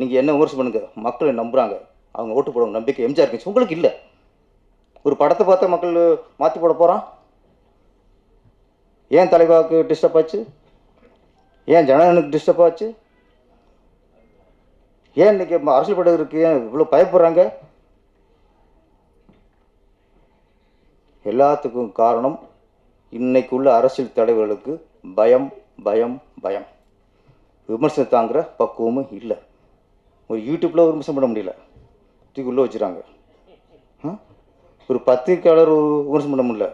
நீங்கள் என்ன விமர்சனம் பண்ணுங்கள், மக்களை நம்புகிறாங்க, அவங்க ஓட்டு போடுவாங்க நம்பிக்கை எம்ஜிஆர் இருந்துச்சு. உங்களுக்கு இல்லை. ஒரு படத்தை பார்த்தா மக்கள் மாற்றி போட போகிறான். ஏன் தலைவாக்கு டிஸ்டர்ப் ஆச்சு? ஏன் ஜனநாயகனுக்கு டிஸ்டர்ப் ஆச்சு? ஏன் இன்னைக்கு அரசியல் படம் இருக்கு ஏன் இவ்வளோ பயப்படுறாங்க? எல்லாத்துக்கும் காரணம் இன்னைக்கு உள்ள அரசியல் தலைவர்களுக்கு பயம் பயம் பயம். விமர்சனம் தாங்குகிற பக்குவமும் இல்லை. ஒரு யூடியூப்பில் விமர்சனம் பண்ண முடியல, தூக்கி உள்ளே வச்சுறாங்க. ஒரு பத்திரிக்கையாளர் விமர்சனம் பண்ண முடியல,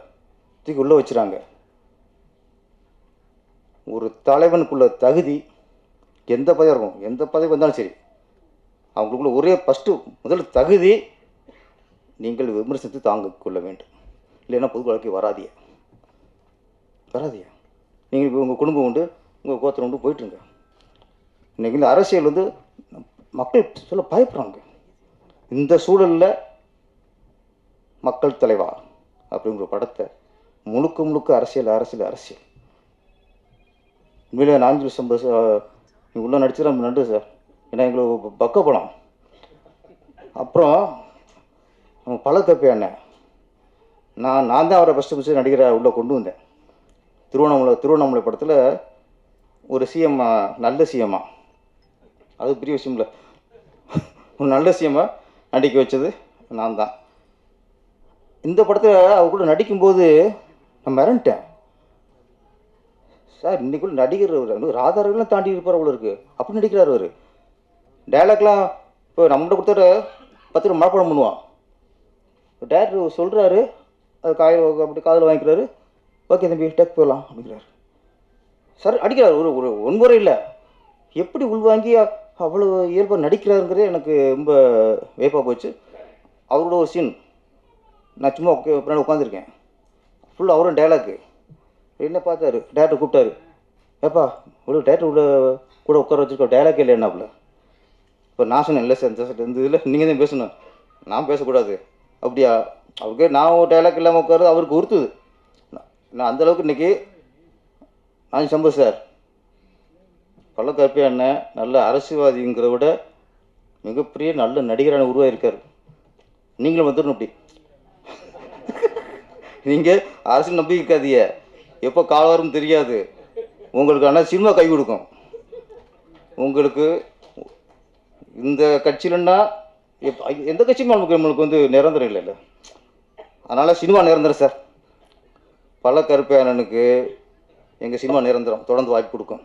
தூக்கி உள்ளே வச்சுறாங்க. ஒரு தலைவனுக்குள்ள தகுதி எந்த பதவி இருக்கும், எந்த பதவி வந்தாலும் சரி, அவங்களுக்குள்ள ஒரே ஃபஸ்ட்டு முதல் தகுதி நீங்கள் விமர்சனத்தை தாங்க கொள்ள வேண்டும். இல்லைன்னா பொது வாழ்க்கை வராதிய. நீங்கள் இப்போ உங்கள் குடும்பம் உண்டு, உங்கள் கோத்திரம் உண்டு போயிட்டுருங்க. இன்றைக்கி இந்த அரசியல் வந்து மக்கள் சொல்ல பயப்படுறாங்க. இந்த சூழலில் மக்கள் தலைவா அப்படிங்கிற படத்தை முழுக்க முழுக்க அரசியல் அரசியல் அரசியல். உண்மையிலே நாஞ்சில் சம்பஸ் நீ உள்ளே நடிச்சு நம்ம நன்றி சார். ஏன்னா எங்களுக்கு பக்க படம். அப்புறம் பழக்கப்பே அண்ணன் நான் தான் அவரை ஃபஸ்ட்டு நடிகரை உள்ளே கொண்டு வந்தேன். திருவண்ணாமலை படத்தில் ஒரு சிஎம், நல்ல சிஎம்மா, அது பெரிய விஷயம் இல்லை, ஒரு நல்ல சிஎம்மா நடிக்க வச்சது நான் தான். இந்த படத்தில் அவர் கூட நடிக்கும்போது நான் மிரண்டேன். சார் இன்றைக்குள்ள நடிகர் ராதாரவிலாம் தாண்டி இருப்பார் அவ்வளோ இருக்குது, அப்படி நடிக்கிறார் அவர். டைலாக்லாம் இப்போ நம்மகிட்ட கொடுத்தாரு 10 ரூபா மனப்பாடம் பண்ணுவான். டேரக்டர் சொல்கிறாரு, அது அப்படி காதில் வாங்கிக்கிறாரு. ஓகே தம்பி டேக் போகலாம் அப்படிங்கிறாரு. சார் அடிக்கிறார். ஒரு ஒன்பது இல்லை, எப்படி உள்வாங்கி அவ்வளோ இயல்பாக நடிக்கிறாருங்கிறதே எனக்கு ரொம்ப வேப்பாக போச்சு. அவரோட ஒரு சீன் நான் சும்மா பின்னாடி உட்காந்துருக்கேன், ஃபுல்லாக அவரும் டைலாக்கு. என்ன பார்த்தாரு, டேரக்டர் கூப்பிட்டாரு, ஏப்பா இவ்வளோ டேரக்டர் கூட உட்கார வச்சுருக்கோம், டைலாக் இல்லை என்னாப்புல. இப்போ நான் சொன்னேன், இல்லை சார் இந்த இதில் நீங்கள் தான் பேசணும், நான் பேசக்கூடாது. அப்படியா? அவருக்கு நான் ஒரு டைலாக் இல்லாமல் உட்காரு, அவருக்கு உறுத்துது. நான் அந்தளவுக்கு இன்றைக்கி நான் சம்பு சார் பள்ளக்கருப்பையா அண்ணன் நல்ல அரசியல்வாதிங்கிற விட மிகப்பெரிய நல்ல நடிகரான உருவாயிருக்கார். நீங்களும் வந்துடணும். அப்படி நீங்கள் அரசியல் நம்பிக்காதீங்க, எப்போ கால வரும் தெரியாது. உங்களுக்கு ஆனால் சினிமா கை கொடுக்கும். உங்களுக்கு இந்த கட்சியிலன்னா எந்த கட்சியுமே நம்மளுக்கு வந்து நிரந்தரம் இல்லை. அதனால் சினிமா நிரந்தரம் சார். பள்ளக்கருப்பையானனுக்கு எங்கள் சினிமா நிரந்தரம், தொடர்ந்து வாய்ப்பு கொடுக்கும்.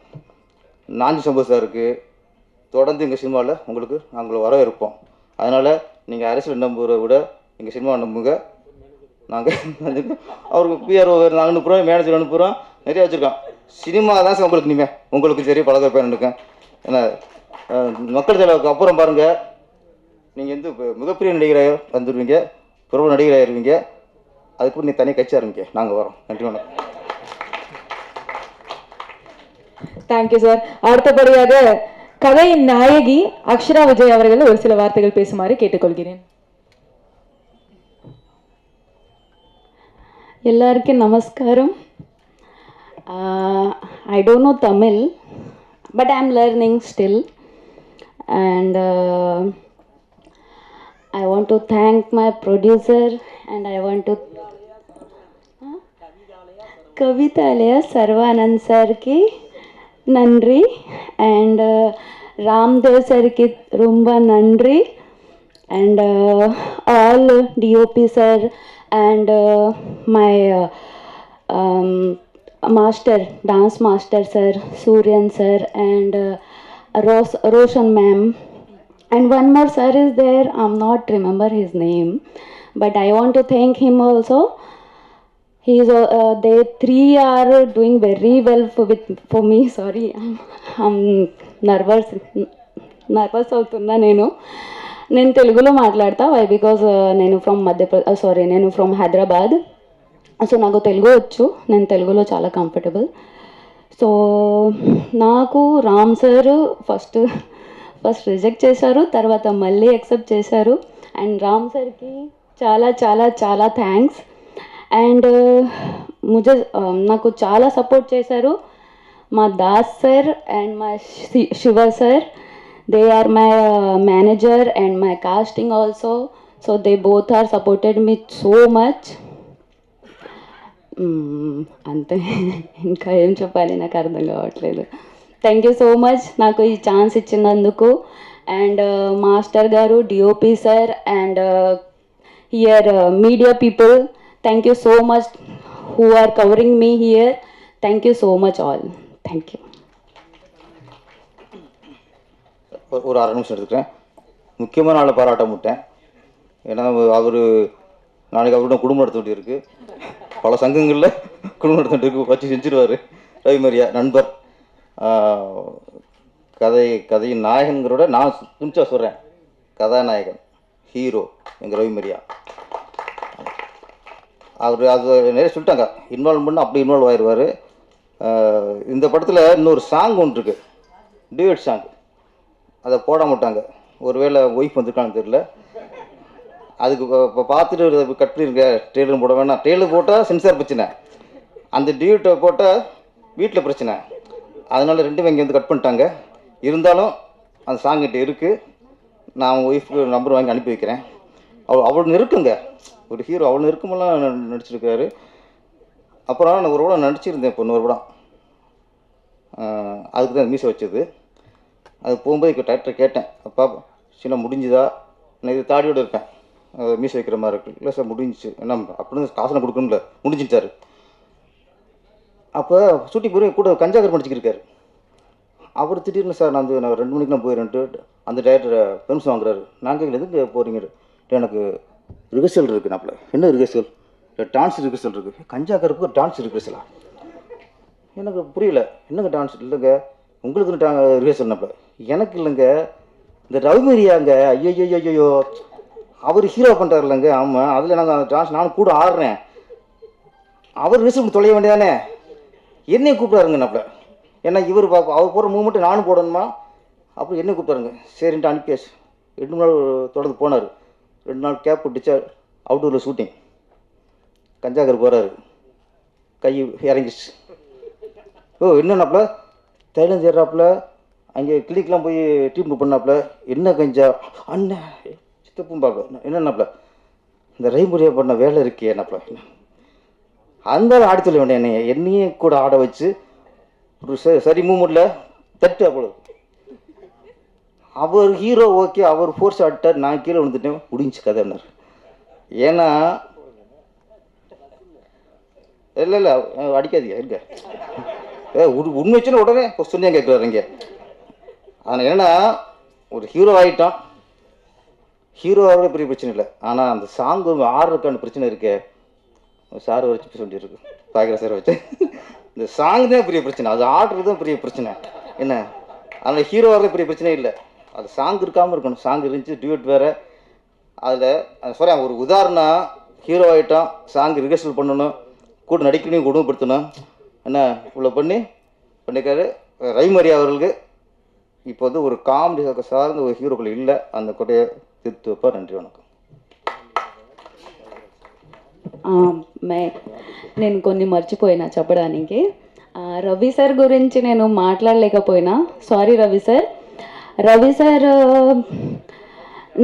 நாஞ்சி சம்பு சாருக்கு தொடர்ந்து எங்கள் சினிமாவில் உங்களுக்கு நாங்கள் வர இருப்போம். அதனால் நீங்கள் அரசியல் நம்புகிறத விட எங்கள் சினிமா நம்புங்க. நாங்கள் அவருக்கு பிஆர்ஓ நாங்கள் அனுப்புகிறோம், மேனேஜர் அனுப்புகிறோம், நிறைய வச்சுருக்கோம். சினிமா தான் சார் உங்களுக்கு இனிமேல் உங்களுக்கு சரி பழக்கப்பேன். ஏன்னா மக்கள் தலைவருக்கு அப்புறம் பாருங்கள், நீங்கள் வந்து மிகப்பெரிய நடிகராக வந்துடுவீங்க, பிரபல நடிகராகிடுவீங்க. அதுக்கு நீ தனியாக கட்சி ஆரம்பிக்க நாங்கள் வரோம். நன்றி வணக்கம். Thank you sir. அடுத்தபடியாக கதையின் நாயகி அக்ஷரா விஜய் அவர்கள் ஒரு சில வார்த்தைகள் பேசுமாறு கேட்டுக்கொள்கிறேன். எல்லாருக்கும் நமஸ்காரம். I don't know Tamil, but I'm learning still. And I want to thank my producer and I want to Kavithalaya Sarvanand sir ki nandri and Ramdev sir ki rumba nandri and all DOP sir and my master, dance master sir, Suryan sir and Roshan ma'am. And one more sir is there, I'm not remember his name, but I want to thank him also. He's they three are doing very well for me. Sorry, I'm nervous అవుతున్నా నేను తెలుగులో మాట్లాడతా. Why because నేను from నేను from Hyderabad. So నాకు తెలుగు వచ్చు, నేను తెలుగులో చాలా కంఫర్టబుల్. సో నాకు రామ్ సార్ ఫస్ట్ రిజెక్ట్ చేశారు, తర్వాత మళ్ళీ యాక్సెప్ట్ చేశారు. అండ్ రామ్ సార్కి చాలా చాలా చాలా థ్యాంక్స్. అండ్ నాకు చాలా సపోర్ట్ చేశారు మా దాస్ సార్ అండ్ మా Shiva sir. They are my manager and my casting also. So they both are supported me so much. అంతే, ఇంకా ఏం చెప్పాలి నాకు అర్థం కావట్లేదు. థ్యాంక్ యూ సో మచ్ నాకు ఈ ఛాన్స్ ఇచ్చినందుకు. అండ్ మాస్టర్ గారు, DOP sir and here media people, thank you so much who are covering me here. Thank you so much all. Thank you. ஒரு 6 நிமிஷம் எடுத்துக்கிறேன். முக்கியமான ஆளை பாராட்ட மாட்டேன். ஏன்னா அவர் நாளைக்கு அவரோட குடும்பம் நடத்த வேண்டியிருக்கு. பல சங்கங்களில் குடும்பம் நடத்த வேண்டியிருக்கு, வச்சு செஞ்சுருவார். ரவி மரியா நண்பர், கதையின் நாயகன்கிறோட நான் துணிச்சா சொல்கிறேன், கதாநாயகன் ஹீரோ எங்கள் ரவி மரியா. அவர் அது நிறைய சொல்லிட்டாங்க, இன்வால்வ் பண்ணால் அப்படி இன்வால்வ் ஆயிடுவார். இந்த படத்தில் இன்னொரு சாங் ஒன்று இருக்குது, டியூட் சாங். அதை போட மாட்டாங்க, ஒருவேளை ஒய்ஃப் வந்துருக்கான்னு தெரியல. அதுக்கு இப்போ பார்த்துட்டு கட் பண்ணியிருக்க, டெய்லரும் போட வேணாம். டெய்லர் போட்டால் சென்சார் பிரச்சனை, அந்த டியூட்டை போட்டால் வீட்டில் பிரச்சனை. அதனால் 2 இங்கே வந்து கட் பண்ணிட்டாங்க. இருந்தாலும் அந்த சாங் கிட்ட இருக்குது. நான் அவங்க ஒய்ஃபுக்கு நம்பர் வாங்கி அனுப்பி வைக்கிறேன். அவ்வளோ நெருக்குங்க, ஒரு ஹீரோ அவ்வளோ நெருக்கமெல்லாம் நடிச்சிருக்காரு. அப்புறம் நான் ஒரு படம் நடிச்சிருந்தேன், இப்போ இன்னொரு படம், அதுக்கு தான் மீசை வச்சது. அது போகும்போது இப்போ டைரக்டர் கேட்டேன், அப்பா சின்ன முடிஞ்சுதா, நான் இது தாடியோடு இருப்பேன், மீசை வைக்கிற மாதிரி இருக்கு. இல்லை சார் முடிஞ்சிச்சு, என்ன அப்படின்னு காசனை கொடுக்கணும்ல, முடிஞ்சிட்டாரு. அப்போ ஷூட்டிங் போய் கூட கஞ்சாகர் படிச்சுக்கிருக்காரு. அவர் திடீர்னு சார் நான் 2 மணிக்கு நான் போயிடுறேன்ட்டு அந்த டைரக்டரை பெர்மிஷன் வாங்குறாரு. நாங்கள் எதுக்கு போகிறீங்க, எனக்கு ரிஹர்சல் இருக்குது. நாப்பில் என்ன ரிஹர்சல், டான்ஸ் ரிஹர்சல் இருக்குது. கஞ்சாகருக்கு டான்ஸ் ரிஹர்சலா? எனக்கு புரியல. என்னங்க டான்ஸ்? இல்லைங்க உங்களுக்கு ரிஹர்சல் நாப்பில். எனக்கு இல்லைங்க, இந்த ரவிமரியாங்க, ஐயோ அவர் ஹீரோ பண்ணுறாரு இல்லைங்க. ஆமாம், அதில் நாங்கள் அந்த டான்ஸ் நானும் கூட ஆடுறேன். அவர் ரிஹர்சல் தொலைய வேண்டியதானே, என்னையும் கூப்பிடாருங்க நாப்பில். ஏன்னா இவர் அவர் போகிற மூமெண்ட்டு நானும் போடணுமா, அப்புறம் என்னை கூப்பிட்டாருங்க. சரின்ட்டு அனுப்பியாச்சு. 2 நாள் தொடர்ந்து போனார். 2 நாள் கேப் விட்டுச்சா, அவுட்டூரில் ஷூட்டிங். கஞ்சாகர் போகிறாரு, கை இறங்கிடுச்சு. என்னன்னாப்புல தைலம் தேடுறாப்புல, அங்கே கிளினிக்லாம் போய் ட்ரீட்மெண்ட் பண்ணாப்புல. என்ன கஞ்சா அண்ணன் சித்தப்பும் பார்ப்பேன். என்னன்னாப்புல இந்த ரவிமரியா பண்ண வேலை இருக்கே என்னப்புல. அந்த ஆடி சொல்ல வேண்டிய என்னையே கூட ஆட வச்சு ஒரு சரி மூமெண்ட்டில் தட்டு. அப்போ அவர் ஹீரோ ஓகே, அவர் ஃபோர்ஸ் ஆடிட்டார், நான் கீழே விழுந்துட்டேன், முடிஞ்சு கதைன்னார். ஏன்னா இல்லை அடிக்காதீங்க இருக்க, உண்மை வச்சுன்னு உடனே கொஸ்டின் தான் கேட்குறாரு இங்கே. ஆனால் என்னென்னா ஒரு ஹீரோ ஆகிட்டான், ஹீரோவாகவே பெரிய பிரச்சனை இல்லை. ஆனால் அந்த சாங்கு ஆடுறதுக்கான பிரச்சனை இருக்கே, சாரை வச்சு சொல்லியிருக்கு, பாக்கிற சாரை வச்சு. இந்த சாங் தான் பெரிய பிரச்சனை, அது ஆடுறது தான் பெரிய பிரச்சனை. என்ன அதில் ஹீரோவாகவே பெரிய பிரச்சனை இல்லை, அது சாங் இருக்காமல் இருக்கணும். சாங் இருந்துச்சு, டியூட் வேறு. அதில் சொல்கிறேன், ஒரு உதாரணம், ஹீரோ ஆகிட்டான், சாங் ரிஹர்சல் பண்ணணும், கூட நடிக்கணும், குடும்பப்படுத்தணும், என்ன இவ்வளோ பண்ணியிருக்காரு ரவிமரியா அவர்களுக்கு. இப்போ வந்து ஒரு காமெடி சார்ந்த ஒரு ஹீரோக்கள் இல்லை, அந்த கொடையை திருத்து வைப்பா. நன்றி, வணக்கம். मैं నేను కొన్ని మర్చిపోయినా చెప్పడానికి. రవి సార్ గురించి నేను మాట్లాడలేకపోయినా, sorry Ravi sir. Ravi sir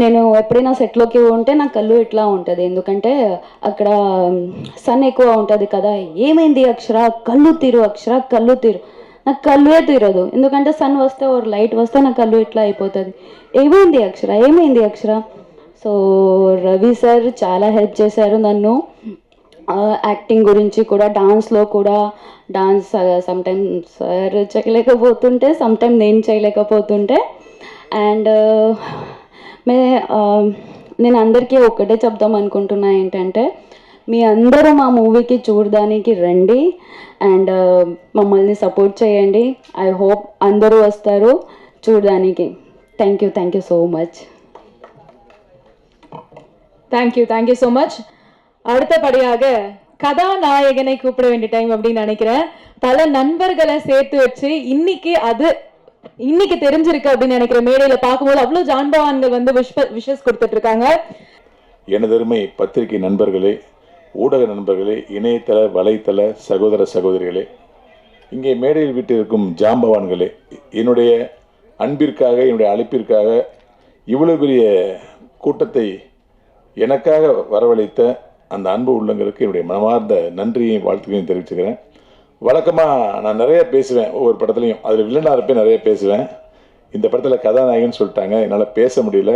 నేను ఎప్పుడైనా సెట్లోకి ఉంటే నా కళ్ళు ఇట్లా ఉంటుంది, ఎందుకంటే అక్కడ సన్ ఎక్కువ ఉంటుంది కదా. ఏమైంది అక్షర, కళ్ళు తీరు అక్షర, కళ్ళు తీరు. నాకు కళ్ళే తీరదు, ఎందుకంటే సన్ వస్తే ఒక లైట్ వస్తే నా కళ్ళు ఇట్లా అయిపోతుంది. ఏమైంది అక్షర, ఏమైంది అక్షర. సో రవి సార్ చాలా హెల్ప్ చేశారు నన్ను, యాక్టింగ్ గురించి కూడా, డాన్స్లో కూడా. డాన్స్ సమ్టైమ్ సార్ చేయలేకపోతుంటే, సమ్టైమ్ నేను చేయలేకపోతుంటే. అండ్ నేను అందరికీ ఒకటే చెప్దాం అనుకుంటున్నా ఏంటంటే, మీ అందరూ మా మూవీకి చూడడానికి రండి అండ్ మమ్మల్ని సపోర్ట్ చేయండి. ఐ హోప్ అందరూ వస్తారు చూడడానికి. Thank you so much. Thank you so much. அடுத்தபடியாக கதாநாயகனை கூப்பிட வேண்டிய டைம் அப்படின்னு நினைக்கிறேன். பல நண்பர்களை சேர்த்து வச்சு இன்னைக்கு தெரிஞ்சிருக்கு அப்படின்னு நினைக்கிற மேடையில பார்க்கும்போது அவ்வளோ ஜான்பவான்கள் வந்து விஷஸ் கொடுத்துட்டு இருக்காங்க. எனதருமை பத்திரிகை நண்பர்களே, ஊடக நண்பர்களே, இணையதள வலைத்தள சகோதர சகோதரிகளே, இங்கே மேடையில் விட்டிருக்கும் ஜாம்பவான்களே, என்னுடைய அன்பிற்காக, என்னுடைய அழைப்பிற்காக இவ்வளவு பெரிய கூட்டத்தை எனக்காக வரவழைத்த அந்த அன்பு உள்ளங்களுக்கு என்னுடைய மனமார்ந்த நன்றியையும் வாழ்த்துக்களையும் தெரிவிச்சுக்கிறேன். வழக்கமாக நான் நிறைய பேசுவேன், ஒவ்வொரு படத்துலையும் அதில் வில்லனாக இருப்பேன், நிறைய பேசுவேன். இந்த படத்தில் கதாநாயகன் சொல்லிட்டாங்க, என்னால் பேச முடியல.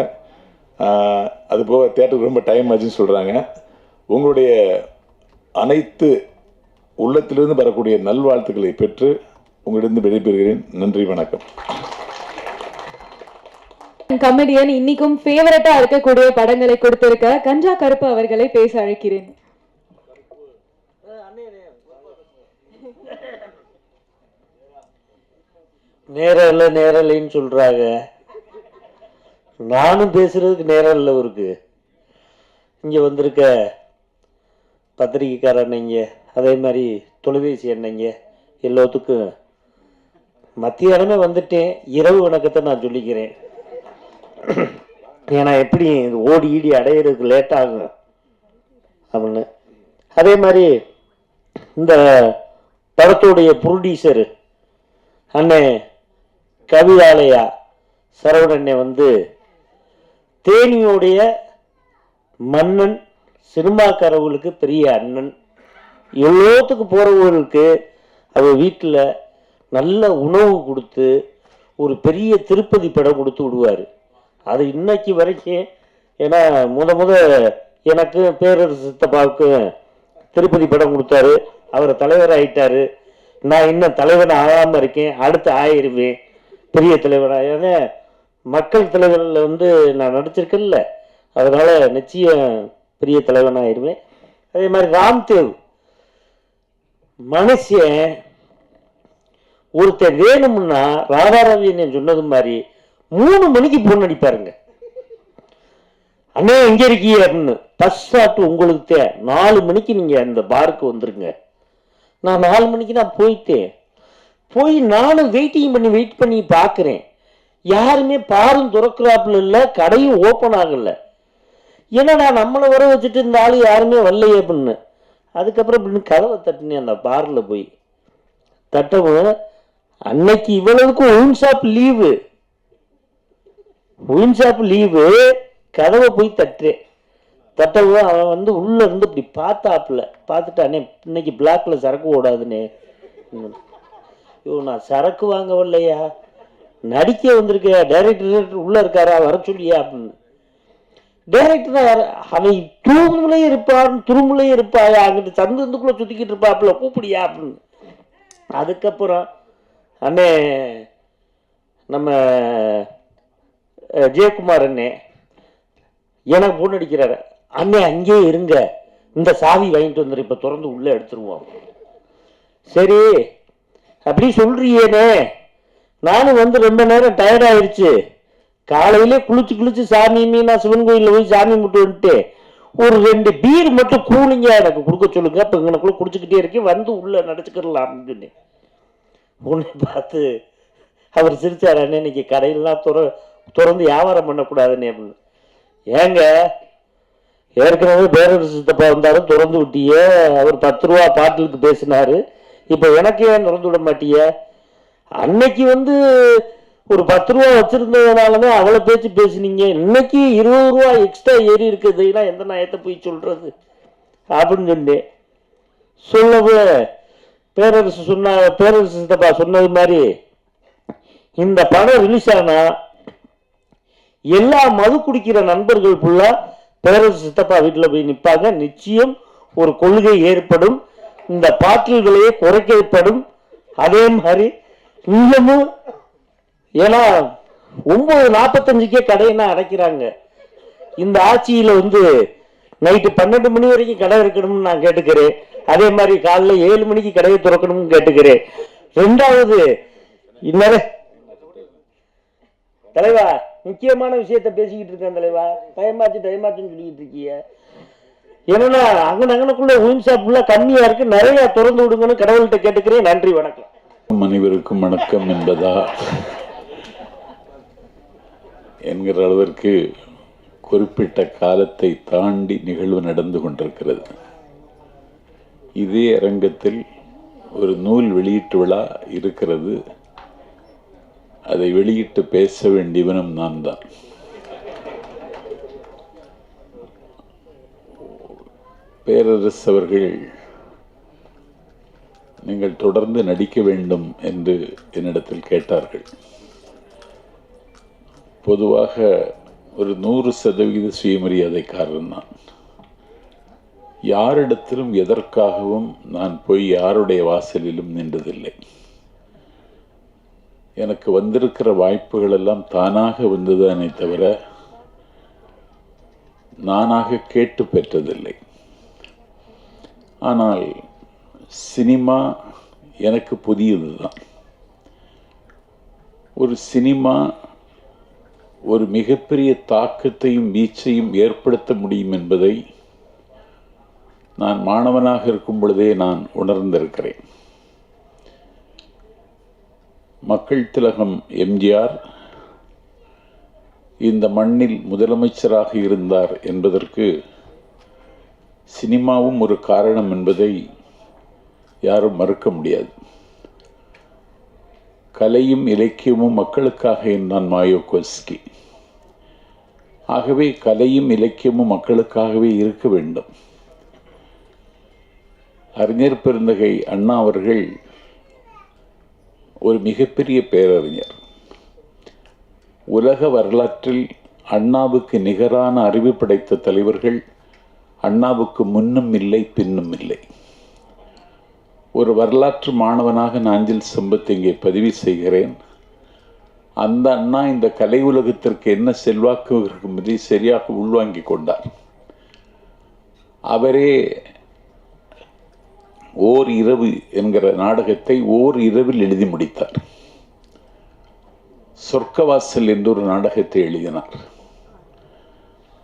அதுபோக தேட்டருக்கு ரொம்ப டைம் ஆச்சுன்னு சொல்கிறாங்க. உங்களுடைய அனைத்து உள்ளத்திலிருந்து வரக்கூடிய நல்வாழ்த்துக்களை பெற்று உங்களிடம் விடைபெறுகிறேன். நன்றி, வணக்கம். கமெடியன் இன்னைக்கும் ஃபேவரட்டா இருக்கக்கூடிய படங்களை கொடுத்திருக்க கஞ்சா கருப்பு அவர்களை பேச அழைக்கிறேன். நேரம் இல்லைன்னு சொல்றாங்க, நானும் பேசுறதுக்கு நேரம் இல்லை. இருக்கு இங்கே வந்திருக்க பத்திரிகைக்கார அண்ணங்க, அதே மாதிரி தொலைபேசி அண்ணங்க எல்லாத்துக்கும் மத்தியானமே வந்துட்டேன். இரவு வணக்கத்தை நான் சொல்லிக்கிறேன். ஏன்னா எப்படி ஓடி ஈடி அடையிறதுக்கு லேட் ஆகும் அப்படின்னு. அதே மாதிரி இந்த படத்துடைய ப்ரொடியூசரு அண்ணே கவிதாலயா சரவணண்ணே வந்து தேனியோடைய மன்னன், சினிமாக்காரவங்களுக்கு பெரிய அண்ணன். எவ்வளோத்துக்கு போகிறவங்களுக்கு அவர் வீட்டில் நல்ல உணவு கொடுத்து ஒரு பெரிய திருப்பதி படம் கொடுத்து விடுவார். அது இன்னைக்கு வரைக்கும், ஏன்னா முத எனக்கு பேரரசு சித்தப்பாவுக்கும் திருப்பதி படம் கொடுத்தாரு, அவர் தலைவர் ஆகிட்டார். நான் இன்னும் தலைவன் ஆகாமல் இருக்கேன், அடுத்து ஆயிடுவேன் பெரிய தலைவராக. ஏன்னா மக்கள் தலைவரில் வந்து நான் நடிச்சிருக்கேன்ல, அதனால் நிச்சயம் பெரிய தலைவன் ஆயிடுவேன். அதே மாதிரி ராம்தேவ் மனுஷன் ஒருத்தர் வேணும்னா ராதாரவி சொன்னது மாதிரி 3 மணிக்கு போன் அடிப்பாருங்க. அண்ணே எங்க இருக்கீங்க அப்படின்னு. பஸ் ஸ்டாப் உங்களுக்கு 4 மணிக்கு நீங்க அந்த பாருக்கு வந்துருங்க. நான் 4 மணிக்கு நான் போயிட்டேன். நானும் வெயிட் பண்ணி பார்க்குறேன், யாருமே பாரும் துறக்கிறாப்புல இல்லை, கடையும் ஓப்பன் ஆகலை. என்னடா நம்மளை வர வச்சுட்டு இந்த ஆள் யாருமே வரலையே அப்படின்னு. அதுக்கப்புறம் இப்படின்னு கதவை தட்டினேன். அந்த பாரில் போய் தட்டவும் அன்னைக்கு இவ்வளவுக்கும் ஒயின் ஷாப் லீவு. கதவை போய் தட்டவும் அவன் வந்து உள்ள இருந்து இப்படி பார்த்துட்டு அண்ணே இன்னைக்கு பிளாக்ல சரக்கு ஓடாதுன்னே. நான் சரக்கு வாங்க வரலையா, நடிக்க வந்திருக்கையா, டைரக்டர் உள்ள இருக்காரா, வர சொல்லியா அப்படின்னு. டைரக்டர் அவன் துருமுலையும் இருப்பாயா, அங்கிட்டு சந்துக்குள்ள சுத்திக்கிட்டு இருப்பாப்புல, கூப்பிடியா அப்படின்னு. அதுக்கப்புறம் அண்ணே நம்ம ஜெயக்குமார் அண்ணே எனக்கு போன் அடிக்கிறாரு, அண்ணே அங்கேயே இருங்க, இந்த சாவி வாங்கிட்டு வந்துரு, இப்போ திறந்து உள்ளே எடுத்துருவோம். சரி அப்படி சொல்றியேனே, நானும் வந்து ரொம்ப நேரம் டயர்ட் ஆயிடுச்சு. காலையிலே குளிச்சு சாமி நான் சிவன் கோயிலில் போய் சாமி முட்டு வந்துட்டு ஒரு 2 பீர் மட்டும் கூலிங்க எனக்கு கொடுக்க சொல்லுங்க, இப்போ இங்கனக்குள்ள குடிச்சுக்கிட்டே இருக்கேன், வந்து உள்ள நடிச்சுக்கலாம் அப்படின்னு சொன்னேன். உன்னை பார்த்து அவர் சிரிச்சார், அண்ணே இன்னைக்கு கடையெல்லாம் திறந்து வியாபாரம் பண்ணக்கூடாதுன்னு அப்படின்னு. ஏங்க ஏற்கனவே பேரரசு சித்தப்பா வந்தாலும் திறந்து விட்டிய, அவர் 10 ரூபா பாட்டிலுக்கு பேசினாரு, இப்போ எனக்கு ஏன் திறந்து விட மாட்டிய? அன்னைக்கு ஒரு 10 ரூபா வச்சிருந்ததுனாலதான் அவ்வளோ பேச்சு பேசுனீங்க, இன்னைக்கு 20 ரூபா எக்ஸ்ட்ரா ஏறி இருக்குதுன்னா எந்த நாயத்தை போய் சொல்றது அப்படின்னு சொன்னேன். சொல்லவே பேரரசு சித்தப்பா சொன்னது மாதிரி இந்த படம் ரிலீஸ் ஆனா எல்லா மது குடிக்கிற நண்பர்கள் ஃபுல்லா பேரரசு சித்தப்பா வீட்டில் போய் நிற்பாங்க. நிச்சயம் ஒரு கொள்கை ஏற்படும், இந்த பாட்டில்களையே குறைக்கப்படும். அதே மாதிரி இன்னமும், ஏன்னா 9:45 கடையெல்லாம் அடைக்கிறாங்க. இந்த ஆட்சியில் நைட்டு 12 மணி வரைக்கும் கடை இருக்கணும்னு நான் கேட்டுக்கிறேன். அதே மாதிரி காலைல 7 மணிக்கு கடையை திறக்கணும்னு கேட்டுக்கிறேன். 2வது, இன்னும் தலைவா முக்கியமான விஷயத்த பேசிக்கிட்டு இருக்கேன் தலைவா, டைமாச்சுன்னு சொல்லிக்கிட்டு இருக்கீங்க. ஏன்னா அங்கனக்குள்ள ஒயின் ஷாப்ல கம்மியா இருக்கு, நிறைய திறந்து விடுங்கன்னு கடவுள்கிட்ட கேட்டுக்கிறேன். நன்றி, வணக்கம். அனைவருக்கும் வணக்கம் என்பதா என்கிற அளவிற்கு குறிப்பிட்ட காலத்தை தாண்டி நிகழ்வு நடந்து கொண்டிருக்கிறது. இதே அரங்கத்தில் ஒரு நூல் வெளியீட்டு விழா இருக்கிறது. அதை வெளியிட்டு பேச வேண்டியவனும் நான் தான். பேரரசு அவர்கள் நீங்கள் தொடர்ந்து நடிக்க வேண்டும் என்று என்னிடத்தில் கேட்டார்கள். பொதுவாக ஒரு 100% சுயமரியாதைக்காரன் நான். யாரிடத்திலும் எதற்காகவும் நான் போய் யாருடைய வாசலிலும் நின்றதில்லை. எனக்கு வந்திருக்கிற வாய்ப்புகள் எல்லாம் தானாக வந்ததானே தவிர நானாக கேட்டு பெற்றதில்லை. ஆனால் சினிமா எனக்கு புதியதுதான். ஒரு சினிமா ஒரு மிகப்பெரிய தாக்கத்தையும் வீச்சையும் ஏற்படுத்த முடியும் என்பதை நான் மாணவனாக இருக்கும் பொழுதே நான் உணர்ந்திருக்கிறேன். மக்கள் திலகம் எம்ஜிஆர் இந்த மண்ணில் முதலமைச்சராக இருந்தார் என்பதற்கு சினிமாவும் ஒரு காரணம் என்பதை யாரும் மறுக்க முடியாது. கலையும் இலக்கியமும் மக்களுக்காக என்றான் மாயோகோஸ்கி. ஆகவே கலையும் இலக்கியமும் மக்களுக்காகவே இருக்க வேண்டும். அறிஞர் பெருந்தகை அண்ணா அவர்கள் ஒரு மிகப்பெரிய பேரறிஞர். உலக வரலாற்றில் அண்ணாவுக்கு நிகரான அறிவு படைத்த தலைவர்கள் அண்ணாவுக்கு முன்னும் இல்லை பின்னும் இல்லை. ஒரு வரலாற்று மாணவனாக நாஞ்சில் சம்பத் இங்கே பதிவு செய்கிறேன். அந்த அண்ணா இந்த கலை உலகத்திற்கு என்ன செல்வாக்கு இருக்கும்படி சரியாக உள்வாங்கிக் கொண்டார். அவரே ஓர் இரவு என்கிற நாடகத்தை ஓர் இரவில் எழுதி முடித்தார். சொர்க்கவாசல் என்ற ஒரு நாடகத்தை எழுதினார்.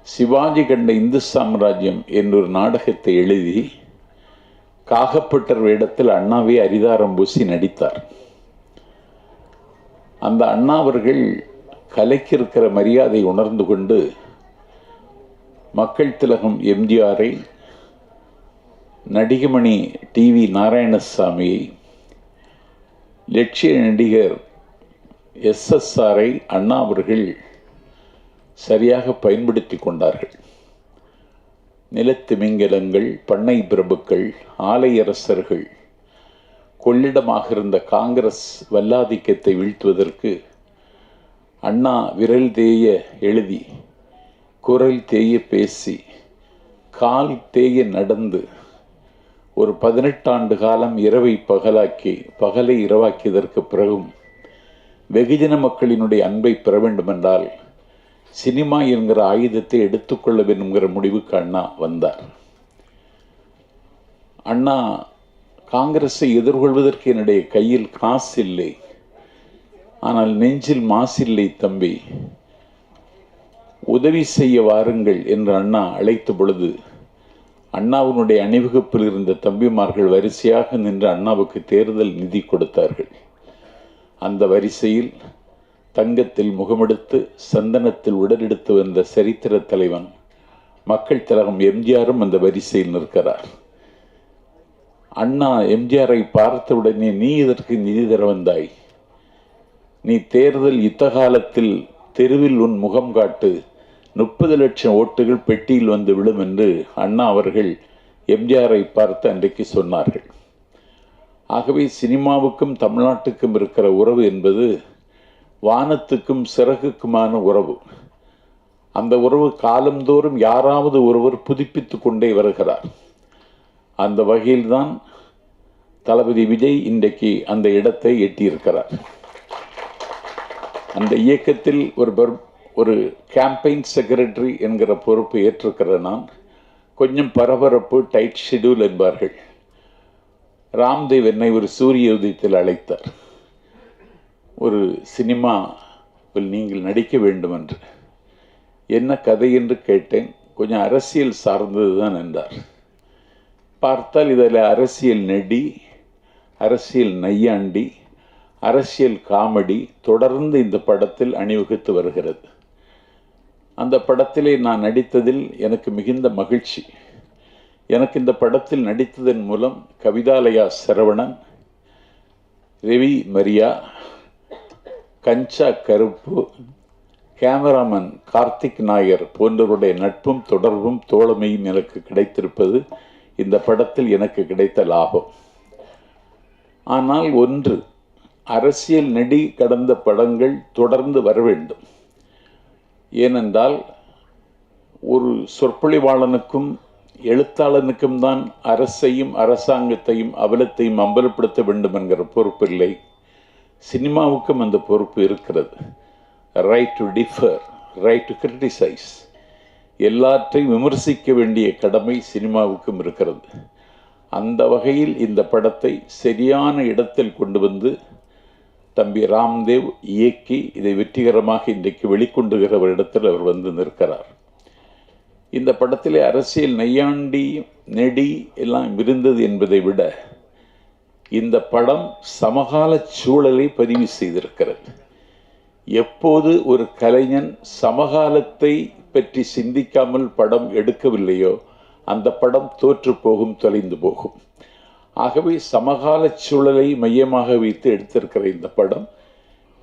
சிவாஜி கண்ட இந்து சாம்ராஜ்யம் என்றொரு நாடகத்தை எழுதி காகப்பட்டர் வேடத்தில் அண்ணாவே அரிதாரம் பூசி நடித்தார். அந்த அண்ணா அவர்கள் கலைக்கு இருக்கிற மரியாதை உணர்ந்து கொண்டு மக்கள் திலகம் எம்ஜிஆரை, நடிகமணி டிவி நாராயணசாமியை, லட்சிய நடிகர் SSRஐ அண்ணா அவர்கள் சரியாக பயன்படுத்தி கொண்டார்கள். நிலத்திமிங்கலங்கள், பண்ணை பிரபுக்கள், ஆலையரசர்கள் கொள்ளிடமாக இருந்த காங்கிரஸ் வல்லாதிக்கத்தை வீழ்த்துவதற்கு அண்ணா விரல் தேய எழுதி, குரல் தேய பேசி, கால் தேய நடந்து ஒரு 18 ஆண்டு காலம் இரவை பகலாக்கி, பகலை இரவாக்கியதற்கு பிறகும் வெகுஜன மக்களினுடைய அன்பை பெற வேண்டுமென்றால் சினிமா என்கிற ஆயுதத்தை எடுத்துக்கொள்ள வேண்டும்ங்கிற முடிவுக்கு அண்ணா வந்தார். அண்ணா, காங்கிரஸை எதிர்கொள்வதற்கு என்னுடைய கையில் காசு இல்லை, ஆனால் நெஞ்சில் மாசில்லை தம்பி, உதவி செய்ய வாருங்கள் என்று அண்ணா அழைத்த பொழுது அண்ணாவினுடைய அணிவகுப்பில் இருந்த தம்பிமார்கள் வரிசையாக நின்று அண்ணாவுக்கு தேர்தல் நிதி கொடுத்தார்கள். அந்த வரிசையில் தங்கத்தில் முகமெடுத்து சந்தனத்தில் உடலெடுத்து வந்த சரித்திர தலைவன் மக்கள் திலகம் எம்ஜிஆரும் அந்த வரிசையில் நிற்கிறார். அண்ணா எம்ஜிஆரை பார்த்தவுடனே, நீ இதற்கு நிதி தர வந்தாய், நீ தேர்தல் யுத்த காலத்தில் தெருவில் உன் முகம் காட்டு, 30 லட்சம் ஓட்டுகள் பெட்டியில் வந்து விடும் என்று அண்ணா அவர்கள் எம்ஜிஆரை பார்த்து அன்றைக்கு சொன்னார்கள். ஆகவே சினிமாவுக்கும் தமிழ்நாட்டுக்கும் இருக்கிற உறவு என்பது வானத்துக்கும் சிறகுக்குமான உறவு. அந்த உறவு காலந்தோறும் யாராவது ஒருவர் புதுப்பித்து கொண்டே வருகிறார். அந்த வகையில்தான் தளபதி விஜய் இன்றைக்கு அந்த இடத்தை எட்டியிருக்கிறார். அந்த இயக்கத்தில் ஒரு கேம்பெயின் செக்ரட்டரி என்கிற பொறுப்பை ஏற்றிருக்கிற நான் கொஞ்சம் பரபரப்பு, டைட் ஷெடியூல் என்பார்கள். ராம்தேவ் என்னை ஒரு சூரிய உதயத்தில் அழைத்தார். ஒரு சினிமாவில் நீங்கள் நடிக்க வேண்டும் என்று. என்ன கதை என்று கேட்டேன். கொஞ்சம் அரசியல் சார்ந்தது தான் என்றார். பார்த்தால் இதில் அரசியல் நெடி, அரசியல் நையாண்டி, அரசியல் காமெடி தொடர்ந்து இந்த படத்தில் அணிவகுத்து வருகிறது. அந்த படத்திலே நான் நடித்ததில் எனக்கு மிகுந்த மகிழ்ச்சி. எனக்கு இந்த படத்தில் நடித்ததன் மூலம் கவிதாலயா சரவணன், ரவி மரியா, கஞ்சா கருப்பு, கேமராமேன் கார்த்திக் நாயர் போன்றவருடைய நட்பும் தொடர்பும் தோழமையும் எனக்கு கிடைத்திருப்பது இந்த படத்தில் எனக்கு கிடைத்த லாபம். ஆனால் ஒன்று, அரசியல் நெடி கடந்த படங்கள் தொடர்ந்து வர வேண்டும். ஏனென்றால் ஒரு சொற்பொழிவாளனுக்கும் எழுத்தாளனுக்கும் தான் அரசையும் அரசாங்கத்தையும் அவலத்தையும் அம்பலப்படுத்த வேண்டும் என்கிற பொறுப்பு இல்லை. சினிமாவுக்கும் அந்த பொறுப்பு இருக்கிறது. Right to differ, right to criticise, எல்லாற்றையும் விமர்சிக்க வேண்டிய கடமை சினிமாவுக்கும் இருக்கிறது. அந்த வகையில் இந்த படத்தை சரியான இடத்தில் கொண்டு வந்து தம்பி ராம்தேவ் இயக்கி இதை வெற்றிகரமாக இன்றைக்கு வெளிக்கொண்டுகிற ஒரு இடத்தில் அவர் வந்து நிற்கிறார். இந்த படத்திலே அரசியல் நையாண்டி நெடி எல்லாம் இருந்தது என்பதை விட இந்த படம் சமகால சூழலை பதிவு செய்திருக்கிறது. எப்போது ஒரு கலைஞன் சமகாலத்தை பற்றி சிந்திக்காமல் படம் எடுக்கவில்லையோ அந்த படம் தோற்று போகும், தொலைந்து போகும். ஆகவே சமகால சூழலை மையமாக வைத்து எடுத்திருக்கிற இந்த படம்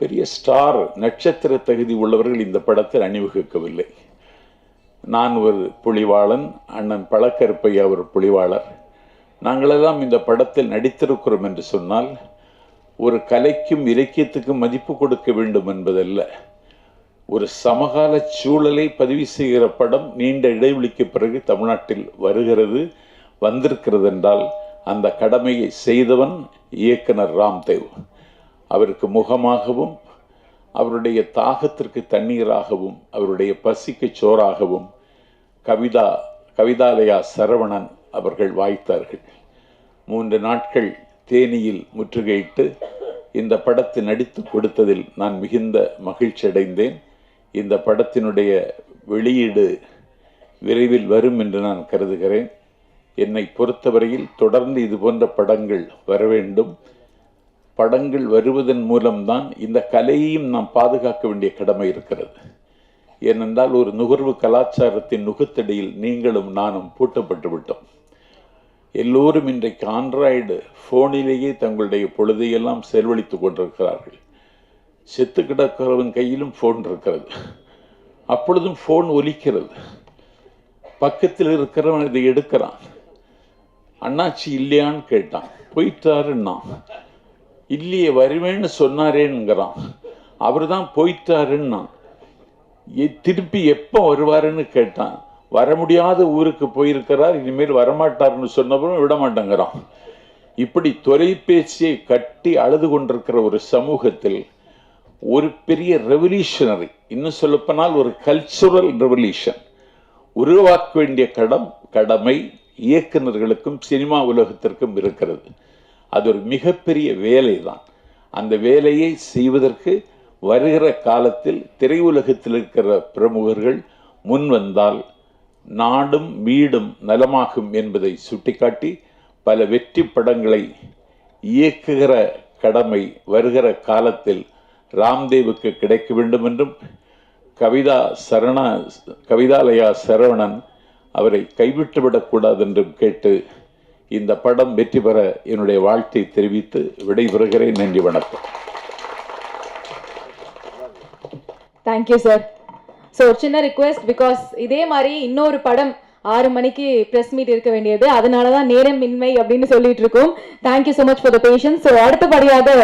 பெரிய ஸ்டார் நட்சத்திர தகுதி உள்ளவர்கள் இந்த படத்தில் அணிவகுக்கவில்லை. நான் ஒரு புலிவாளன், அண்ணன் பழக்கருப்பையா ஒரு புலிவாளர். நாங்களெல்லாம் இந்த படத்தில் நடித்திருக்கிறோம் என்று சொன்னால் ஒரு கலைக்கும் இலக்கியத்துக்கும் மதிப்பு கொடுக்க வேண்டும் என்பதல்ல. ஒரு சமகால சூழலை பதிவு செய்கிற படம் நீண்ட இடைவெளிக்கு பிறகு தமிழ்நாட்டில் வருகிறது, வந்திருக்கிறது என்றால் அந்த கடமையை செய்தவன் இயக்குனர் ராம்தேவ். அவருக்கு முகமாகவும் அவருடைய தாகத்திற்கு தண்ணீராகவும் அவருடைய பசிக்கு சோறாகவும் கவிதாலயா சரவணன் அவர்கள் வாய்த்தார்கள். 3 நாட்கள் தேனியில் முற்றுகையிட்டு இந்த படத்தை நடித்து கொடுத்ததில் நான் மிகுந்த மகிழ்ச்சி அடைந்தேன். இந்த படத்தினுடைய வெளியீடு விரைவில் வரும் என்று நான் கருதுகிறேன். என்னை பொறுத்தவரையில் தொடர்ந்து இது போன்ற படங்கள் வர வேண்டும். படங்கள் வருவதன் மூலம்தான் இந்த கலையையும் நாம் பாதுகாக்க வேண்டிய கடமை இருக்கிறது. ஏனென்றால் ஒரு நுகர்வு கலாச்சாரத்தின் நுகத்தடியில் நீங்களும் நானும் பூட்டப்பட்டு விட்டோம். எல்லோரும் இன்றைக்கு ஆண்ட்ராய்டு ஃபோனிலேயே தங்களுடைய பொழுதையெல்லாம் செலவழித்து கொண்டிருக்கிறார்கள். செத்து கிடக்கிறவன் கையிலும் ஃபோன் இருக்கிறது. அப்பொழுதும் ஃபோன் ஒலிக்கிறது. பக்கத்தில் இருக்கிறவன் இதை எடுக்கிறான். அண்ணாச்சி இல்லையான்னு கேட்டான், போயிட்டாருன்னா. இல்லையே, வருவேன்னு சொன்னாரேங்கிறான். அவர் தான் போயிட்டாருன்னா. திருப்பி எப்போ வருவாருன்னு கேட்டான். வர முடியாத ஊருக்கு போயிருக்கிறார், இனிமேல் வரமாட்டார்னு சொன்னவரும் விட மாட்டேங்கிறான். இப்படி தொலைபேசியை கட்டி அழுது கொண்டிருக்கிற ஒரு சமூகத்தில் ஒரு பெரிய ரெவல்யூஷனரி, இன்னும் சொல்லப்போனால் ஒரு கல்ச்சுரல் ரெவல்யூஷன் உருவாக்க வேண்டிய கடமை இயக்குநர்களுக்கும் சினிமா உலகத்திற்கும் இருக்கிறது. அது ஒரு மிகப்பெரிய வேலை தான். அந்த வேலையை செய்வதற்கு வருகிற காலத்தில் திரையுலகத்தில் இருக்கிற பிரமுகர்கள் முன் வந்தால் நாடும் வீடும் நலமாகும் என்பதை சுட்டிக்காட்டி பல வெற்றி படங்களை இயக்குகிற கடமை வருகிற காலத்தில் ராம்தேவுக்கு கிடைக்க வேண்டும் என்றும் கவிதாலயா சரவணன் அவரை கைவிட்டு விடக்கூடாது என்றும் கேட்டு இந்த படம் வெற்றி பெற என்னுடைய வாழ்த்தை தெரிவித்து விடைபெறுகிறேன். நன்றி, வணக்கம். Thank you sir. ஸோ ஒரு சின்ன ரிக்வெஸ்ட், பிகாஸ் இதே மாதிரி இன்னொரு படம் 6 மணிக்கு ப்ரெஸ் மீட் இருக்க வேண்டியது, அதனால தான் நேரமின்மை அப்படின்னு சொல்லிட்டு இருக்கோம். Thank you so much for the patience. So அடுத்தபடியாக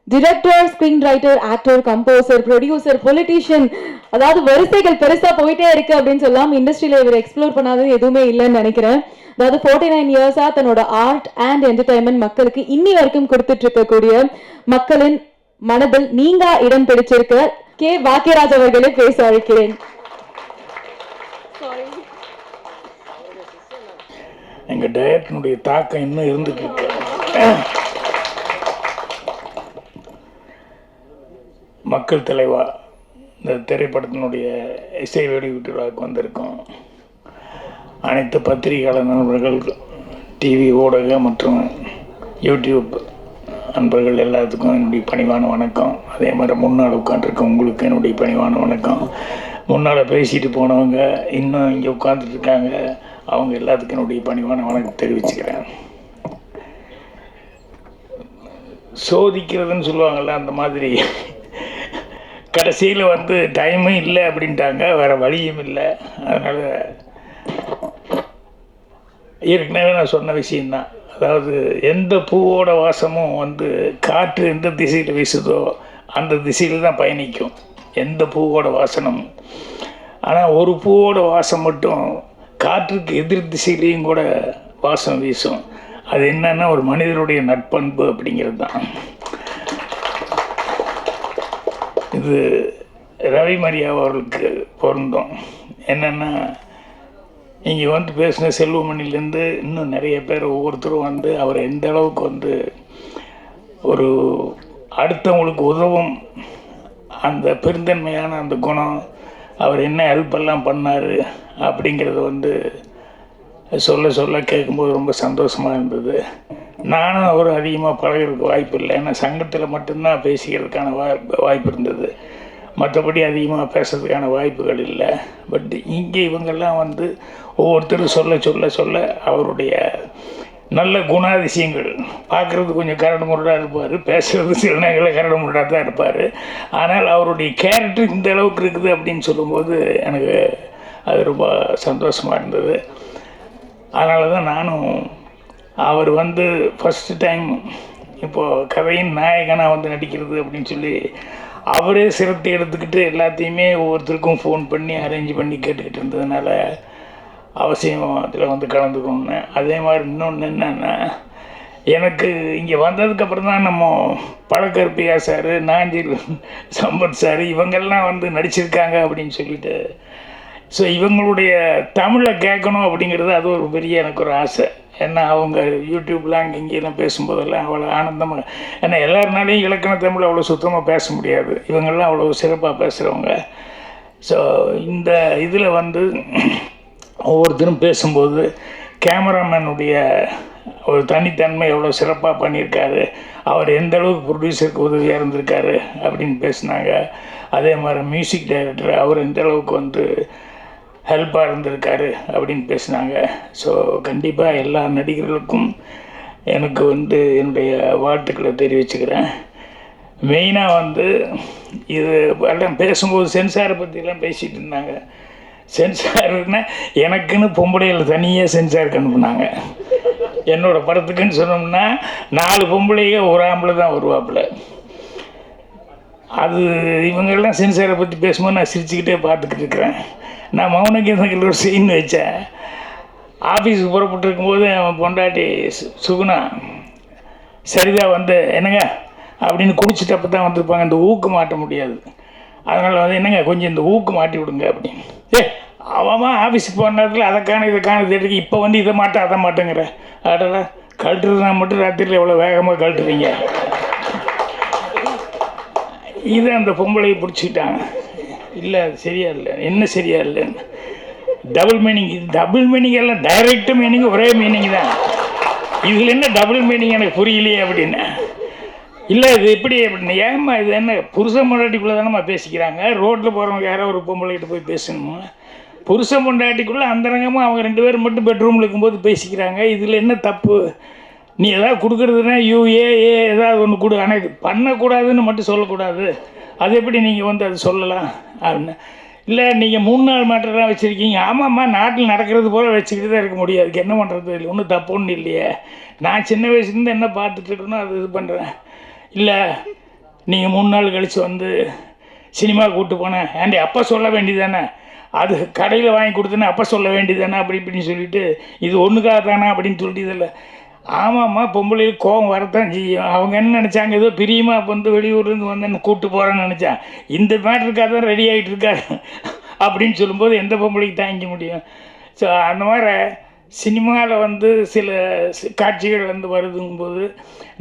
director, screenwriter, actor, composer, producer, politician, அதாவது வரிசைகள் பெருசாக போயிட்டே இருக்கு அப்படின்னு சொல்லலாம். இண்டஸ்ட்ரியில் இவர் எக்ஸ்ப்ளோர் பண்ணாதது எதுவுமே இல்லைன்னு நினைக்கிறேன். அதாவது 49 இயர்ஸாக தன்னோட ஆர்ட் அண்ட் என்டர்டைன்மெண்ட் மக்களுக்கு இன்னி வரைக்கும் கொடுத்துட்டு இருக்கக்கூடிய மக்களின் மனதில் நீங்கா இடம் பிடிச்சிருக்க கே. பாக்கியராஜ் அவர்களை பேச அழைக்கிறேன். எங்கள் டைரக்டனுடைய தாக்கம் இன்னும் இருந்துட்டு இருக்கு. மக்கள் தலைவா இந்த திரைப்படத்தினுடைய இசை வெளியீட்டு விழாவுக்கு வந்திருக்கோம். அனைத்து பத்திரிகையாளர் நண்பர்கள், டிவி ஊடக மற்றும் யூடியூப் நண்பர்கள் எல்லாத்துக்கும் என்னுடைய பணிவான வணக்கம். அதே மாதிரி முன்னால் உட்காந்துருக்க உங்களுக்கு என்னுடைய பணிவான வணக்கம். முன்னால் பேசிட்டு போனவங்க இன்னும் இங்கே உட்காந்துட்டு இருக்காங்க, அவங்க எல்லாத்துக்கும் என்னுடைய பணிவான வணக்கம் தெரிவிச்சுக்கிறேன். சோதிக்கிறதுன்னு சொல்லுவாங்கள்ல, அந்த மாதிரி கடைசியில் டைமும் இல்லை அப்படின்ட்டாங்க, வேறு வழியும் இல்லை. அதனால் ஏற்கனவே நான் சொன்ன விஷயந்தான், அதாவது எந்த பூவோட வாசமும் காற்று எந்த திசையில் வீசுதோ அந்த திசையில் தான் பயணிக்கும், எந்த பூவோட வாசனம். ஆனால் ஒரு பூவோட வாசம் மட்டும் காற்றுக்கு எதிர் திசையிலையும் கூட வாசம் வீசும். அது என்னன்னா ஒரு மனிதனுடைய நட்பண்பு அப்படிங்கிறது தான். இது ரவி மரியா அவர்களுக்கு பொருந்தும். என்னென்னா இங்கே பேசின செல்வமணிலேருந்து இன்னும் நிறைய பேர் ஒவ்வொருத்தரும் அவர் எந்த அளவுக்கு ஒரு அடுத்தவங்களுக்கு உதவும் அந்த பெருந்தன்மையான அந்த குணம், அவர் என்ன ஹெல்ப்பெல்லாம் பண்ணார் அப்படிங்கிறது சொல்ல சொல்ல கேட்கும்போது ரொம்ப சந்தோஷமாக இருந்தது. நானும் அவர் அதிகமாக பழகிறதுக்கு வாய்ப்பு இல்லை, ஏன்னா சங்கத்தில் மட்டும்தான் பேசிக்கிறதுக்கான வாய்ப்பு இருந்தது, மற்றபடி அதிகமாக பேசுறதுக்கான வாய்ப்புகள் இல்லை. பட் இங்கே இவங்கெல்லாம் ஒவ்வொருத்தரும் சொல்ல சொல்ல சொல்ல அவருடைய நல்ல குணாதிசயங்கள், பார்க்குறது கொஞ்சம் கரடு முரடாக இருப்பார், பேசுகிறது சில நேரங்களில் கரடு முரடாக தான் இருப்பார், ஆனால் அவருடைய கேரக்டர் இந்த அளவுக்கு இருக்குது அப்படின்னு சொல்லும்போது எனக்கு அது ரொம்ப சந்தோஷமாக இருந்தது. அதனால தான் நானும் அவர் ஃபஸ்ட்டு டைம் இப்போது கதையின் நாயகனாக நடிக்கிறது அப்படின்னு சொல்லி அவரே சிரத்தை எடுத்துக்கிட்டு எல்லாத்தையுமே ஒவ்வொருத்தருக்கும் ஃபோன் பண்ணி அரேஞ்ச் பண்ணி கேட்டுக்கிட்டு இருந்ததுனால அவசியம் அதில் கலந்துக்கணுன்னு. அதே மாதிரி இன்னொன்று என்னென்னா, எனக்கு இங்கே வந்ததுக்கப்புறம் தான் நம்ம பழக்கருப்பியா சார், நாஞ்சில் சம்பத் சார் இவங்கெல்லாம் நடிச்சிருக்காங்க அப்படின்னு சொல்லிட்டு, ஸோ இவங்களுடைய தமிழை கேட்கணும் அப்படிங்கிறது அது ஒரு பெரிய எனக்கு ஒரு ஆசை. ஏன்னா அவங்க யூடியூப்லாம் அங்கே இங்கேயெல்லாம் பேசும்போதெல்லாம் அவ்வளோ ஆனந்தமாக, ஏன்னா எல்லாருனாலையும் இலக்கண தமிழ் அவ்வளோ சுத்தமாக பேச முடியாது, இவங்கெல்லாம் அவ்வளோ சிறப்பாக பேசுகிறவங்க. ஸோ இந்த இதில் ஒவ்வொருத்தரும் பேசும்போது கேமராமேனுடைய ஒரு தனித்தன்மை எவ்வளோ சிறப்பாக பண்ணியிருக்காரு, அவர் எந்த அளவுக்கு ப்ரொடியூசருக்கு உதவியாக இருந்திருக்காரு அப்படின்னு பேசினாங்க. அதே மாதிரி மியூசிக் டைரக்டர் அவர் எந்த அளவுக்கு ஹெல்ப்பாக இருந்திருக்காரு அப்படின்னு பேசினாங்க. ஸோ கண்டிப்பாக எல்லா நடிகர்களுக்கும் எனக்கு என்னுடைய வாழ்த்துக்களை தெரிவிச்சுக்கிறேன். மெயினாக இது எல்லாம் பேசும்போது சென்சாரை பற்றிலாம் பேசிகிட்டு இருந்தாங்க. சென்சார்னா எனக்குன்னு பொம்பளைகள் தனியாக சென்சாருக்கு அனுப்புனாங்க. என்னோடய படத்துக்குன்னு சொன்னோம்னா 4 பொம்பளைங்க ஒரு ஆம்பளை தான் வருவாப்புல. அது இவங்கெல்லாம் சென்சாரை பற்றி பேசும்போது நான் சிரிச்சுக்கிட்டே பார்த்துக்கிட்டு இருக்கிறேன். நான் மௌனகீதங்கள் ஒரு சீன் வச்சேன். ஆஃபீஸுக்கு புறப்பட்டு இருக்கும்போது அவன் பொண்டாட்டி சுகுணா சரிதா என்னங்க அப்படின்னு குடிச்சிட்டப்போ தான் வந்திருப்பாங்க, இந்த ஊக்கு மாட்ட முடியாது, அதனால் என்னங்க கொஞ்சம் இந்த ஊக்கு மாட்டி விடுங்க அப்படின்னு. அவன் ஆஃபீஸுக்கு போன நேரத்தில் அதை இதை தேடி இப்போ இதை மாட்டேன் அதை மாட்டேங்கிற அதெல்லாம் கழட்டுறதுனா மட்டும் ராத்திரியில் எவ்வளோ வேகமாக கழட்டுறீங்க. இதை அந்த பொம்பளையை பிடிச்சிக்கிட்டாங்க. இல்லை அது சரியா இல்லை, என்ன சரியா இல்லைன்னு டபுள் மீனிங் எல்லாம் டைரக்ட் மீனிங் ஒரே மீனிங் தான், இதில் என்ன டபுள் மீனிங் எனக்கு புரியலையே அப்படின்னு. இல்லை இது எப்படி அப்படின்னு, ஏம்மா இது என்ன புருஷன் முன்னாடிக்குள்ளே தானேம்மா பேசிக்கிறாங்க, ரோட்டில் போகிறவங்க யாரோ ஒரு பொம்பளைகிட்ட போய் பேசணுமா, புருஷன் பொண்டாட்டிக்குள்ளே அந்தரங்கமாக அவங்க 2 பேரும் மட்டும் பெட்ரூமில் இருக்கும்போது பேசிக்கிறாங்க. இதில் என்ன தப்பு? நீ எதாவது கொடுக்குறதுனா ஏதாவது ஒன்று கொடு, ஆனால் இது பண்ணக்கூடாதுன்னு மட்டும் சொல்லக்கூடாது. அது எப்படி நீங்கள் வந்து அது சொல்லலாம் அப்படின்னு. இல்லை நீங்கள் 3 நாள் மேட்டர்லாம் வச்சுருக்கீங்க. ஆமாம்மா, நாட்டில் நடக்கிறது போல வச்சுக்கிட்டு தான் இருக்க முடியாது. அதுக்கு என்ன பண்ணுறது? இல்லை ஒன்றும் தப்பு ஒன்றும் இல்லையே. நான் சின்ன வயசுலேருந்து என்ன பார்த்துட்ருக்கணும் அது இது பண்ணுறேன். இல்லை நீங்கள் 3 நாள் கழித்து வந்து சினிமா கூப்பிட்டு போனேன், ஏன்டி அப்போ சொல்ல வேண்டியதானே, அது கடையில் வாங்கி கொடுத்தேன்னு அப்போ சொல்ல வேண்டியதானே அப்படி இப்படின்னு சொல்லிட்டு இது ஒன்றுக்காக தானே அப்படின்னு சொல்லிட்டு இதில். ஆமாம்மா, பொம்பளைக்கு கோவம் வரத்தான் செய்யும். அவங்க என்ன நினச்சாங்க, ஏதோ பிரியமாக வந்து வெளியூர்லேருந்து வந்து என்ன கூப்பிட்டு போகிறேன்னு நினச்சான். இந்த மேட்டருக்காக தான் ரெடி ஆகிட்டு இருக்காரு அப்படின்னு சொல்லும்போது எந்த பொம்பளைக்கு தாங்கிக்க முடியும்? ஸோ அந்த மாதிரி சினிமாவில் வந்து சில காட்சிகள் வந்து வருதுங்கும்போது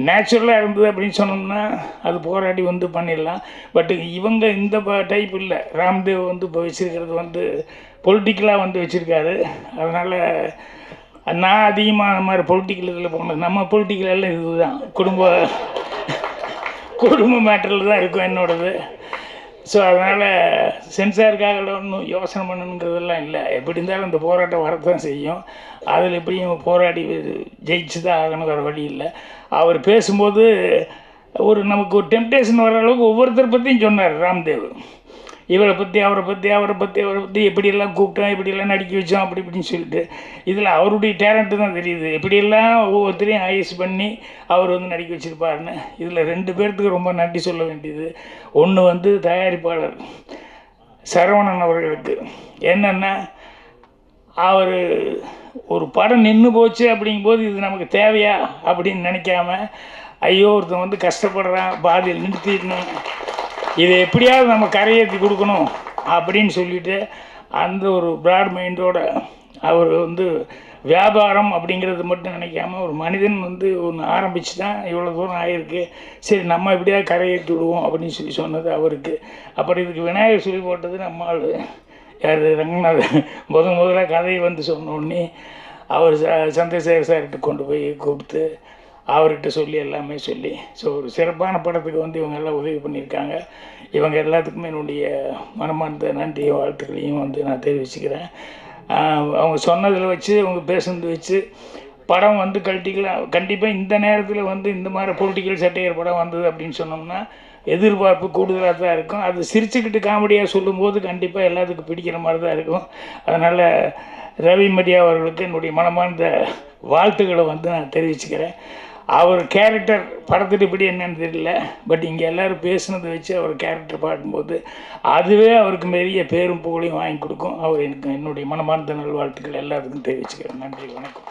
நேச்சுரலாக இருந்தது அப்படின்னு சொன்னோம்னா அது போராடி வந்து பண்ணிடலாம். பட் இவங்க இந்த டைப் இல்லை. ராம்தேவ் வந்து இப்போ வச்சுருக்கிறது வந்து பொலிட்டிக்கலாக வந்து வச்சுருக்காரு. அதனால் நான் அதிகமாக அந்த மாதிரி பொலிட்டிக்கல் இதில் போனது. நம்ம பொலிட்டிக்கல் எல்லாம் இதுதான், குடும்ப மேட்டரில் தான் இருக்கும் என்னோடது. ஸோ அதனால் சென்சாருக்காக ஒன்றும் யோசனை பண்ணணுங்கிறதெல்லாம் இல்லை. எப்படி இருந்தாலும் இந்த போராட்டம் வரத்தான் செய்யும். அதில் எப்படியும் போராடி ஜெயிச்சு தான் ஆகணும், வேறு வழி இல்லை. அவர் பேசும்போது நமக்கு ஒரு டெம்டேஷன் வர அளவுக்கு ஒவ்வொருத்தரை பற்றியும் சொன்னார் ராம்தேவ். இவரை பற்றி அவரை பற்றி எப்படியெல்லாம் கூப்பிட்டோம், எப்படியெல்லாம் நடிக்க வச்சோம் அப்படி இப்படின்னு சொல்லிட்டு. இதில் அவருடைய டேலண்ட்டு தான் தெரியுது. எப்படியெல்லாம் ஒவ்வொருத்தரையும் ஐஸ் பண்ணி அவர் வந்து நடிக்க வச்சுருப்பாருன்னு. இதில் 2 பேர்த்துக்கு ரொம்ப நன்றி சொல்ல வேண்டியது. ஒன்று வந்து தயாரிப்பாளர் சரவணன் அவர்களுக்கு. என்னென்னா, அவர் ஒரு படம் நின்று போச்சு அப்படிங்கும்போது இது நமக்கு தேவையா அப்படின்னு நினைக்காம, ஐயோ ஒருத்தன் வந்து கஷ்டப்படுறான், பாதியில் நிறுத்திடணும், இதை எப்படியாவது நம்ம கரையேற்றி கொடுக்கணும் அப்படின்னு சொல்லிட்டு அந்த ஒரு ப்ராட் மைண்டோட அவர் வந்து வியாபாரம் அப்படிங்கிறது மட்டும் நினைக்காம ஒரு மனிதன் வந்து ஒன்று ஆரம்பித்து தான் இவ்வளோ தூரம் ஆகிருக்கு. சரி நம்ம எப்படியாவது கரையேற்றி விடுவோம் அப்படின்னு சொல்லி சொன்னது அவருக்கு. அப்புறம் இதுக்கு விநாயகர் சொல்லி போட்டது நம்ம ஆள் யார், ரங்கநாதன். முதல்ல கதையை வந்து சொன்னோடனே அவர் சந்திரசேகர் சார்கிட்ட கொண்டு போய் கூப்பிட்டு அவர்கிட்ட சொல்லி எல்லாமே சொல்லி, ஸோ ஒரு சிறப்பான படத்துக்கு வந்து இவங்க எல்லாம் உதவி பண்ணியிருக்காங்க. இவங்க எல்லாத்துக்குமே என்னுடைய மனமார்ந்த நன்றியும் வாழ்த்துக்களையும் வந்து நான் தெரிவிச்சுக்கிறேன். அவங்க சொன்னதில் வச்சு, அவங்க பேசுனது வச்சு படம் வந்து கண்டிப்பாக இந்த நேரத்தில் வந்து இந்த மாதிரி பொலிட்டிக்கல் சட்டையர் படம் வந்தது அப்படின்னு சொன்னோம்னா எதிர்பார்ப்பு கூடுதலாக தான் இருக்கும். அது சிரிச்சுக்கிட்டு காமெடியாக சொல்லும்போது கண்டிப்பாக எல்லாத்துக்கும் பிடிக்கிற மாதிரி தான் இருக்கும். அதனால் ரவி மரியா அவர்களுக்கு என்னுடைய மனமார்ந்த வாழ்த்துக்களை வந்து நான் தெரிவிச்சுக்கிறேன். அவர் கேரக்டர் படத்துக்கு இப்படி என்னன்னு தெரியல, பட் இங்கே எல்லோரும் பேசுனதை வச்சு அவர் கேரக்டர் பாடும்போது அதுவே அவருக்கு பெரிய பேரும் புகழையும் வாங்கி கொடுக்கும். அவர் எனக்கு என்னுடைய மனமார்ந்த நல்வாழ்த்துக்கள் எல்லாத்துக்கும் தெரிவிச்சுக்கிறேன். நன்றி, வணக்கம்.